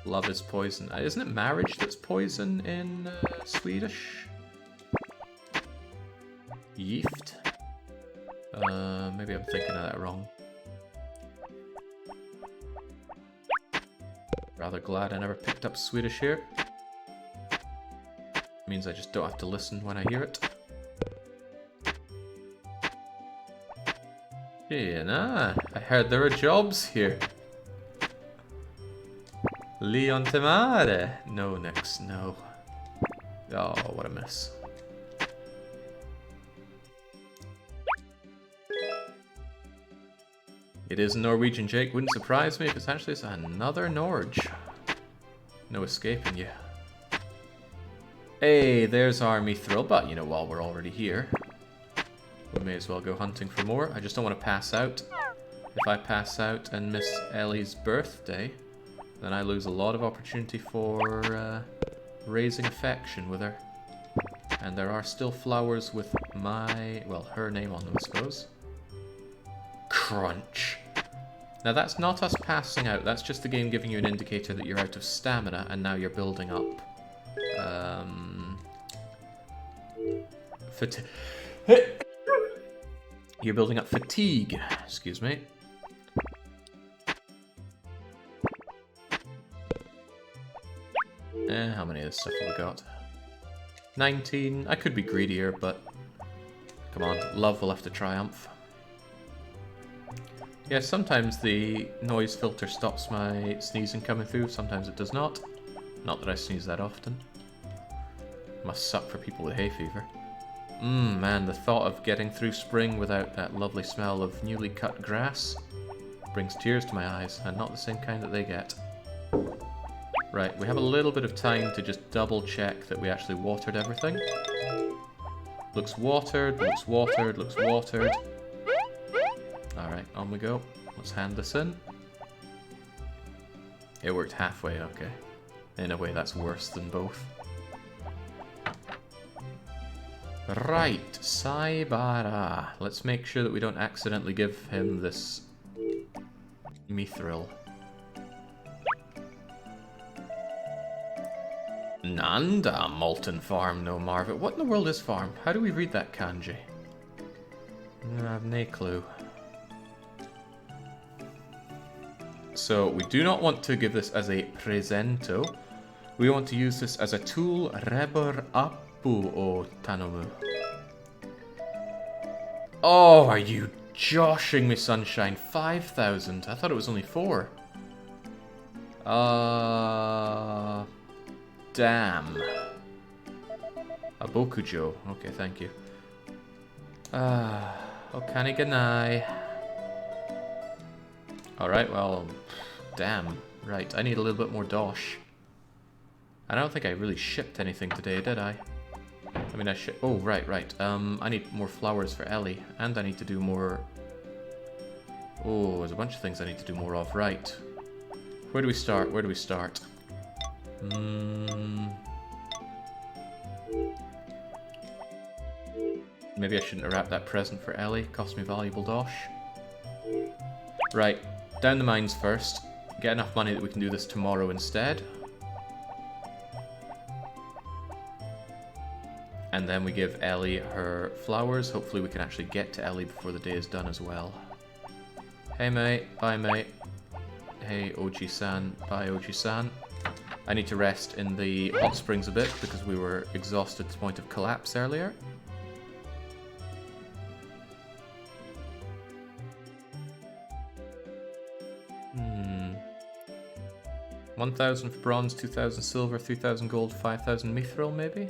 Love is poison. Isn't it marriage that's poison in Swedish? Yeeft? Maybe I'm thinking of that wrong. Rather glad I never picked up Swedish here. Means I just don't have to listen when I hear it. Yeah, I heard there are jobs here. Leon Temare. No, Nix, no. Oh, what a miss. It is Norwegian, Jake. Wouldn't surprise me if it's actually another Norge. No escaping you. Hey, there's our mithril, but you know, while we're already here, we may as well go hunting for more. I just don't want to pass out. If I pass out and miss Ellie's birthday, then I lose a lot of opportunity for raising affection with her. And there are still flowers with my, well, her name on them, I suppose. Crunch. Now that's not us passing out, that's just the game giving you an indicator that you're out of stamina and now you're building up. You're building up fatigue, excuse me. How many of this stuff have we got? 19. I could be greedier, but come on, love will have to triumph. Yeah, sometimes the noise filter stops my sneezing coming through, sometimes it does not. Not that I sneeze that often. Must suck for people with hay fever. Man, the thought of getting through spring without that lovely smell of newly cut grass brings tears to my eyes, and not the same kind that they get. Right, we have a little bit of time to just double check that we actually watered everything. Looks watered, looks watered, looks watered. Alright, on we go. Let's hand this in. It worked halfway, okay. In a way, that's worse than both. Right, Saibara. Let's make sure that we don't accidentally give him this mithril. Nanda, Molten Farm, no Marvet. What in the world is farm? How do we read that kanji? I have no clue. So we do not want to give this as a presento. We want to use this as a tool. Rebor Appu o Tanomu. Oh, are you joshing me, Sunshine? 5,000. I thought it was only 4. Damn. Abokujo. Okay, thank you. Okaniganai. Alright, well, damn. Right, I need a little bit more dosh. I don't think I really shipped anything today, did I? I mean, oh, right. I need more flowers for Ellie, and I need to do more... Oh, there's a bunch of things I need to do more of. Right. Where do we start? Where do we start? Maybe I shouldn't have wrapped that present for Ellie. Cost me valuable dosh. Right. Down the mines first. Get enough money that we can do this tomorrow instead. And then we give Ellie her flowers. Hopefully we can actually get to Ellie before the day is done as well. Hey mate, bye mate. Hey Oji-san, bye Oji-san. I need to rest in the hot springs a bit because we were exhausted to the point of collapse earlier. Hmm. 1,000 for bronze, 2,000 silver, 3,000 gold, 5,000 mithril maybe?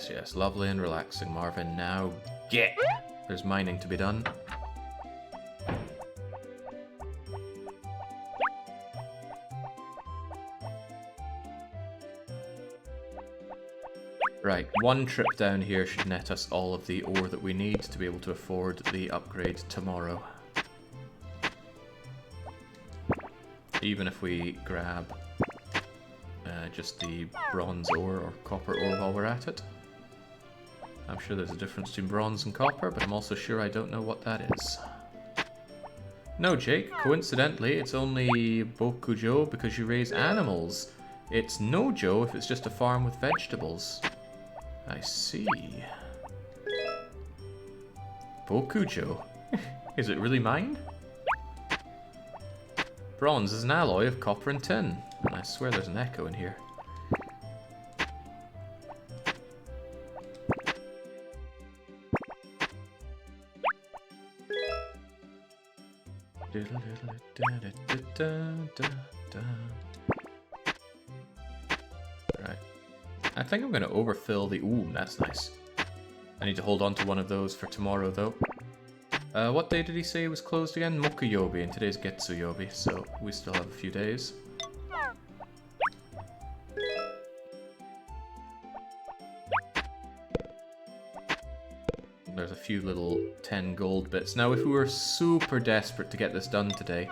Yes, lovely and relaxing, Marvin. Now get! There's mining to be done. Right, one trip down here should net us all of the ore that we need to be able to afford the upgrade tomorrow. Even if we grab just the bronze ore or copper ore while we're at it. I'm sure there's a difference between bronze and copper, but I'm also sure I don't know what that is. No, Jake, coincidentally, it's only Bokujo because you raise animals. It's Nojo if it's just a farm with vegetables. I see. Bokujo? Is it really mine? Bronze is an alloy of copper and tin. And I swear there's an echo in here. Right. I think I'm going to overfill the... Ooh, that's nice. I need to hold on to one of those for tomorrow, though. What day did he say was closed again? Mokuyobi, and today's Getsuyobi, so we still have a few days. There's a few little 10 gold bits. Now, if we were super desperate to get this done today,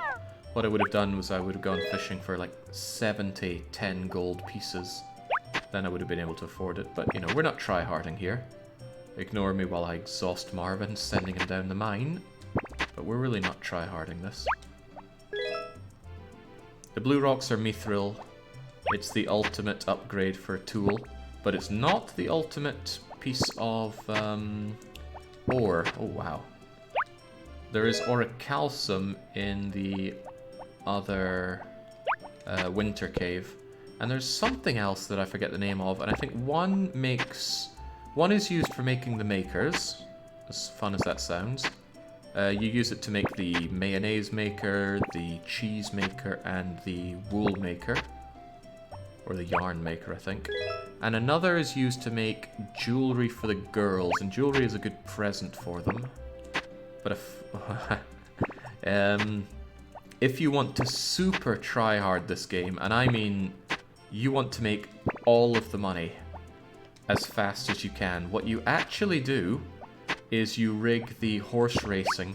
what I would have done was I would have gone fishing for like 70 10 gold pieces. Then I would have been able to afford it. But, you know, we're not try-harding here. Ignore me while I exhaust Marvin, sending him down the mine. But we're really not try-harding this. The blue rocks are mithril. It's the ultimate upgrade for a tool. But it's not the ultimate piece of ore. Oh, wow. There is orichalcum in the other winter cave. And there's something else that I forget the name of. And I think one is used for making the makers, as fun as that sounds. You use it to make the mayonnaise maker, the cheese maker, and the wool maker. Or the yarn maker, I think. And another is used to make jewelry for the girls, and jewelry is a good present for them. But if you want to super try hard this game, and I mean you want to make all of the money as fast as you can, what you actually do is you rig the horse racing,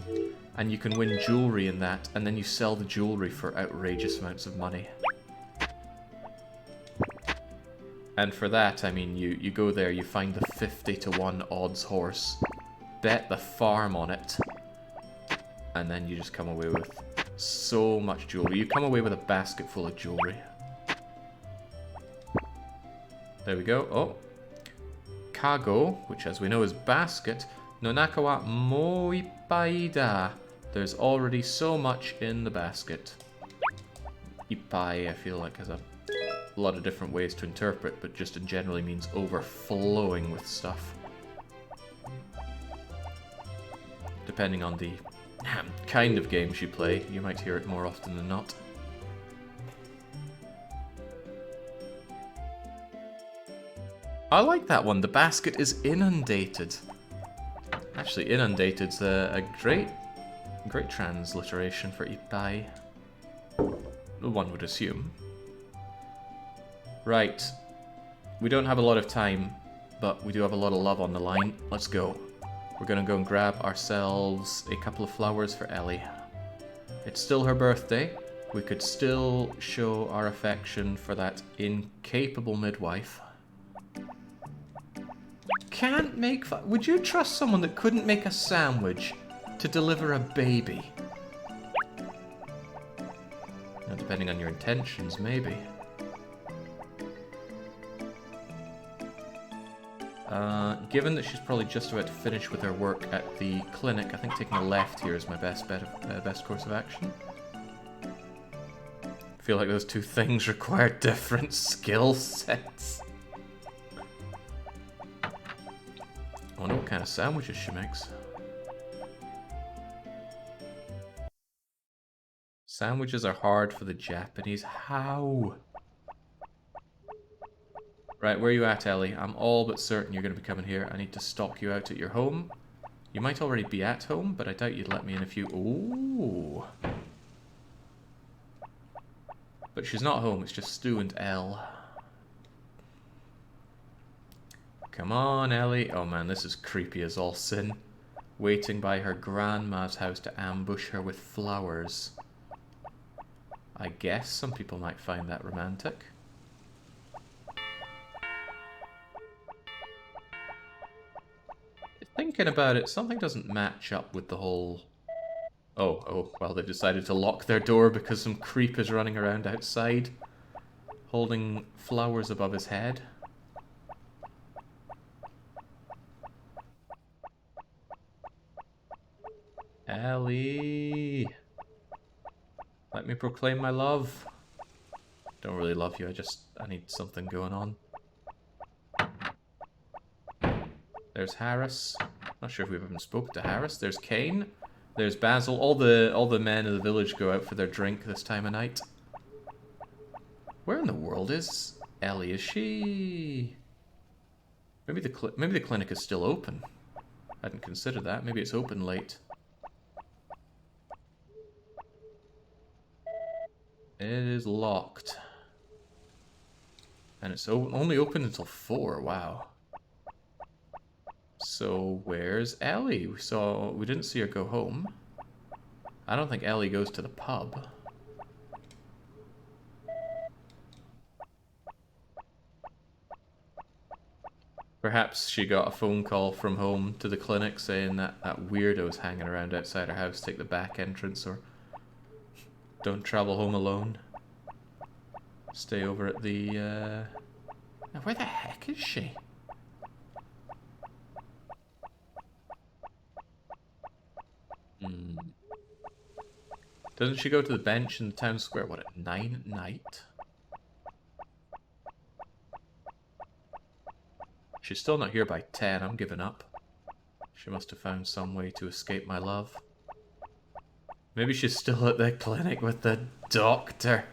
and you can win jewelry in that, and then you sell the jewelry for outrageous amounts of money. And for that, I mean, you go there, you find the 50-to-1 odds horse, bet the farm on it, and then you just come away with so much jewelry. You come away with a basket full of jewelry. There we go. Oh. Kago, which as we know is basket. Nonaka wa mo ippai da. There's already so much in the basket. Ippai, I feel like, has a lot of different ways to interpret, but just in generally means overflowing with stuff. Depending on the kind of games you play, you might hear it more often than not. I like that one. The basket is inundated. Actually, inundated's a great transliteration for ippai. One would assume. Right. We don't have a lot of time, but we do have a lot of love on the line. Let's go. We're gonna go and grab ourselves a couple of flowers for Ellie. It's still her birthday. We could still show our affection for that incapable midwife. Can't make... Would you trust someone that couldn't make a sandwich to deliver a baby? Now, depending on your intentions, maybe. Given that she's probably just about to finish with her work at the clinic, I think taking a left here is my best course of action. I feel like those two things require different skill sets. I wonder what kind of sandwiches she makes. Sandwiches are hard for the Japanese. How? Right, where are you at, Ellie? I'm all but certain you're going to be coming here. I need to stalk you out at your home. You might already be at home, but I doubt you'd let me in if you... Ooh. But she's not home, it's just Stu and Elle. Come on, Ellie. Oh man, this is creepy as all sin. Waiting by her grandma's house to ambush her with flowers. I guess some people might find that romantic. Thinking about it, something doesn't match up with the whole... Oh, well, they've decided to lock their door because some creep is running around outside, holding flowers above his head. Ellie! Let me proclaim my love. Don't really love you, I need something going on. There's Harris. Not sure if we've even spoken to Harris. There's Kane. There's Basil. All the men of the village go out for their drink this time of night. Where in the world is Ellie? Is she... Maybe the clinic is still open. I hadn't considered that. Maybe it's open late. It is locked. And it's only open until 4. Wow. So where's Ellie? We didn't see her go home. I don't think Ellie goes to the pub. Perhaps she got a phone call from home to the clinic saying that that weirdo's hanging around outside her house, take the back entrance, or don't travel home alone. Stay over at the... Now where the heck is she? Doesn't she go to the bench in the town square, what, at 9 at night? She's still not here by 10, I'm giving up. She must have found some way to escape my love. Maybe she's still at the clinic with the doctor.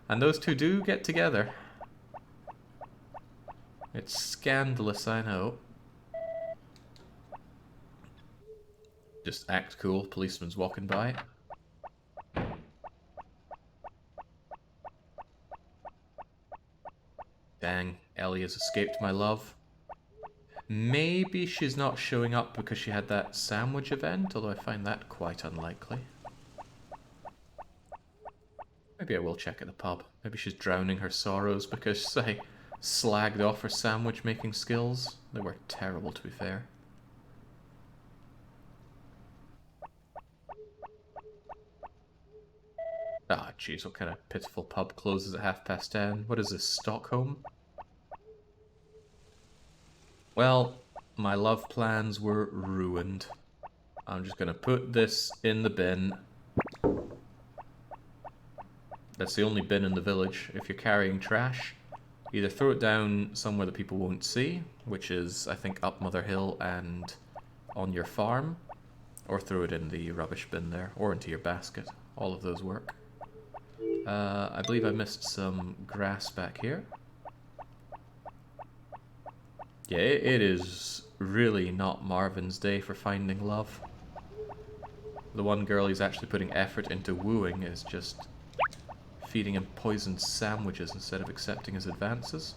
And those two do get together. It's scandalous, I know. Just act cool, policeman's walking by. Dang, Ellie has escaped my love. Maybe she's not showing up because she had that sandwich event, although I find that quite unlikely. Maybe I will check at the pub. Maybe she's drowning her sorrows because I slagged off her sandwich making skills. They were terrible, to be fair. Ah, jeez, what kind of pitiful pub closes at 10:30? What is this, Stockholm? Well, my love plans were ruined. I'm just gonna put this in the bin. That's the only bin in the village. If you're carrying trash, either throw it down somewhere that people won't see, which is, I think, up Mother Hill and on your farm, or throw it in the rubbish bin there, or into your basket. All of those work. I believe I missed some grass back here. Yeah, it is really not Marvin's day for finding love. The one girl he's actually putting effort into wooing is just feeding him poisoned sandwiches instead of accepting his advances.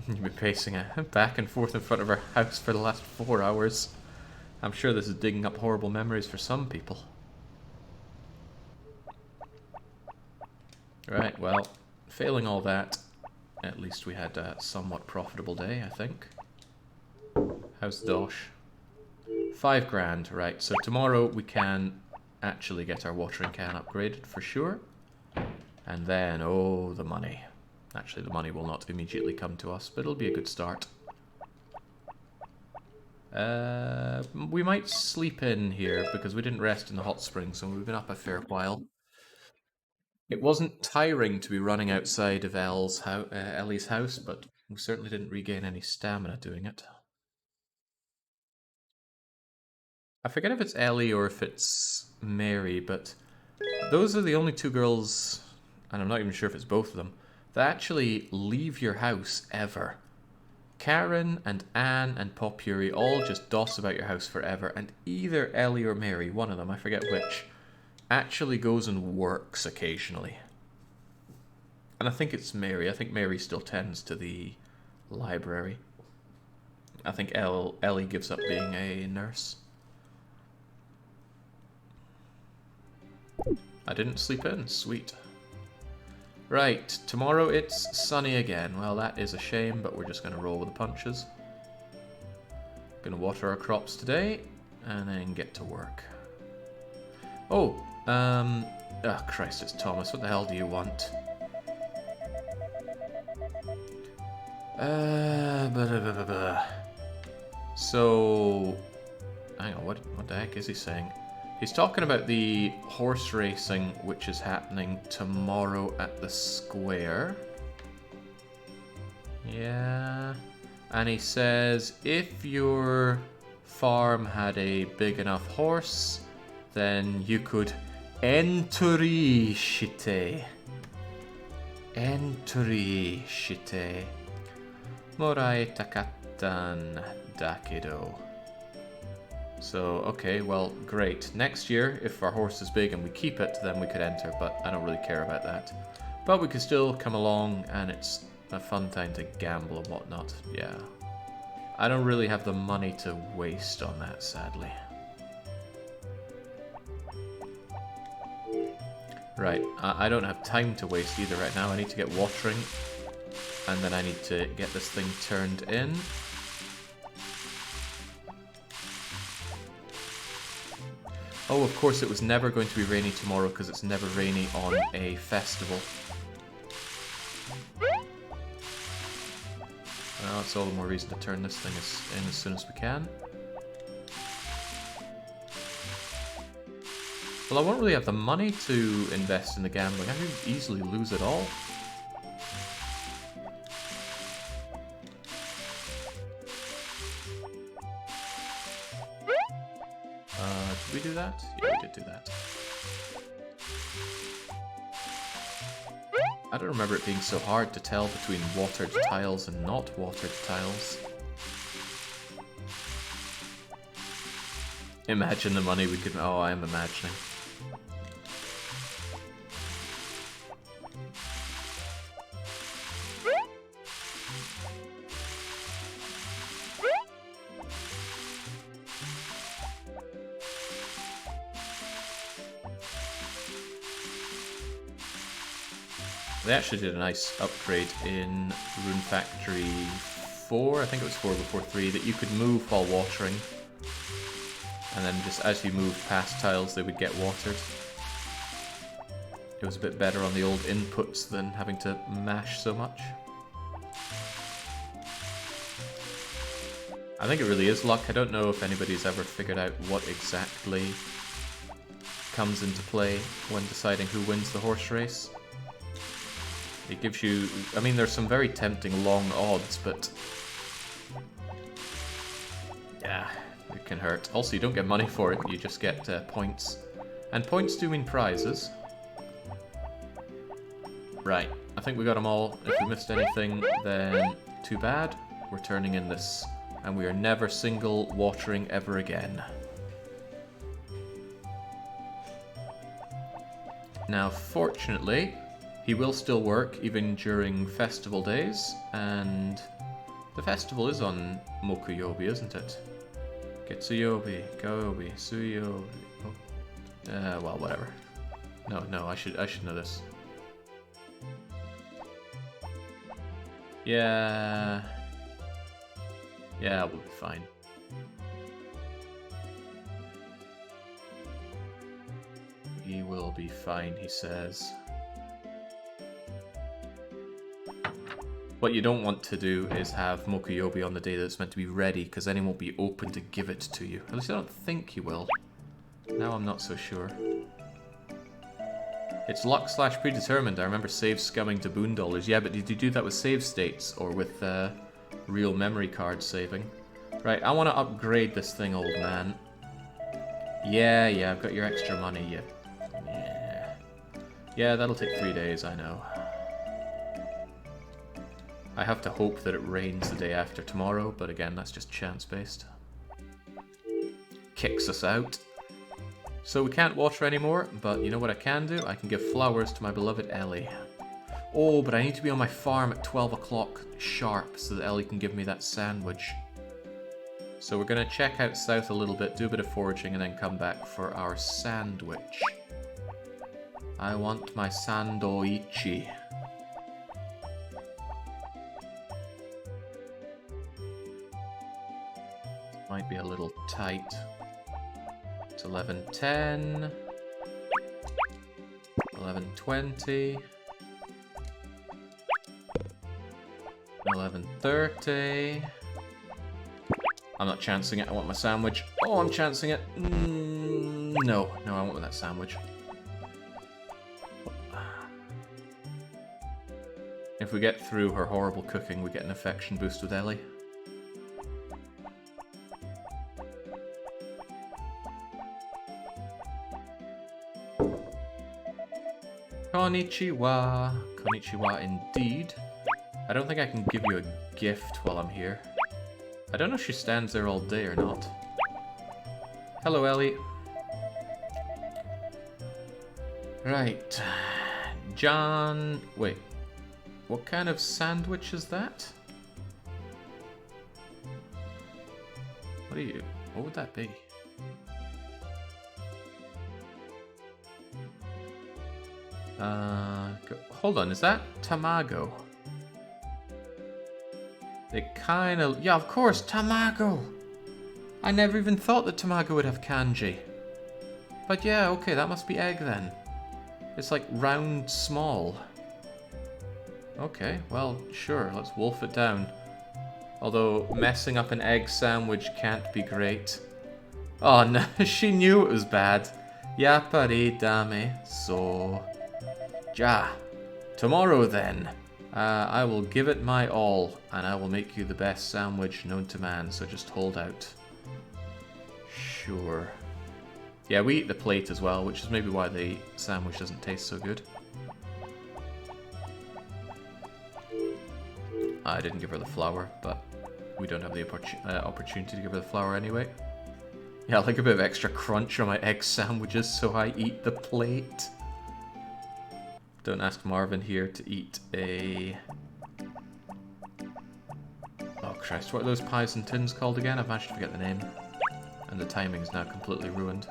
You've been pacing back and forth in front of our house for the last 4 hours. I'm sure this is digging up horrible memories for some people. Right, well, failing all that, at least we had a somewhat profitable day, I think. How's Dosh? 5 grand, right, so tomorrow we can actually get our watering can upgraded for sure. And then, oh, the money. Actually, the money will not immediately come to us, but it'll be a good start. We might sleep in here because we didn't rest in the hot springs, so we've been up a fair while. It wasn't tiring to be running outside of Ellie's house, but we certainly didn't regain any stamina doing it. I forget if it's Ellie or if it's Mary, but those are the only 2 girls, and I'm not even sure if it's both of them, that actually leave your house ever. Karen and Anne and Popuri all just doss about your house forever, and either Ellie or Mary, one of them, I forget which, actually goes and works occasionally. And I think it's Mary. I think Mary still tends to the library. I think Ellie gives up being a nurse. I didn't sleep in. Sweet. Right, tomorrow it's sunny again. Well, that is a shame, but we're just going to roll with the punches. Gonna water our crops today, and then get to work. Oh, oh Christ, it's Thomas. What the hell do you want? So, hang on, what the heck is he saying? He's talking about the horse racing, which is happening tomorrow at the square. Yeah. And he says, if your farm had a big enough horse, then you could entry shite. Entry shite. Morai takatan dakedo. So, okay, well, great. Next year, if our horse is big and we keep it, then we could enter, but I don't really care about that. But we could still come along, and it's a fun time to gamble and whatnot. Yeah. I don't really have the money to waste on that, sadly. Right, I don't have time to waste either right now. I need to get watering, and then I need to get this thing turned in. Oh, of course it was never going to be rainy tomorrow because it's never rainy on a festival. Well, that's all the more reason to turn this thing in as soon as we can. Well, I won't really have the money to invest in the gambling. I could easily lose it all. Did we do that? Yeah, we did do that. I don't remember it being so hard to tell between watered tiles and not watered tiles. Imagine the money we could... Oh, I am imagining. They actually did a nice upgrade in Rune Factory 4, I think it was 4 before 3, that you could move while watering. And then just as you moved past tiles, they would get watered. It was a bit better on the old inputs than having to mash so much. I think it really is luck. I don't know if anybody's ever figured out what exactly comes into play when deciding who wins the horse race. It gives you... I mean, there's some very tempting long odds, but... yeah, it can hurt. Also, you don't get money for it, you just get points. And points do mean prizes. Right, I think we got them all. If we missed anything, then too bad. We're turning in this, and we are never single watering ever again. Now, fortunately... he will still work even during festival days, and the festival is on Mokuyobi, isn't it? Getsuyobi, Goyobi, Suyobi. Oh. Well, whatever. No, I should know this. Yeah, we'll be fine. We will be fine, he says. What you don't want to do is have Mokuyobi on the day that it's meant to be ready, because then he won't be open to give it to you. At least I don't think he will. Now I'm not so sure. It's luck / predetermined. I remember save scumming to boon dollars. Yeah, but did you do that with save states or with real memory card saving? Right, I want to upgrade this thing, old man. Yeah, I've got your extra money. Yeah, that'll take 3 days, I know. I have to hope that it rains the day after tomorrow, but again, that's just chance-based. Kicks us out. So we can't water anymore, but you know what I can do? I can give flowers to my beloved Ellie. Oh, but I need to be on my farm at 12 o'clock sharp so that Ellie can give me that sandwich. So we're going to check out south a little bit, do a bit of foraging, and then come back for our sandwich. I want my sandoichi. Might be a little tight. It's 11:10. 11:20. 11:30. I'm not chancing it, I want my sandwich. Oh, I'm chancing it. No, I want that sandwich. If we get through her horrible cooking, we get an affection boost with Ellie. Konnichiwa. Konnichiwa indeed. I don't think I can give you a gift while I'm here. I don't know if she stands there all day or not. Hello, Ellie. Right. John... Wait. What kind of sandwich is that? What are you... What would that be? Hold on, is that tamago? It kind of... Yeah, of course, tamago! I never even thought that tamago would have kanji. But yeah, okay, that must be egg then. It's like round small. Okay, well, sure, let's wolf it down. Although, messing up an egg sandwich can't be great. Oh no, she knew it was bad. Yappari dame, so... Ja. Tomorrow then. I will give it my all, and I will make you the best sandwich known to man, so just hold out. Sure. Yeah, we eat the plate as well, which is maybe why the sandwich doesn't taste so good. I didn't give her the flour, but we don't have the opportunity to give her the flour anyway. Yeah, I like a bit of extra crunch on my egg sandwiches, so I eat the plate. Don't ask Marvin here to eat a... Oh Christ, what are those pies and tins called again? I've managed to forget the name. And the timing's now completely ruined.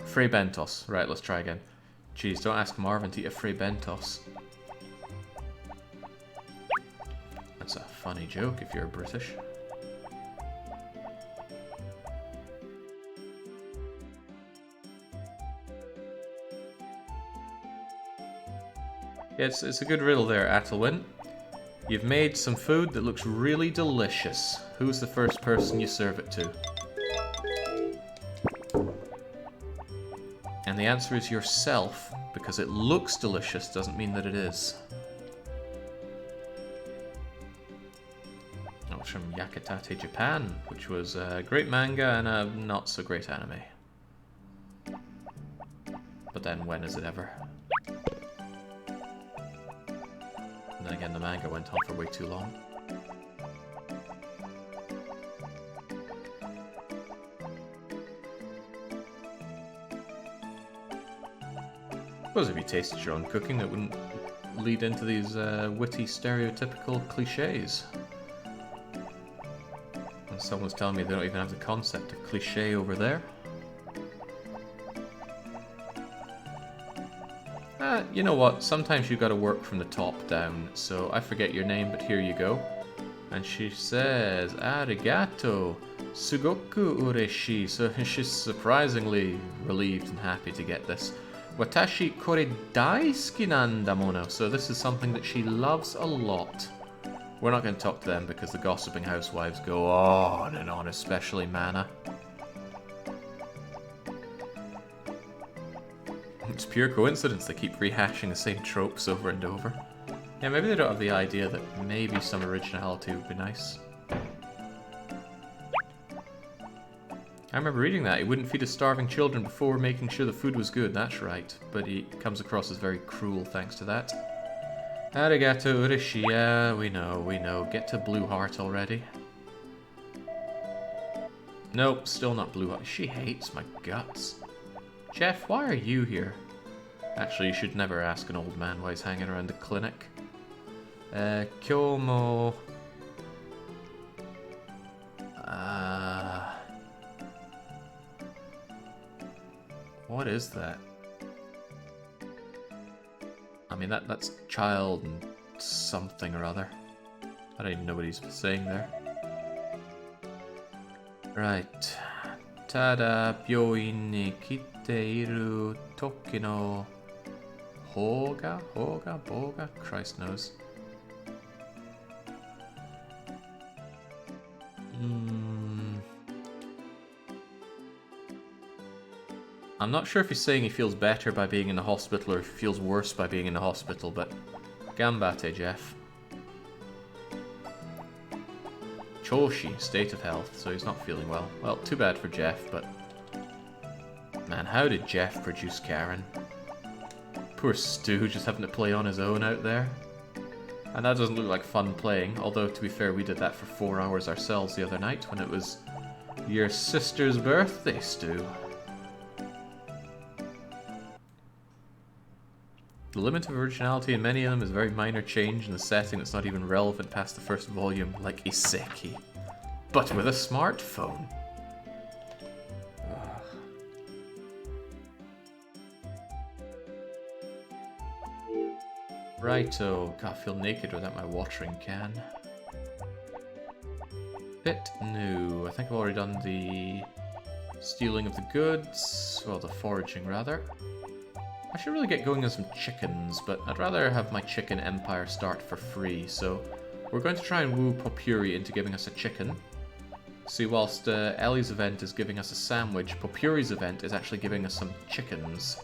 Frey Bentos. Right, let's try again. Jeez, don't ask Marvin to eat a Frey Bentos. That's a funny joke if you're British. Yeah, it's a good riddle there, Athelwyn. You've made some food that looks really delicious. Who's the first person you serve it to? And the answer is yourself, because it looks delicious doesn't mean that it is. That was from Yakitate Japan, which was a great manga and a not so great anime. But then when is it ever? And then again, the manga went on for way too long. I suppose if you tasted your own cooking, it wouldn't lead into these witty, stereotypical cliches. And someone's telling me they don't even have the concept of cliche over there. You know what, sometimes you gotta work from the top down, so I forget your name, but here you go. And she says, arigato, sugoku ureshi, so she's surprisingly relieved and happy to get this. Watashi kore daisuki nanda mono, so this is something that she loves a lot. We're not going to talk to them because the gossiping housewives go on and on, especially Mana. It's pure coincidence they keep rehashing the same tropes over and over. Yeah, maybe they don't have the idea that maybe some originality would be nice. I remember reading that. He wouldn't feed his starving children before making sure the food was good, that's right. But he comes across as very cruel thanks to that. Arigato urishi, yeah, we know. Get to Blue Heart already. Nope, still not Blue Heart. She hates my guts. Jeff, why are you here? Actually, you should never ask an old man why he's hanging around the clinic. Kyomo... What is that? I mean, that's child and something or other. I don't even know what he's saying there. Right. Tada byoin ni kite iru toki no hoga? Boga? Christ knows. I'm not sure if he's saying he feels better by being in the hospital or if he feels worse by being in the hospital, but gambate, Jeff. Choshi, state of health, so he's not feeling well. Well, too bad for Jeff, but... Man, how did Jeff produce Karen? Poor Stu, just having to play on his own out there. And that doesn't look like fun playing, although to be fair, we did that for 4 hours ourselves the other night when it was your sister's birthday, Stu. The limit of originality in many of them is a very minor change in the setting that's not even relevant past the first volume, like Iseki. But with a smartphone. Ugh. Righto. God, I feel naked without my watering can. Bit new. I think I've already done the stealing of the goods. Well, the foraging, rather. I should really get going on some chickens, but I'd rather have my chicken empire start for free, so we're going to try and woo Popuri into giving us a chicken. See, whilst Ellie's event is giving us a sandwich, Popuri's event is actually giving us some chickens.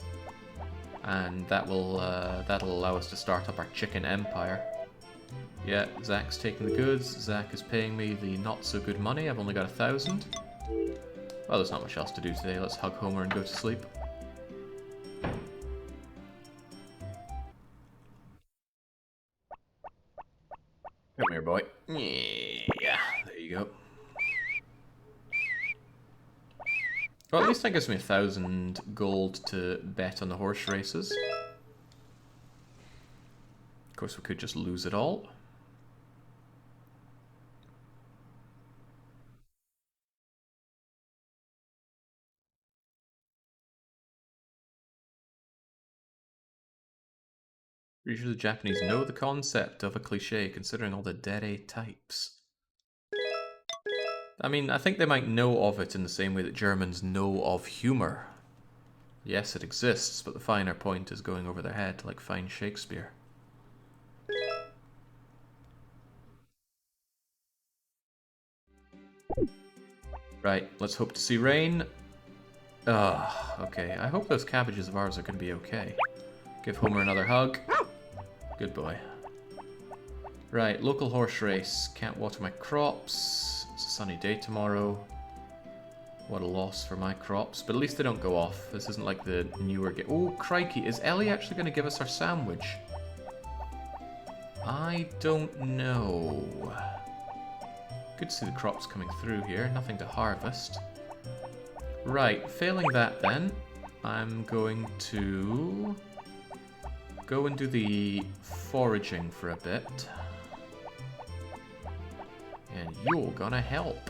And that'll allow us to start up our chicken empire. Yeah, Zach's taking the goods, Zach is paying me the not-so-good money, I've only got 1,000. Well, there's not much else to do today, let's hug Homer and go to sleep. Come here, boy. Yeah, there you go. Well, at least that gives me 1,000 gold to bet on the horse races. Of course, we could just lose it all. Usually the Japanese know the concept of a cliché, considering all the dere types. I mean, I think they might know of it in the same way that Germans know of humour. Yes, it exists, but the finer point is going over their head, like fine Shakespeare. Right, let's hope to see rain. Okay, I hope those cabbages of ours are going to be okay. Give Homer another hug. Good boy. Right, local horse race. Can't water my crops. It's a sunny day tomorrow. What a loss for my crops. But at least they don't go off. This isn't like the newer game. Oh, crikey. Is Ellie actually going to give us our sandwich? I don't know. Good to see the crops coming through here. Nothing to harvest. Right, failing that then, I'm going to go and do the foraging for a bit. And you're gonna help.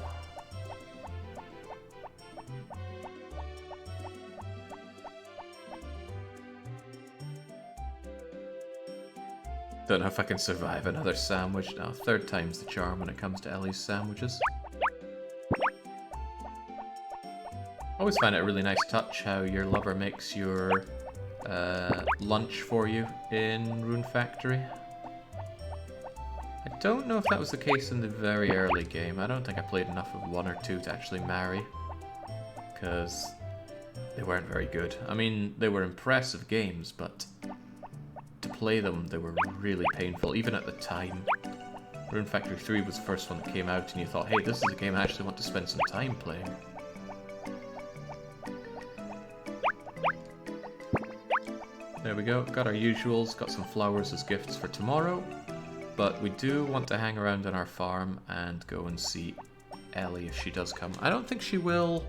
Don't know if I can survive another sandwich now. 3rd time's the charm when it comes to Ellie's sandwiches. Always find it a really nice touch how your lover makes your lunch for you in Rune Factory. I don't know if that was the case in the very early game. I don't think I played enough of 1 or 2 to actually marry, because they weren't very good. I mean, they were impressive games, but to play them, they were really painful, even at the time. Rune Factory 3 was the first one that came out, and you thought, hey, this is a game I actually want to spend some time playing. There we go, got our usuals, got some flowers as gifts for tomorrow. But we do want to hang around on our farm and go and see Ellie if she does come. I don't think she will,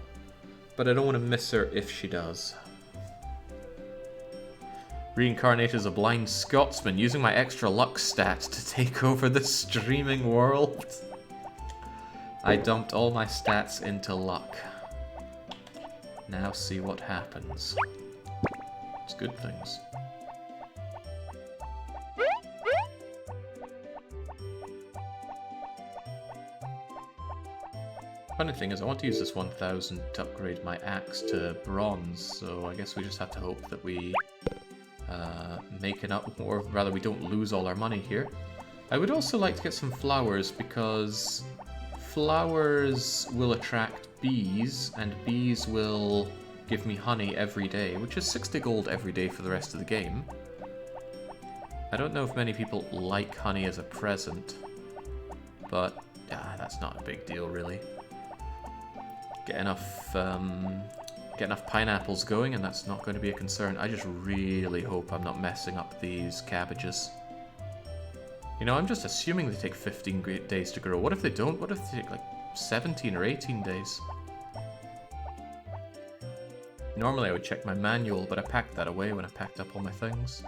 but I don't want to miss her if she does. Reincarnated as a blind Scotsman, using my extra luck stat to take over the streaming world. I dumped all my stats into luck. Now see what happens. It's good things. Funny thing is, I want to use this 1000 to upgrade my axe to bronze, so I guess we just have to hope that we make it up, or rather we don't lose all our money here. I would also like to get some flowers, because flowers will attract bees, and bees will give me honey every day, which is 60 gold every day for the rest of the game. I don't know if many people like honey as a present, but that's not a big deal really. Get enough pineapples going and that's not going to be a concern. I just really hope I'm not messing up these cabbages. You know, I'm just assuming they take 15 days to grow. What if they don't? What if they take like 17 or 18 days? Normally I would check my manual, but I packed that away when I packed up all my things.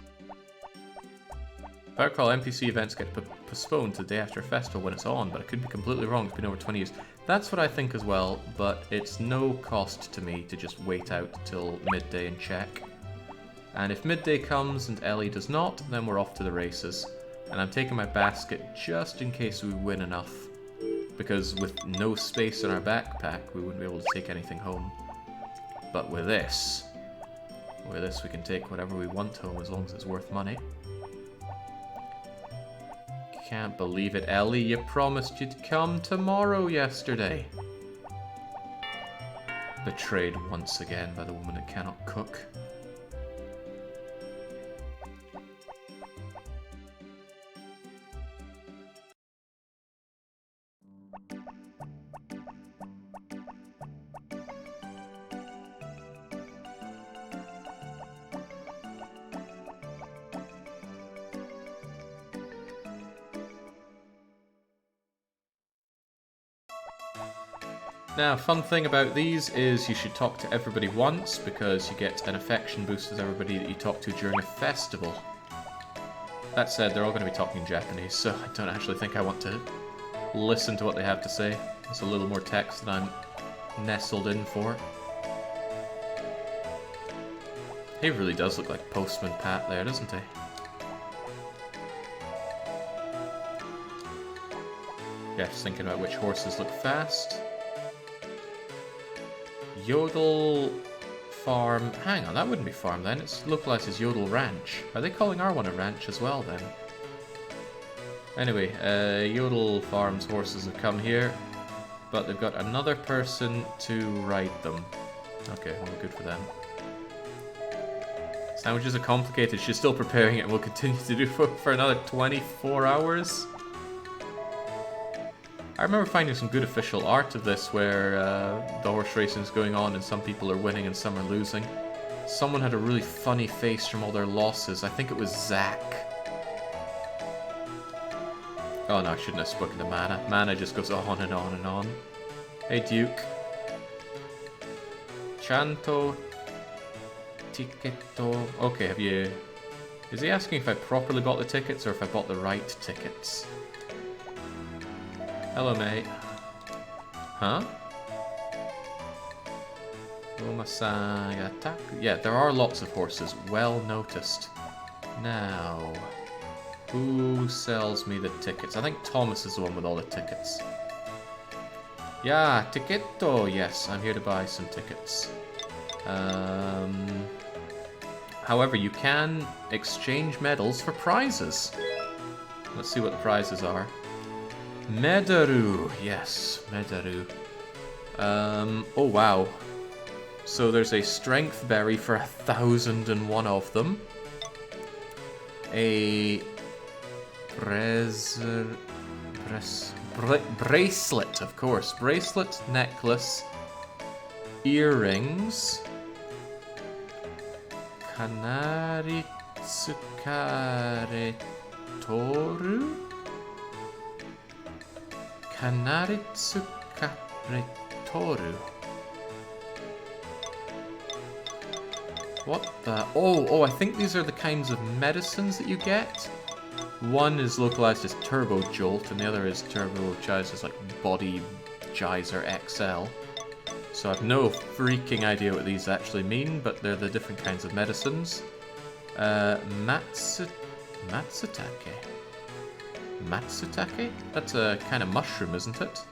If I recall, NPC events get postponed to the day after a festival when it's on, but I could be completely wrong. It's been over 20 years. That's what I think as well, but it's no cost to me to just wait out till midday and check. And if midday comes and Ellie does not, then we're off to the races. And I'm taking my basket just in case we win enough. Because with no space in our backpack, we wouldn't be able to take anything home. But with this we can take whatever we want home as long as it's worth money. Can't believe it, Ellie. You promised you'd come tomorrow yesterday. Betrayed once again by the woman that cannot cook. Now, fun thing about these is you should talk to everybody once, because you get an affection boost with everybody that you talk to during a festival. That said, they're all going to be talking Japanese, so I don't actually think I want to listen to what they have to say. It's a little more text than I'm nestled in for. He really does look like Postman Pat there, doesn't he? Yeah, just thinking about which horses look fast. Yodel Farm. Hang on, that wouldn't be farm then. It's localized as Yodel Ranch. Are they calling our one a ranch as well then? Anyway, Yodel Farm's horses have come here, but they've got another person to ride them. Okay, well, good for them. Sandwiches are complicated. She's still preparing it and will continue to do for another 24 hours. I remember finding some good official art of this where the horse racing is going on and some people are winning and some are losing. Someone had a really funny face from all their losses. I think it was Zach. Oh no, I shouldn't have spoken to Mana. Mana just goes on and on and on. Hey Duke. Chanto Ticketo. Okay, have you... Is he asking if I properly bought the tickets or if I bought the right tickets? Hello, mate. Huh? Yeah, there are lots of horses. Well noticed. Now, who sells me the tickets? I think Thomas is the one with all the tickets. Yeah, ticketo. Yes, I'm here to buy some tickets. However, you can exchange medals for prizes. Let's see what the prizes are. Medaru, yes, Medaru. Oh wow. So there's a strength berry for 1,001 of them. A bracelet, of course. Bracelet, necklace, earrings. Kanari tsukare toru? Kanaritsu Kapretoru. What the... Oh, I think these are the kinds of medicines that you get. One is localized as Turbo Jolt, and the other is turbocharged as like Body Geyser XL. So I've no freaking idea what these actually mean, but they're the different kinds of medicines. Matsutake? Matsutake? That's a kind of mushroom, isn't it?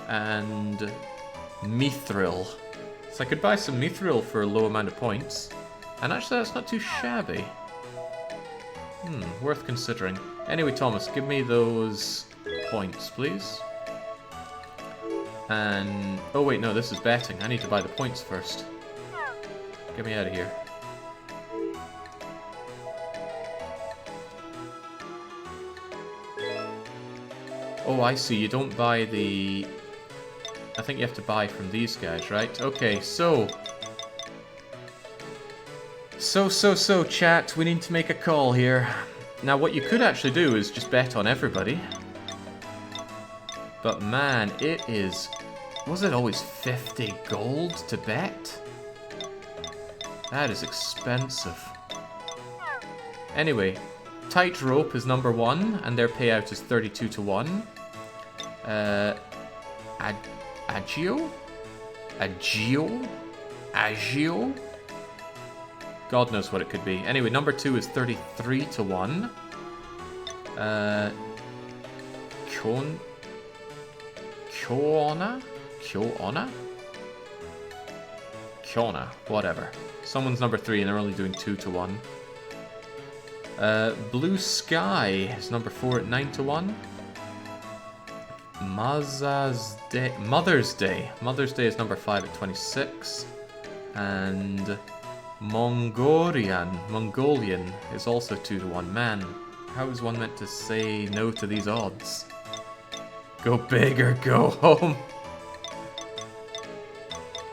And Mithril. So I could buy some Mithril for a low amount of points. And actually that's not too shabby. Worth considering. Anyway, Thomas, give me those points, please. And... oh wait, no, this is betting. I need to buy the points first. Get me out of here. Oh, I see. You don't buy the... I think you have to buy from these guys, right? Okay, so, chat, we need to make a call here. Now, what you could actually do is just bet on everybody. But man, it is... was it always 50 gold to bet? That is expensive. Anyway, Tightrope is number 1, and their payout is 32 to 1. Agio? God knows what it could be. Anyway, number 2 is 33 to 1. Kiona? Whatever. Someone's number 3 and they're only doing 2 to 1. Blue Sky is number 4 at 9 to 1. Mother's Day. Mother's Day is number 5 at 26. And Mongolian is also 2 to 1. Man, how is one meant to say no to these odds? Go big or go home.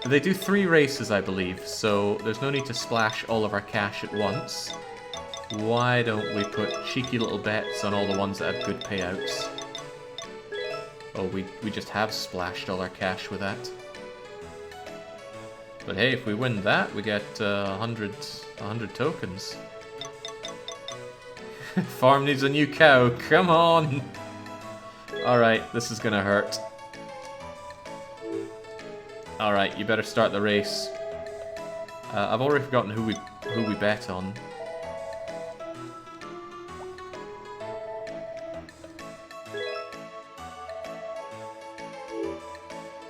They do 3 races, I believe, so there's no need to splash all of our cash at once. Why don't we put cheeky little bets on all the ones that have good payouts? Oh, we just have splashed all our cash with that. But hey, if we win that, we get 100 tokens. Farm needs a new cow, come on! Alright, this is gonna hurt. Alright, you better start the race. I've already forgotten who we bet on.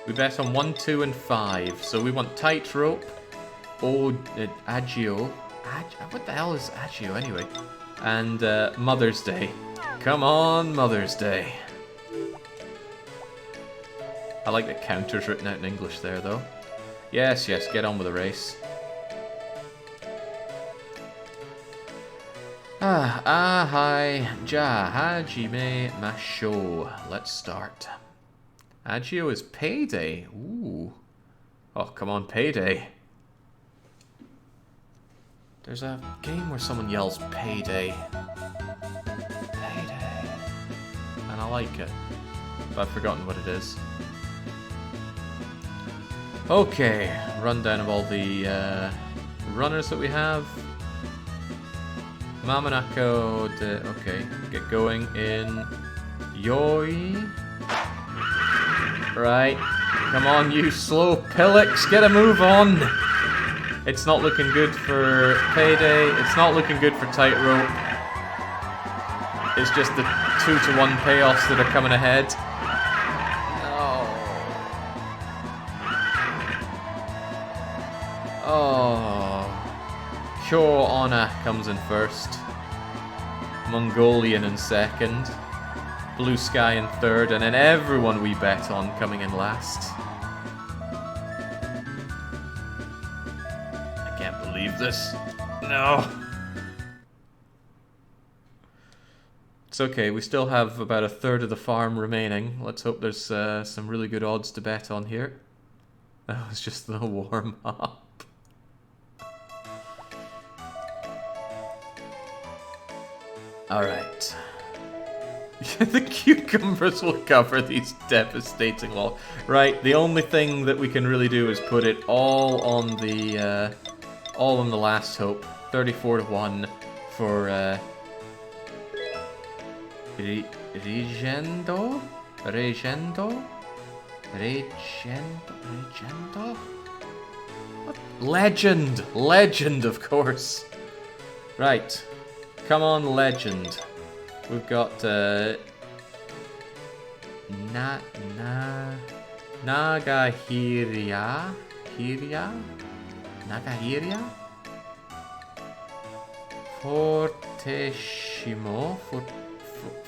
We bet on 1, 2, and 5. So we want Tightrope, Agio. What the hell is Agio anyway? And Mother's Day. Come on, Mother's Day. I like that counter's written out in English there, though. Yes, get on with the race. Hi, ja, hajime masho. Let's start. Agio is Payday. Ooh. Oh, come on, Payday. There's a game where someone yells Payday. Payday. And I like it. But I've forgotten what it is. Okay, rundown of all the runners that we have. Mamanako, okay, get going in Yoi. Right, come on you slow pillocks, get a move on. It's not looking good for Payday, it's not looking good for Tightrope. It's just the 2 to 1 payoffs that are coming ahead. Oh, Kyo Honor comes in first, Mongolian in second, Blue Sky in third, and then everyone we bet on coming in last. I can't believe this. No. It's okay, we still have about a third of the farm remaining. Let's hope there's some really good odds to bet on here. That was just the warm-up. Alright. The cucumbers will cover these devastating Right, the only thing that we can really do is put it all on the all on the last hope. 34 to 1 for Regendo? Regendo? Regendo? What? Legend! Legend, of course. Right. Come on, Legend. We've got Nagahiria? Nagahiria?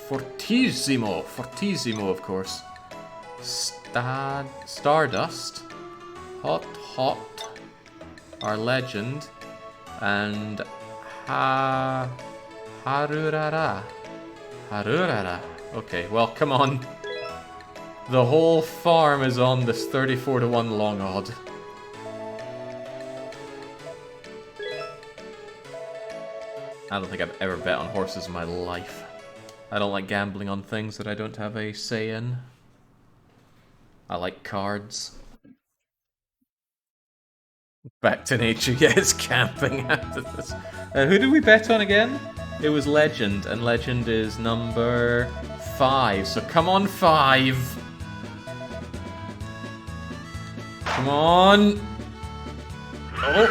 Fortissimo, of course. Stardust. Hot. Our Legend. And Harurara. Okay, well, come on. The whole farm is on this 34 to 1 long odd. I don't think I've ever bet on horses in my life. I don't like gambling on things that I don't have a say in. I like cards. Back to nature, yeah, it's camping after this. Who did we bet on again? It was Legend, and Legend is number 5. So come on, 5. Come on. Oh,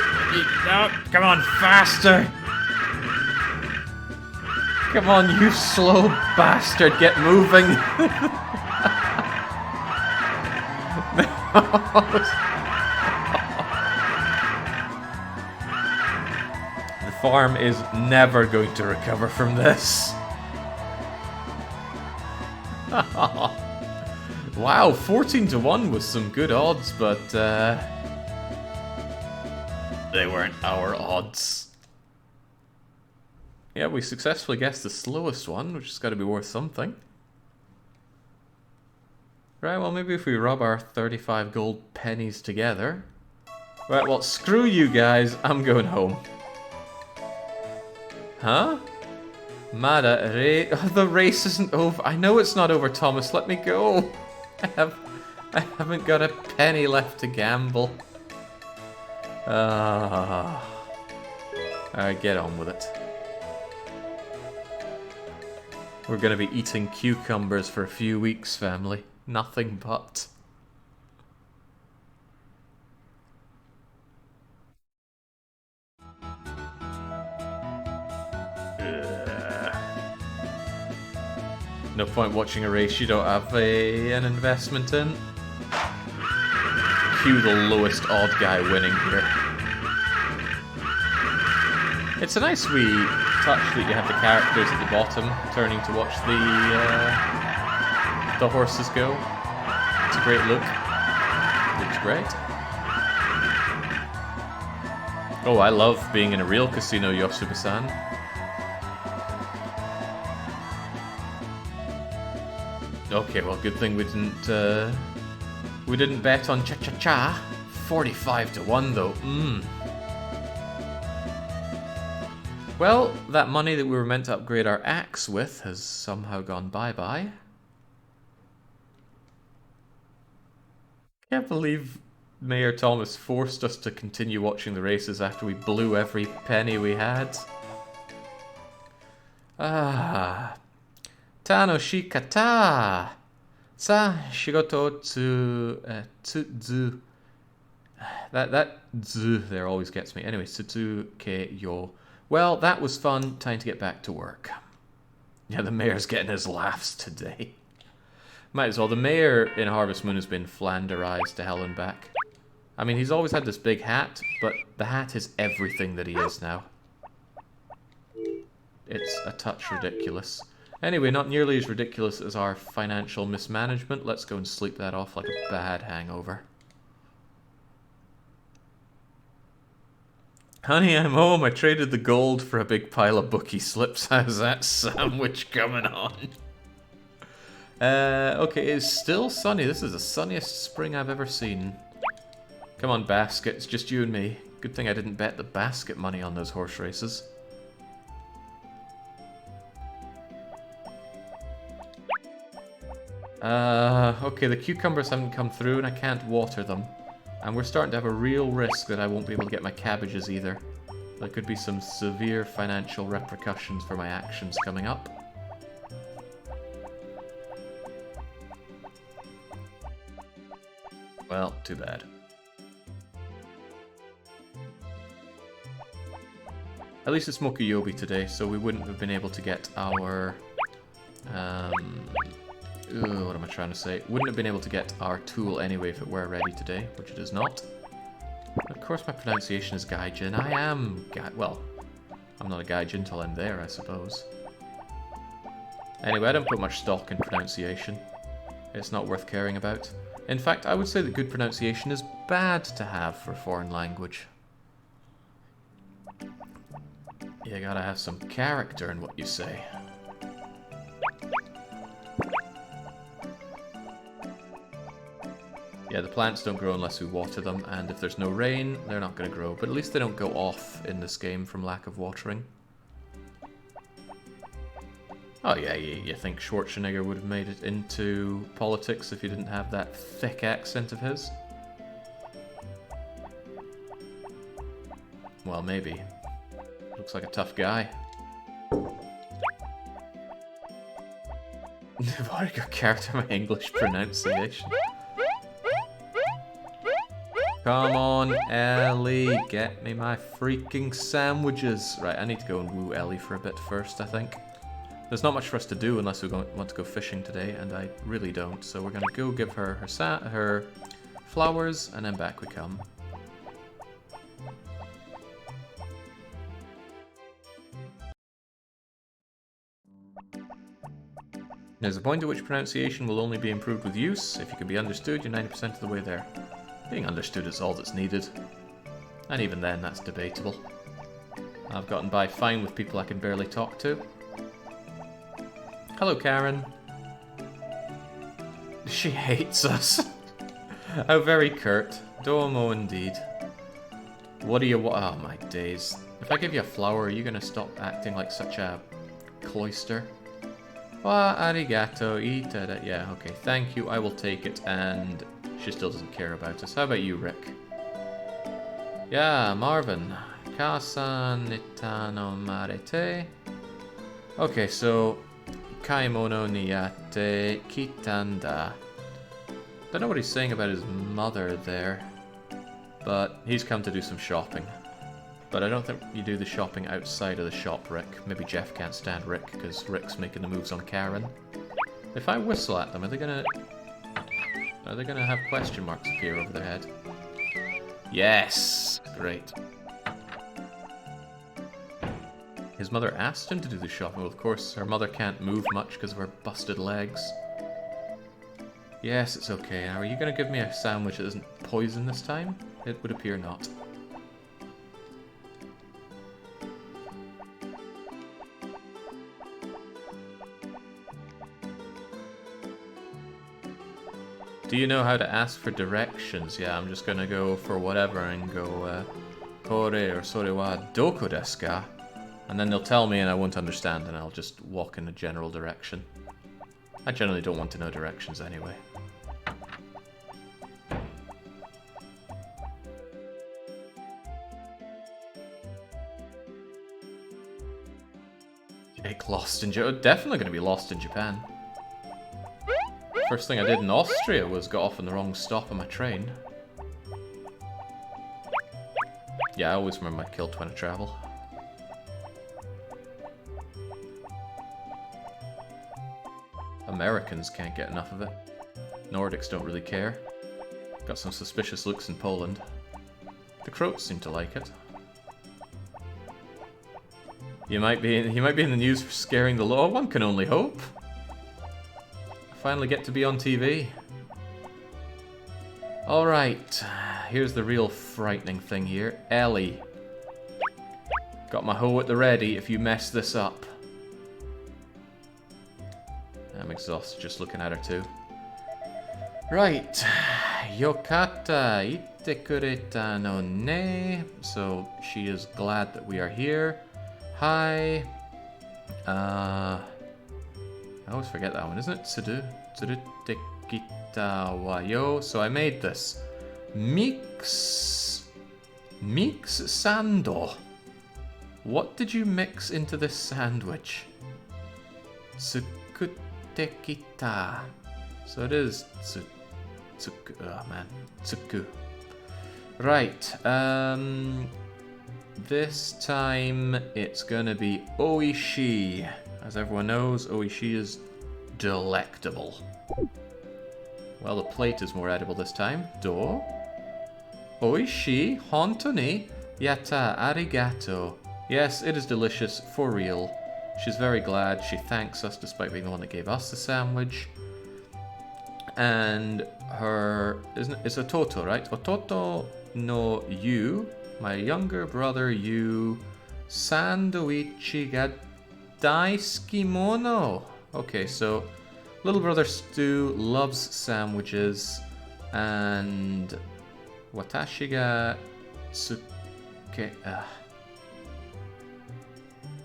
no, come on, faster. Come on, you slow bastard, get moving. The farm is never going to recover from this. Wow, 14 to 1 was some good odds, but they weren't our odds. Yeah, we successfully guessed the slowest one, which has got to be worth something. Right, well, maybe if we rub our 35 gold pennies together. Right, well, screw you guys, I'm going home. Huh? Mada, the race isn't over. I know it's not over, Thomas, let me go. I haven't got a penny left to gamble. Alright, get on with it. We're gonna be eating cucumbers for a few weeks, family. Nothing but. No point watching a race you don't have an investment in. Cue the lowest odd guy winning here. It's a nice wee touch that you have the characters at the bottom turning to watch the horses go. It's a great look. Looks great. Oh, I love being in a real casino, Yosuke-san. Okay, well, good thing we didn't bet on cha-cha-cha. 45 to 1 though. Well, that money that we were meant to upgrade our axe with has somehow gone bye-bye. Can't believe Mayor Thomas forced us to continue watching the races after we blew every penny we had. Tanoshikata! Sa shigoto tsu that zu there always gets me. Anyway, Tsutsuke yo. Well, that was fun. Time to get back to work. Yeah, the mayor's getting his laughs today. Might as well. The mayor in Harvest Moon has been flanderized to hell and back. I mean, he's always had this big hat, but the hat is everything that he is now. It's a touch ridiculous. Anyway, not nearly as ridiculous as our financial mismanagement. Let's go and sleep that off like a bad hangover. Honey, I'm home. I traded the gold for a big pile of bookie slips. How's that sandwich coming on? Okay, it's still sunny. This is the sunniest spring I've ever seen. Come on, Basket. It's just you and me. Good thing I didn't bet the basket money on those horse races. Okay, the cucumbers haven't come through and I can't water them. And we're starting to have a real risk that I won't be able to get my cabbages either. There could be some severe financial repercussions for my actions coming up. Well, too bad. At least it's Mokuyobi today, so we wouldn't have been able to get our... what am I trying to say? Wouldn't have been able to get our tool anyway if it were ready today, which it is not. Of course my pronunciation is Gaijin. I am... well, I'm not a Gaijin until I'm there, I suppose. Anyway, I don't put much stock in pronunciation. It's not worth caring about. In fact, I would say that good pronunciation is bad to have for a foreign language. You gotta have some character in what you say. Yeah, the plants don't grow unless we water them, and if there's no rain, they're not gonna grow. But at least they don't go off in this game from lack of watering. Oh yeah, you think Schwarzenegger would have made it into politics if he didn't have that thick accent of his? Well, maybe. Looks like a tough guy. What a character, my English pronunciation. Come on, Ellie, get me my freaking sandwiches. Right, I need to go and woo Ellie for a bit first, I think. There's not much for us to do unless we want to go fishing today, and I really don't. So we're going to go give her her flowers, and then back we come. There's a point at which pronunciation will only be improved with use. If you can be understood, you're 90% of the way there. Being understood is all that's needed. And even then, that's debatable. I've gotten by fine with people I can barely talk to. Hello, Karen. She hates us. How very curt. Domo indeed. What do you want? Oh, my days. If I give you a flower, are you going to stop acting like such a cloister? Wa arigato, itada. Yeah, okay, thank you, I will take it, and she still doesn't care about us. How about you, Rick? Yeah, Marvin. Kasan itano marete. Okay, so kaimono niyate kitanda. Don't know what he's saying about his mother there, but he's come to do some shopping. But I don't think you do the shopping outside of the shop, Rick. Maybe Jeff can't stand Rick, because Rick's making the moves on Karen. If I whistle at them, are they gonna have question marks appear over their head? Yes! Great. His mother asked him to do the shopping. Well, of course, her mother can't move much because of her busted legs. Yes, it's okay. Now, are you gonna give me a sandwich that isn't poison this time? It would appear not. Do you know how to ask for directions? Yeah, I'm just gonna go for whatever and go, Kore or sore wa doko desu ka? And then they'll tell me and I won't understand and I'll just walk in a general direction. I generally don't want to know directions anyway. Jake lost in Japan. Definitely gonna be lost in Japan. First thing I did in Austria was got off on the wrong stop on my train. Yeah, I always remember my kilt when I travel. Americans can't get enough of it. Nordics don't really care. Got some suspicious looks in Poland. The Croats seem to like it. You might be in the news for scaring the law. One can only hope. Finally get to be on TV. Alright, here's the real frightening thing here. Ellie. Got my hoe at the ready if you mess this up. I'm exhausted just looking at her too. Right. Yokata ite kureta no ne. So she is glad that we are here. Hi. I always forget that one, isn't it? Tsurute kita wa yo. So I made this. Mix sando. What did you mix into this sandwich? Tsukute kita. So it is tsuku. Oh man, tsuku. Right. This time it's gonna be oishi. As everyone knows, oishi is delectable. Well, the plate is more edible this time. Do. Oishi, honto ni, yatta, arigato. Yes, it is delicious, for real. She's very glad. She thanks us despite being the one that gave us the sandwich. And her... it's Ototo, right? Ototo no Yu, my younger brother Yu, sandoichi ga daisuki mono. Okay, so little brother Stu loves sandwiches, and watashi ga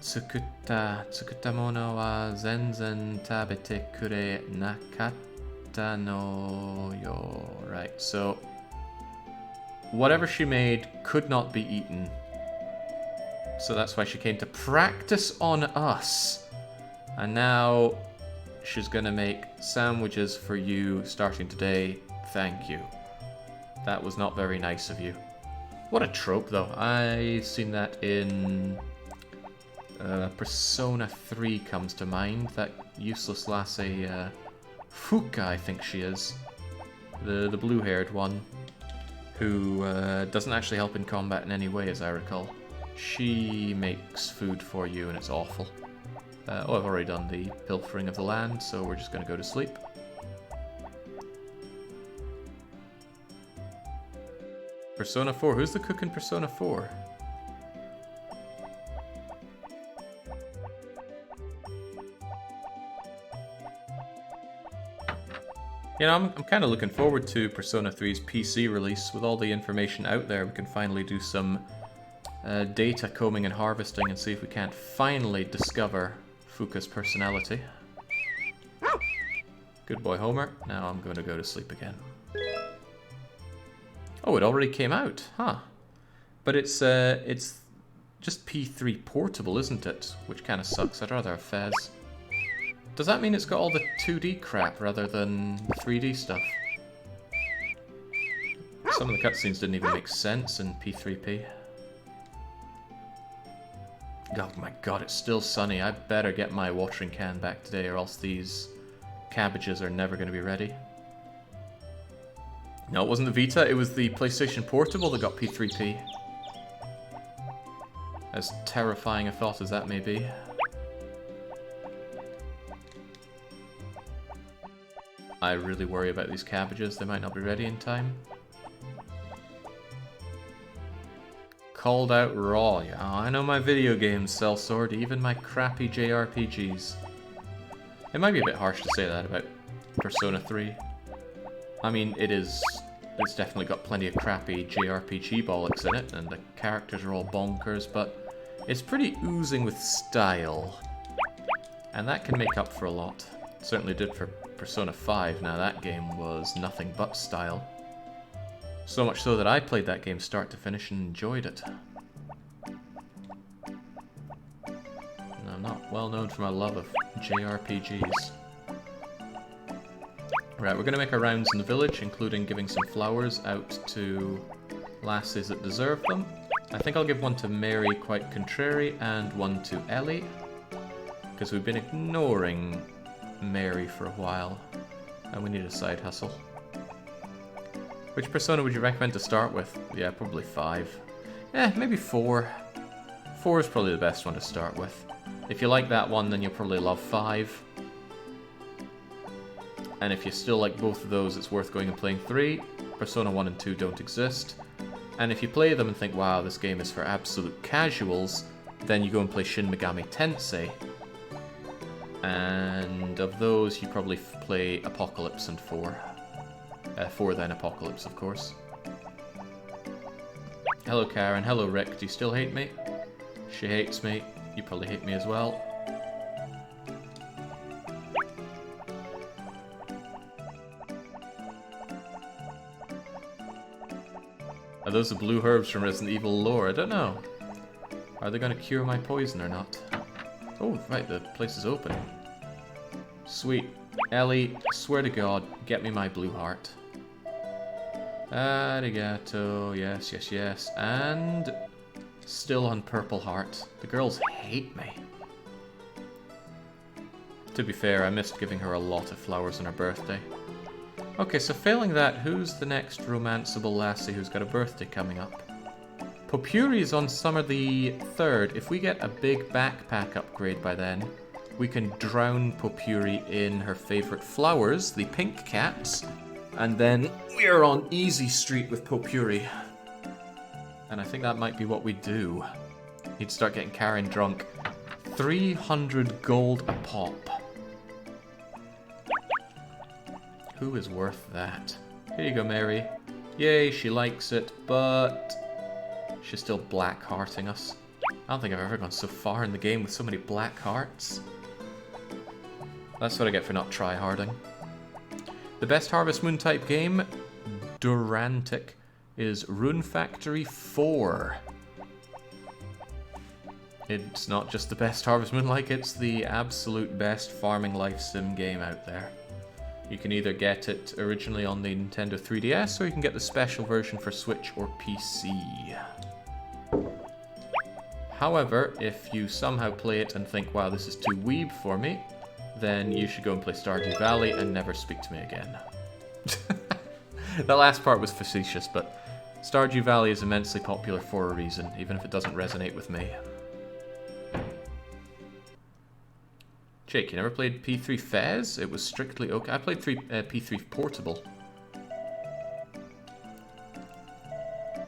tsukutta mono wa zenzen tabete kure nakatta no yo. Right, so whatever she made could not be eaten. So that's why she came to practice on us. And now she's gonna make sandwiches for you starting today. Thank you. That was not very nice of you. What a trope, though. I've seen that in Persona 3 comes to mind. That useless lassie, Fuka, I think she is. The blue-haired one, who doesn't actually help in combat in any way, as I recall. She makes food for you, and it's awful. Oh, I've already done the pilfering of the land, so we're just going to go to sleep. Persona 4. Who's the cook in Persona 4? You know, I'm kind of looking forward to Persona 3's PC release. With all the information out there, we can finally do some data combing and harvesting and see if we can't finally discover Fuka's personality. Good boy, Homer. Now I'm going to go to sleep again. Oh, it already came out, huh? But it's just P3 portable, isn't it? Which kind of sucks. I'd rather have Fez. Does that mean it's got all the 2D crap rather than 3D stuff? Some of the cutscenes didn't even make sense in P3P. Oh my god, it's still sunny. I better get my watering can back today or else these cabbages are never going to be ready. No, it wasn't the Vita, it was the PlayStation Portable that got P3P. As terrifying a thought as that may be. I really worry about these cabbages, they might not be ready in time. Called out raw. Yeah, I know my video games sell sword, even my crappy JRPGs. It might be a bit harsh to say that about Persona 3. I mean, it's definitely got plenty of crappy JRPG bollocks in it, and the characters are all bonkers, but it's pretty oozing with style. And that can make up for a lot. It certainly did for Persona 5. Now that game was nothing but style. So much so that I played that game start to finish and enjoyed it. And I'm not well known for my love of JRPGs. Right, we're going to make our rounds in the village, including giving some flowers out to lassies that deserve them. I think I'll give one to Mary, quite contrary, and one to Ellie, because we've been ignoring Mary for a while, and we need a side hustle. Which Persona would you recommend to start with? Yeah, probably 5. Maybe 4. 4 is probably the best one to start with. If you like that one, then you'll probably love 5. And if you still like both of those, it's worth going and playing 3. Persona 1 and 2 don't exist. And if you play them and think, wow, this game is for absolute casuals, then you go and play Shin Megami Tensei. And of those, you probably play Apocalypse and 4. 4 then Apocalypse, of course. Hello Karen, hello Rick, do you still hate me? She hates me, you probably hate me as well. Are those the blue herbs from Resident Evil lore? I don't know. Are they going to cure my poison or not? Oh, right, the place is open. Sweet. Ellie, swear to God, get me my blue heart. Arigato, yes, yes, yes. And still on purple heart. The girls hate me. To be fair, I missed giving her a lot of flowers on her birthday. Okay, so failing that, who's the next romanceable lassie who's got a birthday coming up? Popuri is on summer the 3rd. If we get a big backpack upgrade by then, we can drown Popuri in her favourite flowers, the pink caps, and then we are on easy street with Popuri. And I think that might be what we do. He'd start getting Karen drunk. 300 gold a pop. Who is worth that? Here you go, Mary. Yay, she likes it, but she's still black hearting us. I don't think I've ever gone so far in the game with so many black hearts. That's what I get for not tryharding. The best Harvest Moon type game, Durantic, is Rune Factory 4. It's not just the best Harvest Moon, like it's the absolute best farming life sim game out there. You can either get it originally on the Nintendo 3DS, or you can get the special version for Switch or PC. However, if you somehow play it and think, wow, this is too weeb for me, then you should go and play Stardew Valley and never speak to me again. That last part was facetious, but Stardew Valley is immensely popular for a reason, even if it doesn't resonate with me. Jake, you never played P3 Fez? It was strictly okay. I played P3 Portable.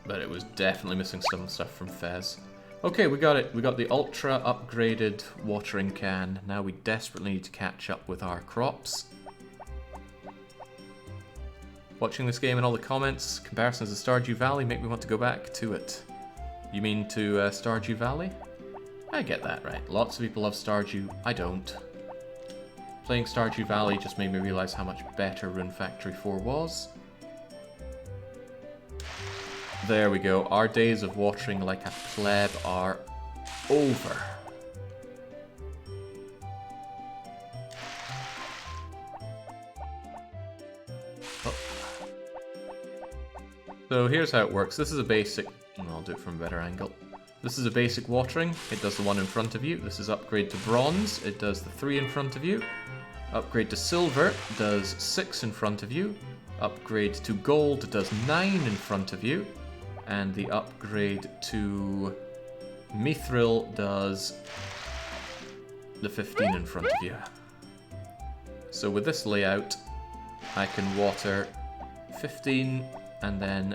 But it was definitely missing some stuff from Fez. Okay, we got it. We got the ultra upgraded watering can. Now we desperately need to catch up with our crops. Watching this game and all the comments, comparisons to Stardew Valley make me want to go back to it. You mean to Stardew Valley? I get that, right. Lots of people love Stardew. I don't. Playing Stardew Valley just made me realize how much better Rune Factory 4 was. There we go. Our days of watering like a pleb are over. Oh. So here's how it works. This is a basic... I'll do it from a better angle. This is a basic watering. It does the one in front of you. This is upgrade to bronze. It does the 3 in front of you. Upgrade to silver does 6 in front of you. Upgrade to gold does 9 in front of you. And the upgrade to mithril does the 15 in front of you. So with this layout, I can water 15 and then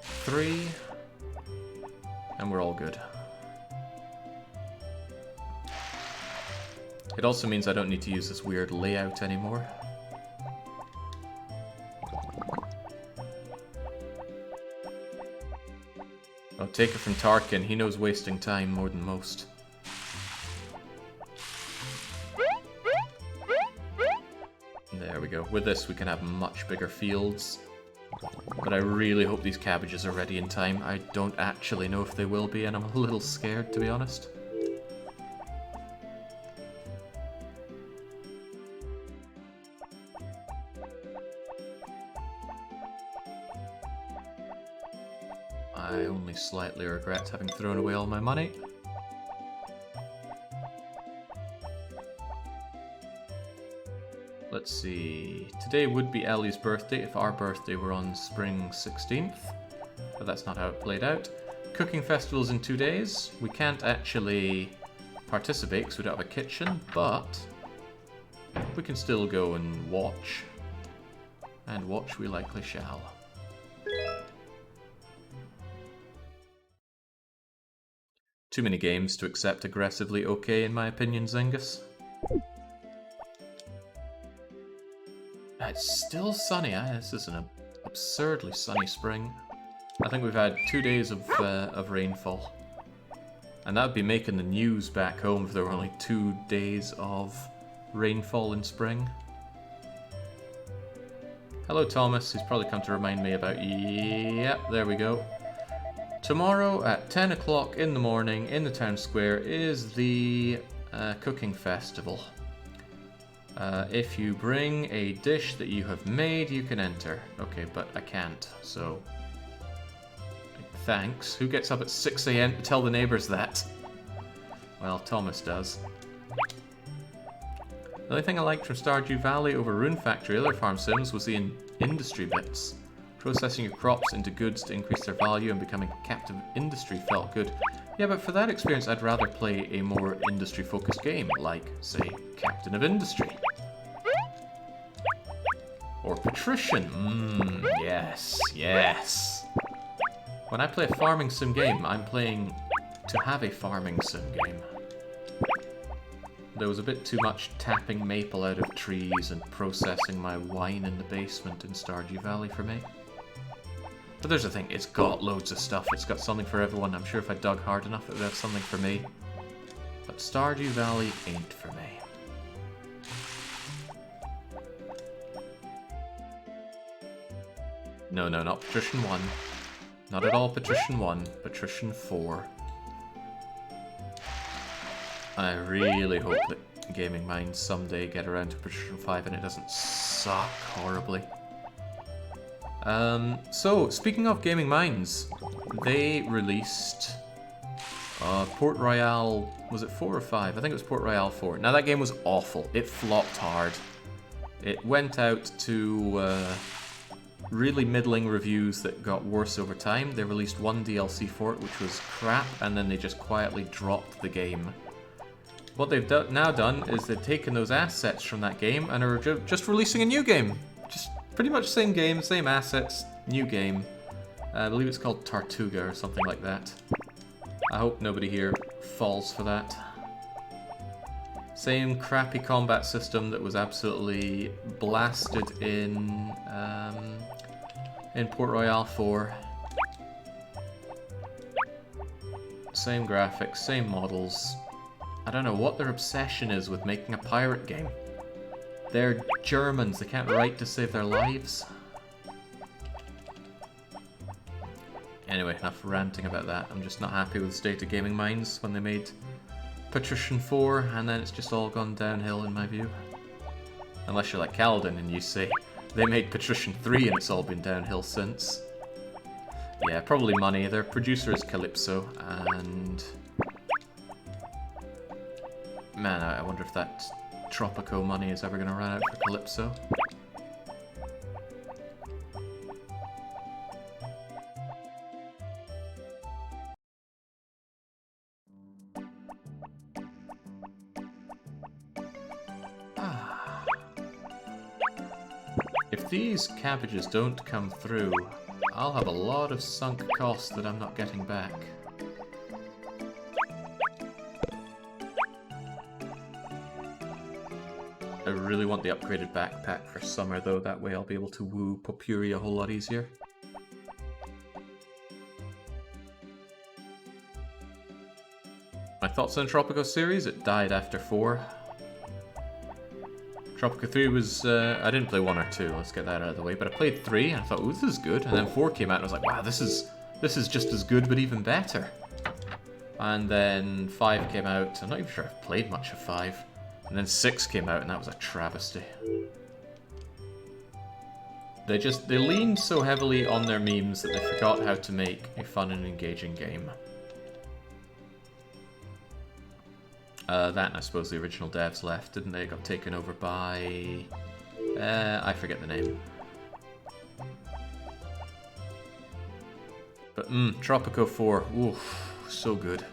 3, and we're all good. It also means I don't need to use this weird layout anymore. Oh, take it from Tarkin, he knows wasting time more than most. There we go. With this we can have much bigger fields. But I really hope these cabbages are ready in time. I don't actually know if they will be, and I'm a little scared, to be honest. I only slightly regret having thrown away all my money. Let's see, today would be Ellie's birthday if our birthday were on spring 16th, but that's not how it played out. Cooking festival's in 2 days. We can't actually participate because we don't have a kitchen, but we can still go and watch. And watch we likely shall. Too many games to accept aggressively okay, in my opinion, Zingus. It's still sunny. This is an absurdly sunny spring. I think we've had 2 days of rainfall. And that would be making the news back home if there were only 2 days of rainfall in spring. Hello, Thomas. He's probably come to remind me about... Yep, there we go. Tomorrow at 10 o'clock in the morning in the town square is the cooking festival. If you bring a dish that you have made, you can enter. Okay, but I can't, so... Thanks. Who gets up at 6 AM to tell the neighbours that? Well, Thomas does. The only thing I liked from Stardew Valley over Rune Factory other farm sims was the industry bits. Processing your crops into goods to increase their value and becoming captive industry felt good. Yeah, but for that experience I'd rather play a more industry-focused game, like, say, Captain of Industry. Or Patrician. Yes, yes. When I play a farming sim game, I'm playing to have a farming sim game. There was a bit too much tapping maple out of trees and processing my wine in the basement in Stardew Valley for me. But there's the thing, it's got loads of stuff, it's got something for everyone. I'm sure if I dug hard enough it would have something for me. But Stardew Valley ain't for me. No, no, not Patrician 1. Not at all Patrician 1, Patrician 4. I really hope that Gaming Minds someday get around to Patrician 5 and it doesn't suck horribly. So, speaking of Gaming Minds, they released Port Royale, was it 4 or 5? I think it was Port Royale 4. Now that game was awful. It flopped hard. It went out to really middling reviews that got worse over time. They released one DLC for it, which was crap, and then they just quietly dropped the game. What they've now done is they've taken those assets from that game and are just releasing a new game. Just pretty much same game, same assets, new game. I believe it's called Tartuga or something like that. I hope nobody here falls for that. Same crappy combat system that was absolutely blasted in Port Royale 4. Same graphics, same models. I don't know what their obsession is with making a pirate game. They're Germans, they can't write to save their lives. Anyway, enough ranting about that. I'm just not happy with the state of Gaming Minds when they made Patrician 4, and then it's just all gone downhill in my view. Unless you're like Kaladin and you say, they made Patrician 3 and it's all been downhill since. Yeah, probably money. Their producer is Calypso, and... Man, I wonder if that Tropico money is ever going to run out for Calypso. If these cabbages don't come through, I'll have a lot of sunk costs that I'm not getting back. I really want the upgraded backpack for summer though, that way I'll be able to woo Popuri a whole lot easier. My thoughts on Tropico series? It died after 4. Tropico 3 was, I didn't play 1 or 2, let's get that out of the way, but I played 3 and I thought, ooh, this is good, and then 4 came out and I was like, wow, this is just as good but even better. And then 5 came out, I'm not even sure I've played much of 5. And then 6 came out and that was a travesty. They leaned so heavily on their memes that they forgot how to make a fun and engaging game. That and I suppose the original devs left, didn't they? Got taken over by... I forget the name. But Tropico 4, oof, so good.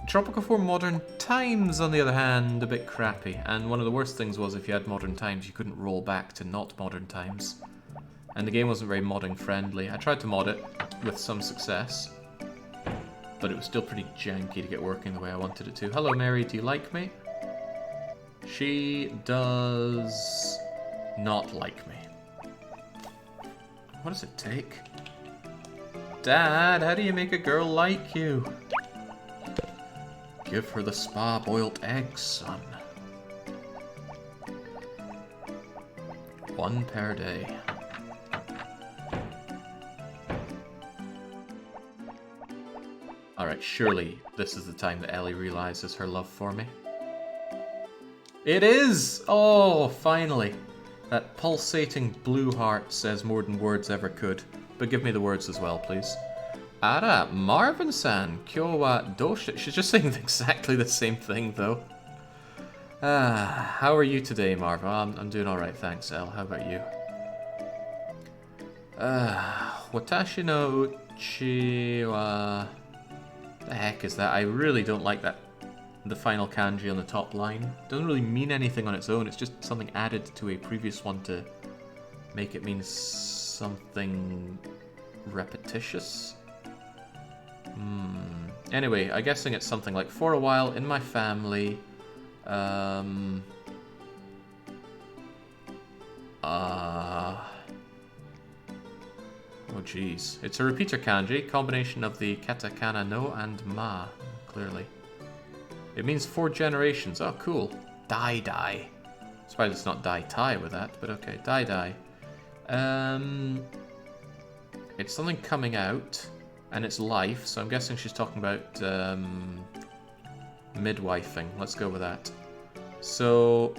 Tropico 4 Modern Times, on the other hand, a bit crappy. And one of the worst things was if you had Modern Times, you couldn't roll back to not Modern Times. And the game wasn't very modding friendly. I tried to mod it with some success, but it was still pretty janky to get working the way I wanted it to. Hello Mary, do you like me? She does not like me. What does it take? Dad, how do you make a girl like you? Give her the spa-boiled eggs, son. One per day. Alright, surely this is the time that Ellie realizes her love for me. It is! Oh, finally. That pulsating blue heart says more than words ever could. But give me the words as well, please. Ara, Marvin-san, kyo wa doshu... She's just saying exactly the same thing, though. How are you today, Marvin? I'm doing alright, thanks, Elle. How about you? Watashi no uchi wa... The heck is that? I really don't like that. The final kanji on the top line. It doesn't really mean anything on its own. It's just something added to a previous one to make it mean something repetitious. Anyway, I'm guessing it's something like, for a while in my family, oh geez. It's a repeater kanji, combination of the katakana no and ma, clearly. It means 4 generations. Oh, cool. Dai. Surprised it's not dai-tai with that, but okay. Dai. It's something coming out, and it's life, so I'm guessing she's talking about midwifing. Let's go with that. So,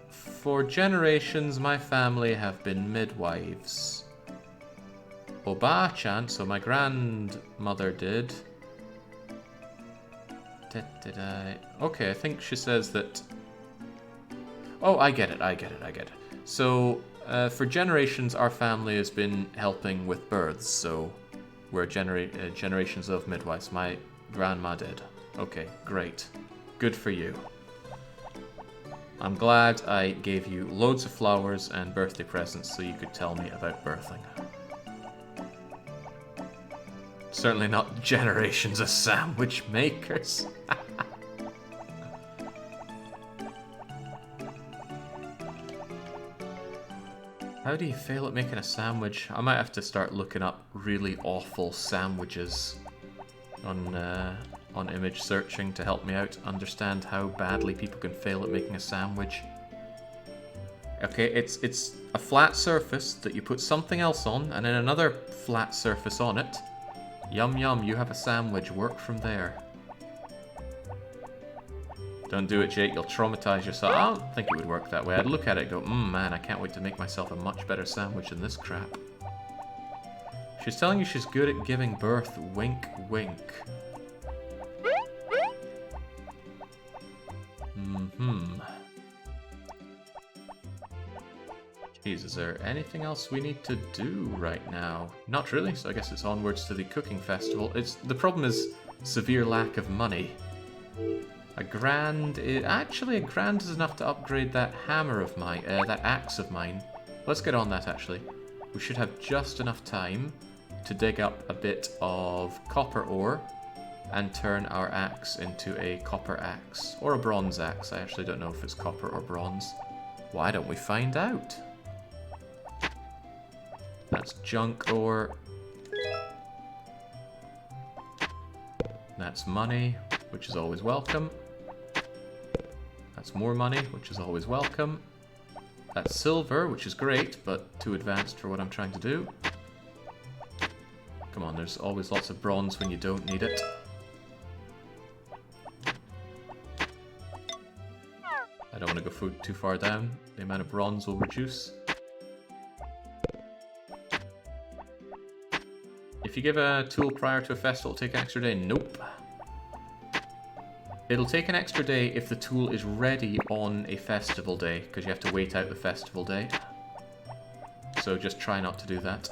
for generations, my family have been midwives. Oba-chan, so my grandmother did. Did I? Okay, I think she says that... Oh, I get it. So, for generations, our family has been helping with births, so we're generations of midwives. My grandma did. Okay, great. Good for you. I'm glad I gave you loads of flowers and birthday presents so you could tell me about birthing. Certainly not generations of sandwich makers. How do you fail at making a sandwich? I might have to start looking up really awful sandwiches on image searching to help me out understand how badly people can fail at making a sandwich. Okay, it's a flat surface that you put something else on and then another flat surface on it. Yum yum, you have a sandwich. Work from there. Don't do it, Jake. You'll traumatize yourself. I don't think it would work that way. I'd look at it and go, man, I can't wait to make myself a much better sandwich than this crap. She's telling you she's good at giving birth. Wink, wink. Jeez, is there anything else we need to do right now? Not really, so I guess it's onwards to the cooking festival. The problem is severe lack of money. Actually, a grand is enough to upgrade that hammer of mine, that axe of mine. Let's get on that, actually. We should have just enough time to dig up a bit of copper ore and turn our axe into a copper axe. Or a bronze axe. I actually don't know if it's copper or bronze. Why don't we find out? That's junk ore. That's money, which is always welcome. That's more money, which is always welcome. That's silver, which is great, but too advanced for what I'm trying to do. Come on, there's always lots of bronze when you don't need it. I don't want to go too far down. The amount of bronze will reduce. If you give a tool prior to a festival, it'll take an extra day. Nope. It'll take an extra day if the tool is ready on a festival day, because you have to wait out the festival day. So just try not to do that.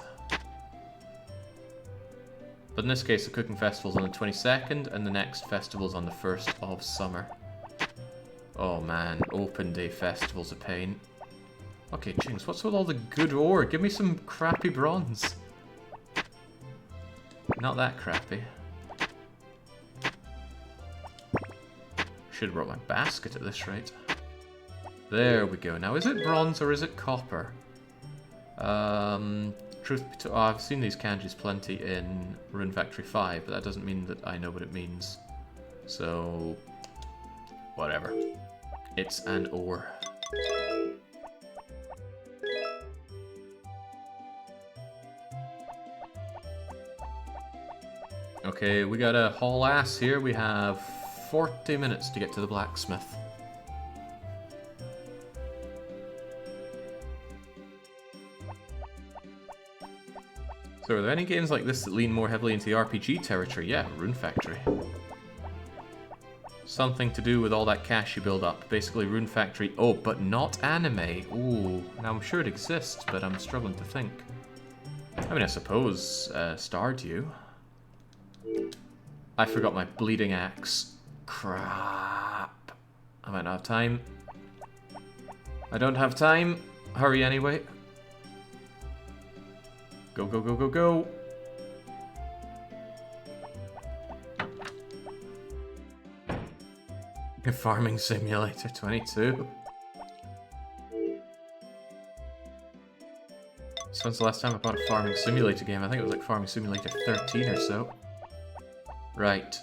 But in this case, the cooking festival's on the 22nd, and the next festival's on the 1st of summer. Oh man, open day festival's a pain. Okay, Jinx, what's with all the good ore? Give me some crappy bronze. Not that crappy. Should have brought my basket at this rate. There we go. Now, is it bronze or is it copper? Truth be told, I've seen these kanjis plenty in Rune Factory 5, but that doesn't mean that I know what it means. So, whatever. It's an ore. Okay, we gotta haul ass here. We have 40 minutes to get to the blacksmith. So are there any games like this that lean more heavily into the RPG territory? Yeah, Rune Factory. Something to do with all that cash you build up. Basically Rune Factory. Oh, but not anime. Ooh, now I'm sure it exists, but I'm struggling to think. I mean, I suppose Stardew. I forgot my bleeding axe. Crap. I might not have time. I don't have time. Hurry anyway. Go, go, go, go, go. Farming Simulator 22. So when's the last time I bought a Farming Simulator game? I think it was like Farming Simulator 13 or so. Right.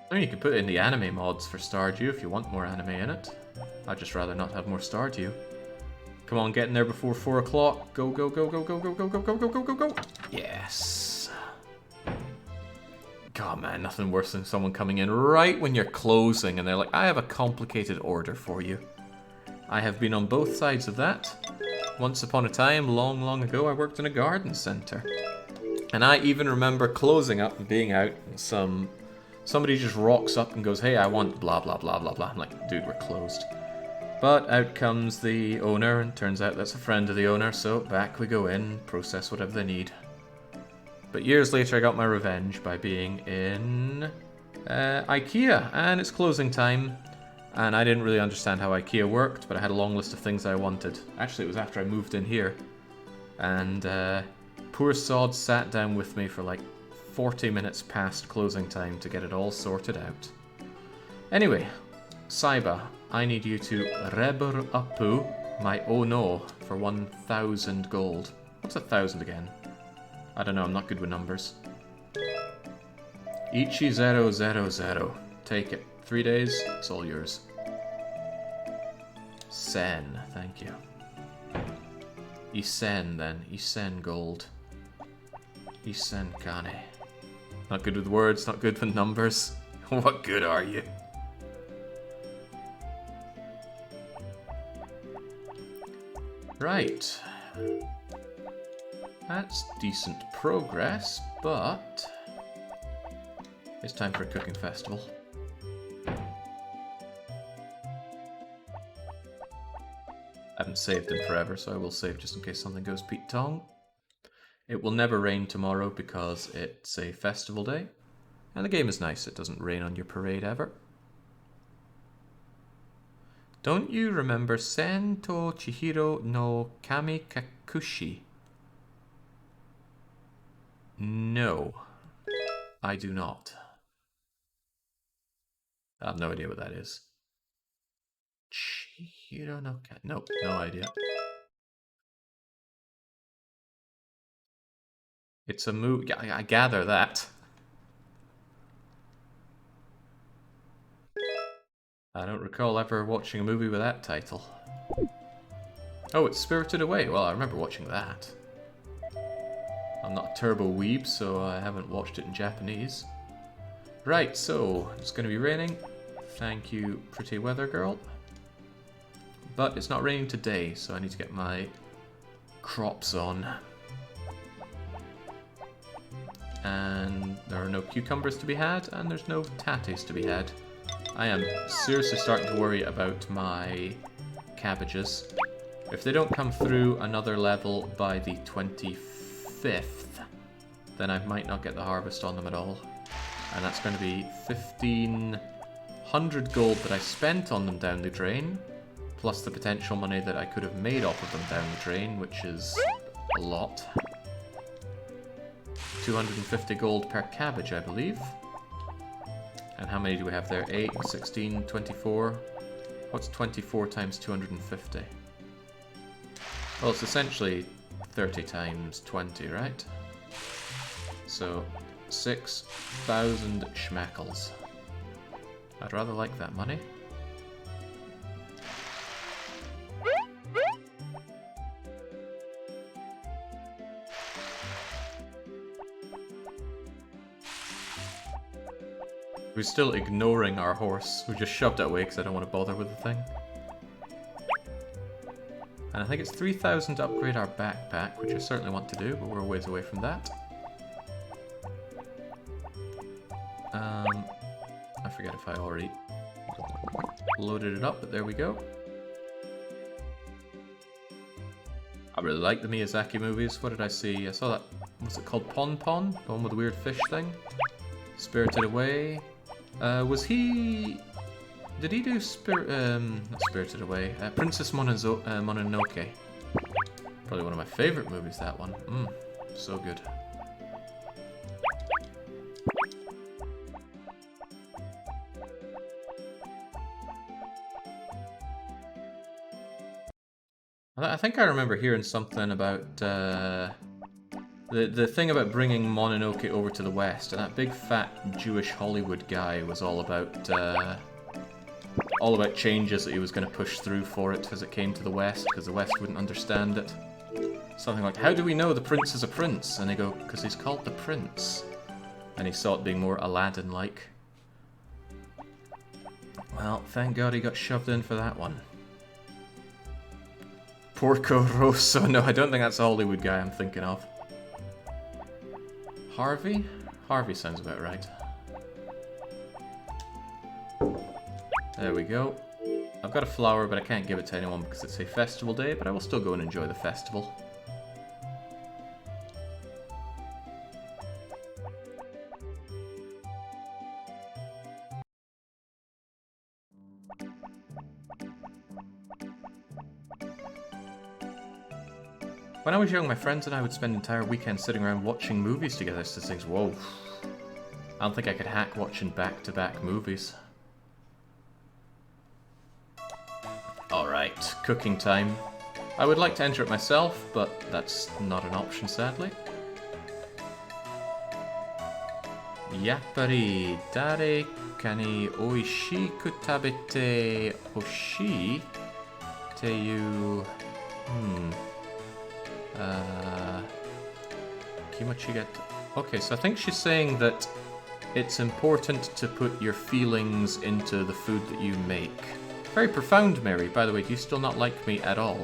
I mean, you can put in the anime mods for Stardew if you want more anime in it. I'd just rather not have more Stardew. Come on, get in there before 4 o'clock. Go, go, go, go, go, go, go, go, go, go, go, go, go. Yes. God, man, nothing worse than someone coming in right when you're closing and they're like, I have a complicated order for you. I have been on both sides of that. Once upon a time, long, long ago, I worked in a garden centre. And I even remember closing up and being out and somebody just rocks up and goes, hey, I want blah, blah, blah, blah, blah. I'm like, dude, we're closed. But out comes the owner, and turns out that's a friend of the owner, so back we go in, process whatever they need. But years later I got my revenge by being in IKEA, and it's closing time, and I didn't really understand how IKEA worked, but I had a long list of things I wanted. Actually, it was after I moved in here, and poor sod sat down with me for like 40 minutes past closing time to get it all sorted out. Anyway, Saibara, I need you to rebur apu my ono for 1,000 gold. What's 1,000 again? I don't know, I'm not good with numbers. Ichi 000. Take it. 3 days, it's all yours. Sen, thank you. Isen then. Isen gold. Isen kane. Not good with words, not good with numbers. What good are you? Right. That's decent progress, but it's time for a cooking festival. I haven't saved in forever, so I will save just in case something goes Pete Tong. It will never rain tomorrow because it's a festival day, and the game is nice, it doesn't rain on your parade ever. Don't you remember Sen to Chihiro no Kamikakushi? No, I do not. I have no idea what that is. Chihiro no Ka... Nope, no idea. It's a movie. I gather that. I don't recall ever watching a movie with that title. Oh, it's Spirited Away. Well, I remember watching that. I'm not a turbo weeb, so I haven't watched it in Japanese. Right, so it's going to be raining. Thank you, pretty weather girl. But it's not raining today, so I need to get my crops on. And there are no cucumbers to be had, and there's no tates to be had. I am seriously starting to worry about my cabbages. If they don't come through another level by the 25th, then I might not get the harvest on them at all. And that's going to be 1,500 gold that I spent on them down the drain, plus the potential money that I could have made off of them down the drain, which is a lot. 250 gold per cabbage, I believe. And how many do we have there? 8, 16, 24. What's 24 times 250? Well, it's essentially 30 times 20, right? So, 6,000 schmeckles. I'd rather like that money. We're still ignoring our horse. We just shoved it away because I don't want to bother with the thing. And I think it's 3,000 to upgrade our backpack, which I certainly want to do, but we're a ways away from that. I forget if I already loaded it up, but there we go. I really like the Miyazaki movies. What did I see? I saw that, was it called Pon Pon? The one with the weird fish thing? Spirited Away. Was he... Did he do not Spirited Away? Princess Mononoke. Probably one of my favourite movies, that one. So good. I think I remember hearing something about the thing about bringing Mononoke over to the West, and that big fat Jewish Hollywood guy was all about changes that he was going to push through for it as it came to the West, because the West wouldn't understand it. Something like, how do we know the prince is a prince? And they go, because he's called the Prince. And he saw it being more Aladdin-like. Well, thank God he got shoved in for that one. Porco Rosso. No, I don't think that's the Hollywood guy I'm thinking of. Harvey? Harvey sounds about right. There we go. I've got a flower, but I can't give it to anyone because it's a festival day, but I will still go and enjoy the festival. When I was young, my friends and I would spend entire weekends sitting around watching movies together. So things, whoa. I don't think I could hack watching back-to-back movies. Alright, cooking time. I would like to enter it myself, but that's not an option, sadly. Yappari dare kani oishiku tabete hoshii teyu... Okay, so I think she's saying that it's important to put your feelings into the food that you make. Very profound, Mary. By the way, do you still not like me at all?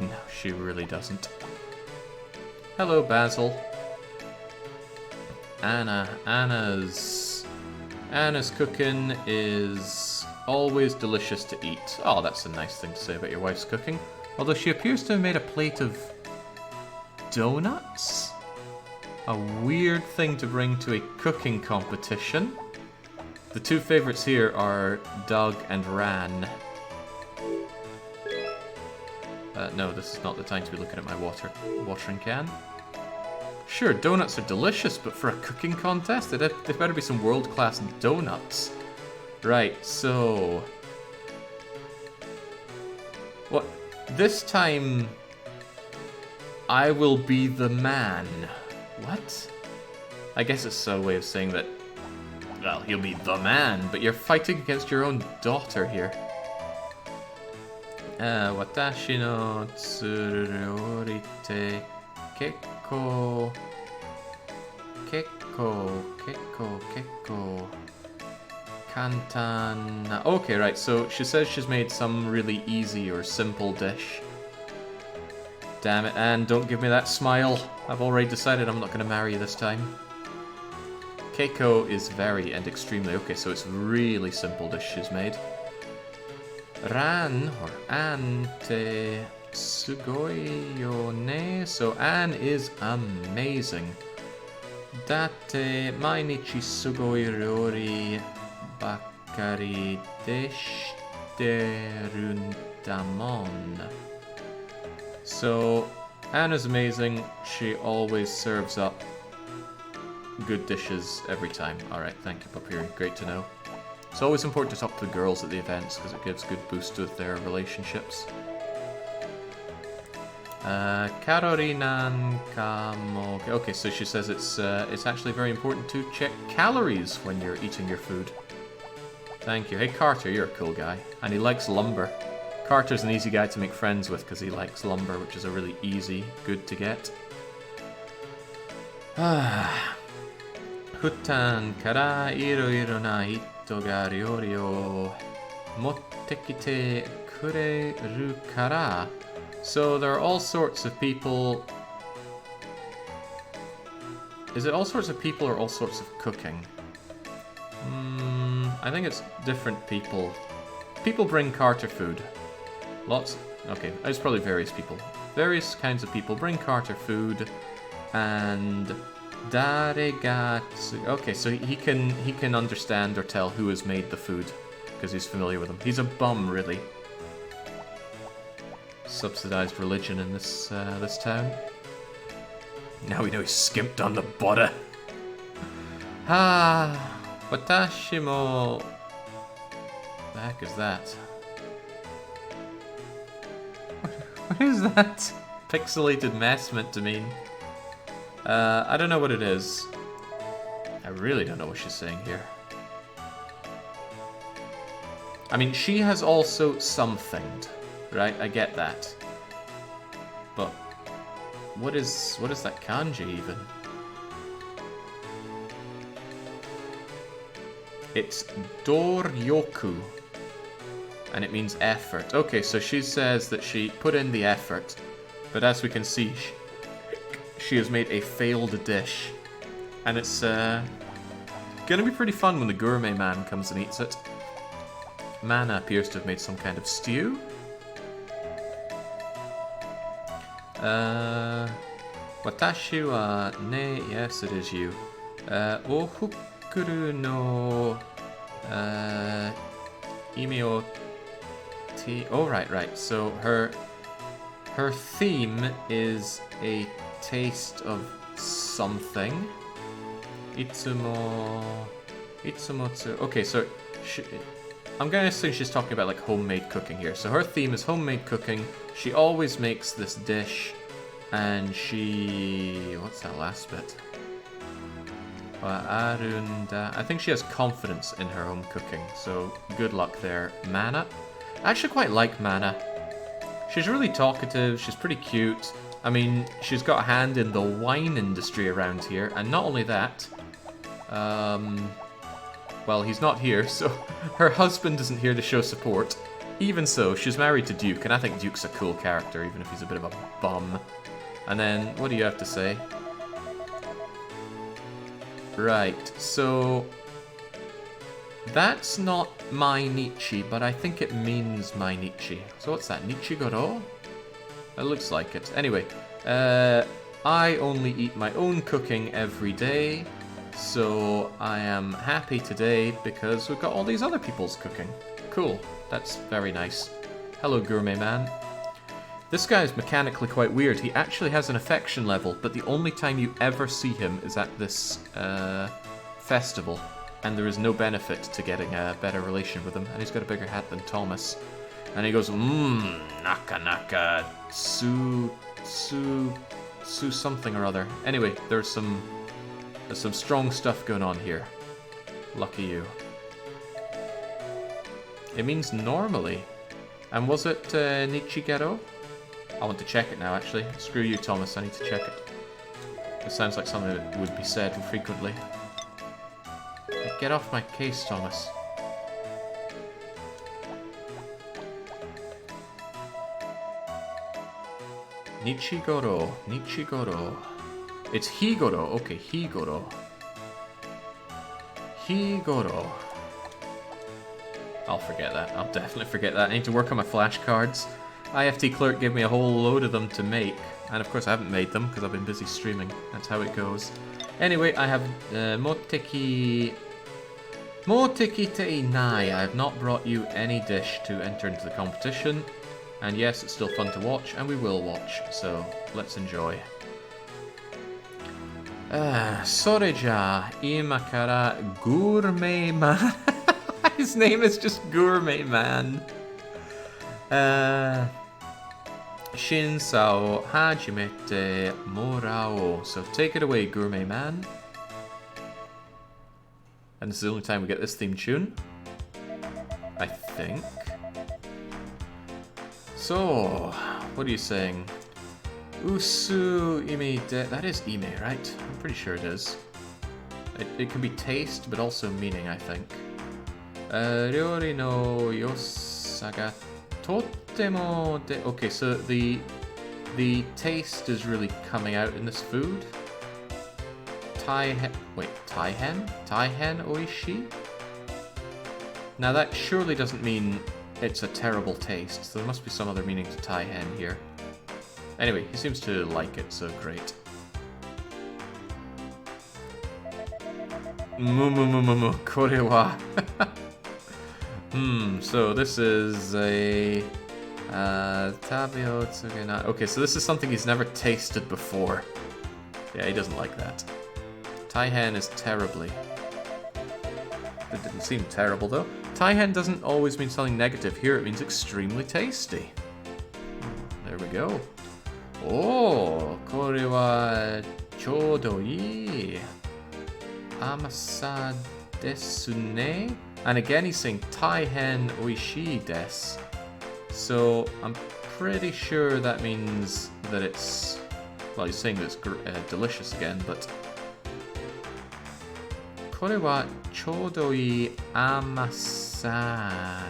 No, she really doesn't. Hello, Basil. Anna's cooking is always delicious to eat. Oh, that's a nice thing to say about your wife's cooking. Although she appears to have made a plate of donuts? A weird thing to bring to a cooking competition. The two favourites here are Doug and Ran. No, this is not the time to be looking at my watering can. Sure, donuts are delicious, but for a cooking contest, there better be some world-class donuts. Right, so... What? This time... I will be the man. What? I guess it's a way of saying that... Well, he'll be the man, but you're fighting against your own daughter here. Watashi no tsuruorite kekko... Kekko... Kantan... Okay, right, so she says she's made some really easy or simple dish. Damn it, Anne, don't give me that smile. I've already decided I'm not going to marry you this time. Keiko is very and extremely... Okay, so it's really simple dish she's made. Ran, or Anne, te sugoi yo ne. So Anne is amazing. Date mainichi sugoi ryori bakari deshiterun damon. So, Anna's amazing. She always serves up good dishes every time. Alright, thank you, Papiri. Great to know. It's always important to talk to the girls at the events because it gives good boost to their relationships. Karorinan kamo... Okay, so she says it's actually very important to check calories when you're eating your food. Thank you. Hey, Carter, you're a cool guy. And he likes lumber. Carter's an easy guy to make friends with because he likes lumber, which is a really easy, good to get. Hutan kara iro na hito ga ryori o motte kite kureru kara. So there are all sorts of people. Is it all sorts of people or all sorts of cooking? I think it's different people. People bring Carter food. Lots. Okay, it's probably various people. Various kinds of people bring Carter food, and Daregatsu. Okay, so he can understand or tell who has made the food because he's familiar with them. He's a bum, really. Subsidized religion in this this town. Now we know he's skimped on the butter. Watashi mo. The heck is that? What is that pixelated mess meant to mean? I don't know what it is. I really don't know what she's saying here. I mean, she has also something, right? I get that. But what is that kanji even? It's doryoku, and it means effort. Okay, so she says that she put in the effort, but as we can see, she has made a failed dish. And it's gonna be pretty fun when the gourmet man comes and eats it. Mana appears to have made some kind of stew. Watashi wa ne, yes it is you. Ohukuru no imi o ti. Oh right. So her theme is a taste of something. Itsumotsu. Okay, so I'm gonna assume she's talking about like homemade cooking here. So her theme is homemade cooking. She always makes this dish, and she... what's that last bit? I think she has confidence in her home cooking, so good luck there. Mana? I actually quite like Mana. She's really talkative, she's pretty cute. I mean, she's got a hand in the wine industry around here, and not only that, well, he's not here, so her husband isn't here to show support. Even so, she's married to Duke, and I think Duke's a cool character, even if he's a bit of a bum. And then, what do you have to say? Right, so... that's not Mainichi, but I think it means Mainichi. So what's that, Nichigoro? It looks like it. Anyway, I only eat my own cooking every day, so I am happy today because we've got all these other people's cooking. Cool, that's very nice. Hello, gourmet man. This guy is mechanically quite weird. He actually has an affection level, but the only time you ever see him is at this festival, and there is no benefit to getting a better relation with him, and he's got a bigger hat than Thomas. And he goes, naka, su something or other. Anyway, there's some strong stuff going on here. Lucky you. It means normally. And was it Nichigero? I want to check it now, actually. Screw you, Thomas, I need to check it. It sounds like something that would be said frequently. Get off my case, Thomas. Nichigoro. It's Higoro. Okay, Higoro. I'll forget that. I'll definitely forget that. I need to work on my flashcards. IFT Clerk gave me a whole load of them to make. And of course I haven't made them because I've been busy streaming. That's how it goes. Anyway, I have Moteki te nai. I have not brought you any dish to enter into the competition. And yes, it's still fun to watch, and we will watch, so let's enjoy. Soreja imakara gourmet man. His name is just Gourmet Man. Shinsao hajimete morao. So take it away, Gourmet Man. And this is the only time we get this theme tune, I think. So, what are you saying? Usu ime de... That is ime, right? I'm pretty sure it is. It can be taste, but also meaning, I think. Ryori no yosa ga totemo de... Okay, so the taste is really coming out in this food. Taihen oishi? Now that surely doesn't mean it's a terrible taste, so there must be some other meaning to taihen here. Anyway, he seems to like it, so great. Kore wa. So this is a... Tabio tsugena. Okay, so this is something he's never tasted before. Yeah, he doesn't like that. Taihen is terribly. It didn't seem terrible, though. Taihen doesn't always mean something negative. Here it means extremely tasty. There we go. Oh, kore wa chodo ii. Amasa desu ne? And again he's saying Taihen oishii desu. So I'm pretty sure that means that it's... Well, he's saying that it's delicious again, but... Kore wa chodo ii amasa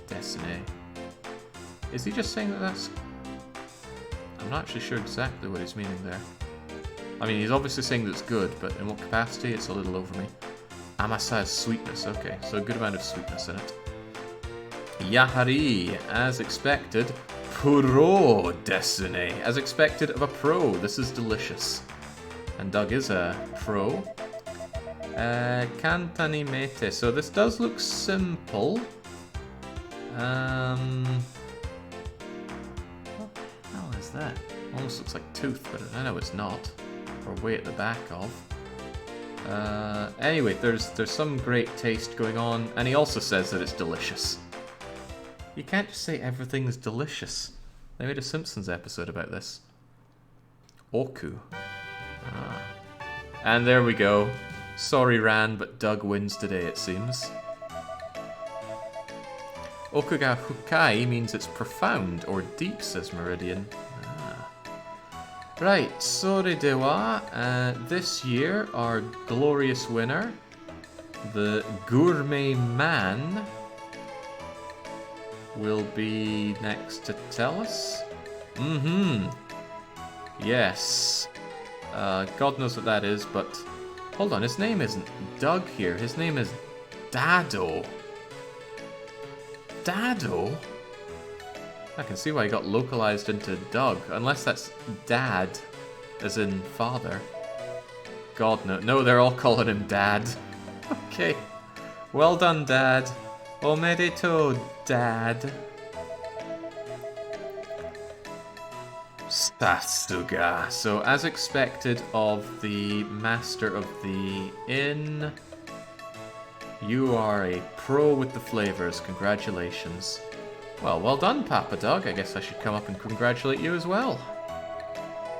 desu ne? Is he just saying that that's... I'm not actually sure exactly what he's meaning there. I mean, he's obviously saying that it's good, but in what capacity? It's a little over me. Amasa is sweetness, okay. So a good amount of sweetness in it. Yahari, as expected. Puro desu ne. As expected of a pro. This is delicious. And Doug is a pro. Kantani mete. So this does look simple. What the hell is that? Almost looks like tooth, but I know it's not. Or way at the back of. Anyway, there's some great taste going on, and he also says that it's delicious. You can't just say everything's delicious. They made a Simpsons episode about this. Oku. And there we go. Sorry, Ran, but Doug wins today, it seems. Oku ga fukai means it's profound or deep, says Meridian. Right, Soredewa, this year our glorious winner, the Gourmet Man, will be next to tell us. Yes. God knows what that is, but hold on, his name isn't Doug here, his name is Dado. Dado? I can see why he got localized into Doug, unless that's Dad, as in father. God, no. No, they're all calling him Dad. Okay. Well done, Dad. Omedetou, Dad. Sasuga. So, as expected of the Master of the Inn, you are a pro with the flavors. Congratulations. Well done, Papa Dog. I guess I should come up and congratulate you as well.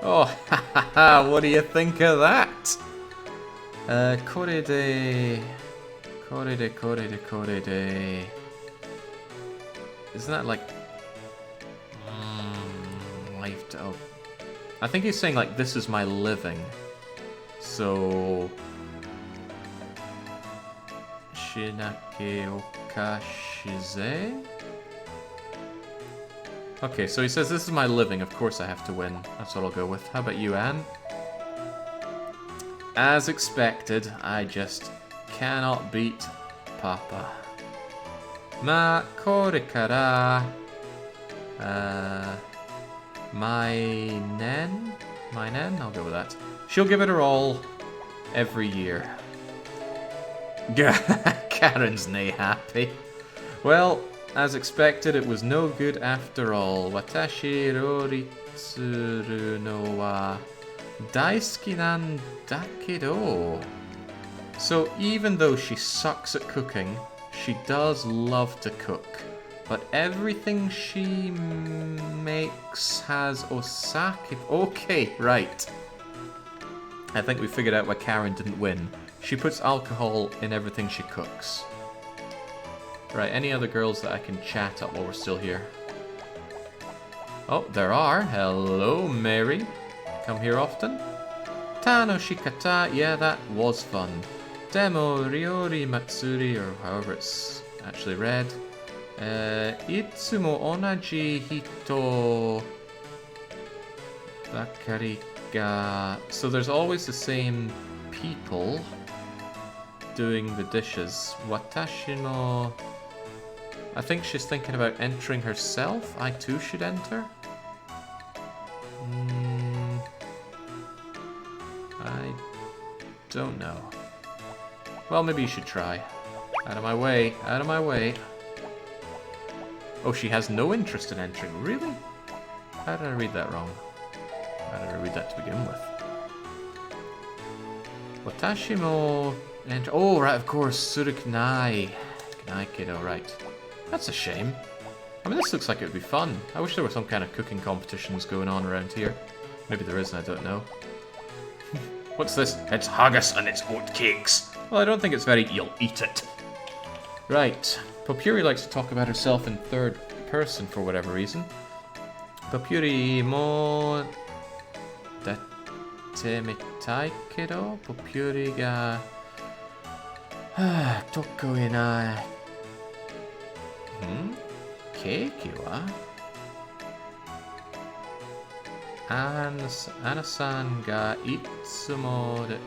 Oh, ha ha ha, what do you think of that? Korede... Isn't that like... life to... Oh. I think he's saying like, this is my living. So... Shinake okashize? Okay, so he says, this is my living, of course I have to win. That's what I'll go with. How about you, Anne? As expected, I just cannot beat Papa. Ma kore kara... My nen? I'll go with that. She'll give it her all every year. Karen's nae happy. Well... As expected, it was no good after all. Watashi roritsuru no wa daisuki nan dakedo. So even though she sucks at cooking, she does love to cook. But everything she makes has osake... Okay, right. I think we figured out why Karen didn't win. She puts alcohol in everything she cooks. Right, any other girls that I can chat up while we're still here? Oh, there are. Hello, Mary. Come here often. Tano Shikata, yeah, that was fun. Demo Ryori Matsuri, or however it's actually read. Itsumo onaji hito bakari ga... So there's always the same people doing the dishes. Watashi no... I think she's thinking about entering herself. I too should enter. I don't know. Well, maybe you should try. Out of my way, out of my way. Oh, she has no interest in entering. Really? How did I read that wrong? How did I read that to begin with? Watashi mo enter... Oh, right, of course. Surukunai. Kunai kiddo, right. That's a shame. I mean, this looks like it would be fun. I wish there were some kind of cooking competitions going on around here. Maybe there is and I don't know. What's this? It's haggis and it's oat cakes. Well, I don't think it's very... You'll eat it. Right. Popuri likes to talk about herself in third person for whatever reason. Popuri mo... Datte mitai kedo? Popuri ga... Toko inai... Keiki wa? Ana-san ga itsumo de...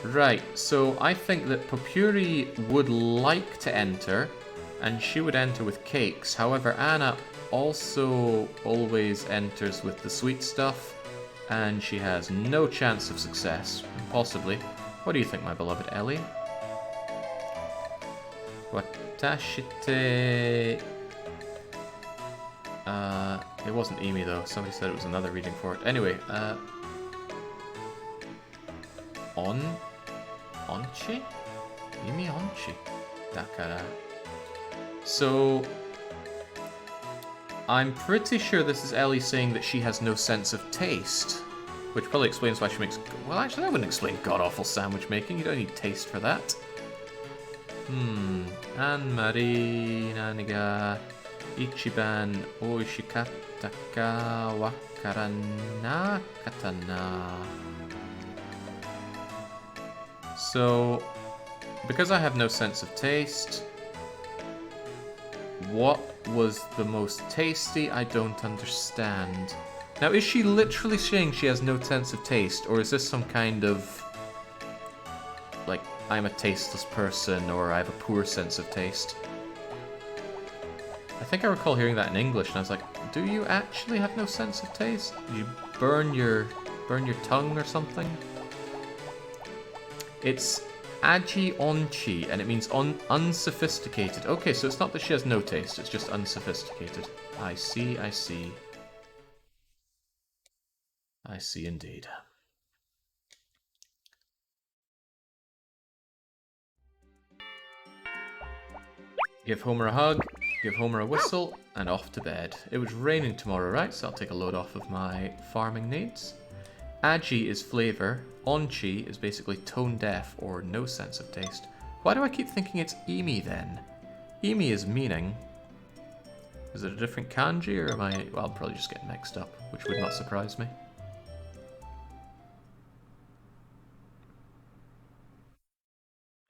Right, so I think that Popuri would like to enter, and she would enter with cakes. However, Anna also always enters with the sweet stuff, and she has no chance of success. Possibly. What do you think, my beloved Ellie? Watashite... it wasn't Emi though. Somebody said it was another reading for it. Anyway, Onchi? Emi onchi? Dakara. So, I'm pretty sure this is Ellie saying that she has no sense of taste. Which probably explains why she makes... Well, actually, that wouldn't explain god-awful sandwich making. You don't need taste for that. Anne-Marie Naniga Ichiban Oishikatta ka wakarana katana. So, because I have no sense of taste, what was the most tasty? I don't understand. Now, is she literally saying she has no sense of taste, or is this some kind of, like, I'm a tasteless person, or I have a poor sense of taste? I think I recall hearing that in English, and I was like, do you actually have no sense of taste? Did you burn your tongue or something? It's aji onchi, and it means unsophisticated. Okay, so it's not that she has no taste, it's just unsophisticated. I see, I see. I see indeed. Give Homer a hug, give Homer a whistle, and off to bed. It was raining tomorrow, right? So I'll take a load off of my farming needs. Aji is flavor. Onchi is basically tone deaf or no sense of taste. Why do I keep thinking it's Emi then? Emi is meaning. Is it a different kanji or am I... Well, I'm probably just getting mixed up, which would not surprise me.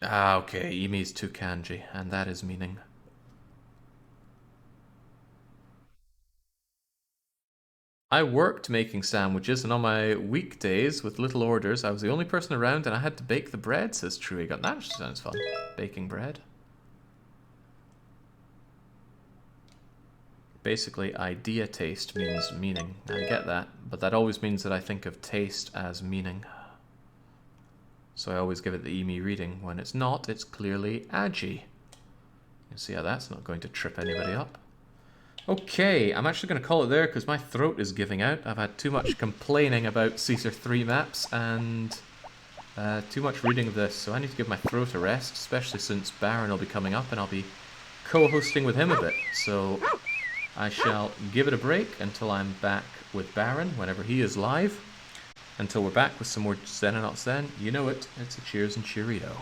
Ah, okay, Emi is two kanji, and that is meaning. I worked making sandwiches, and on my weekdays with little orders, I was the only person around and I had to bake the bread, says Truigon. That actually sounds fun. Baking bread. Basically, idea taste means meaning. I get that, but that always means that I think of taste as meaning. So I always give it the Emi reading. When it's not, it's clearly Aji. You see how that's not going to trip anybody up. Okay, I'm actually going to call it there because my throat is giving out. I've had too much complaining about Caesar 3 maps and too much reading of this, so I need to give my throat a rest, especially since Baron will be coming up and I'll be co-hosting with him a bit. So I shall give it a break until I'm back with Baron whenever he is live. Until we're back with some more Xenonauts then, you know it, it's a cheers and cheerio.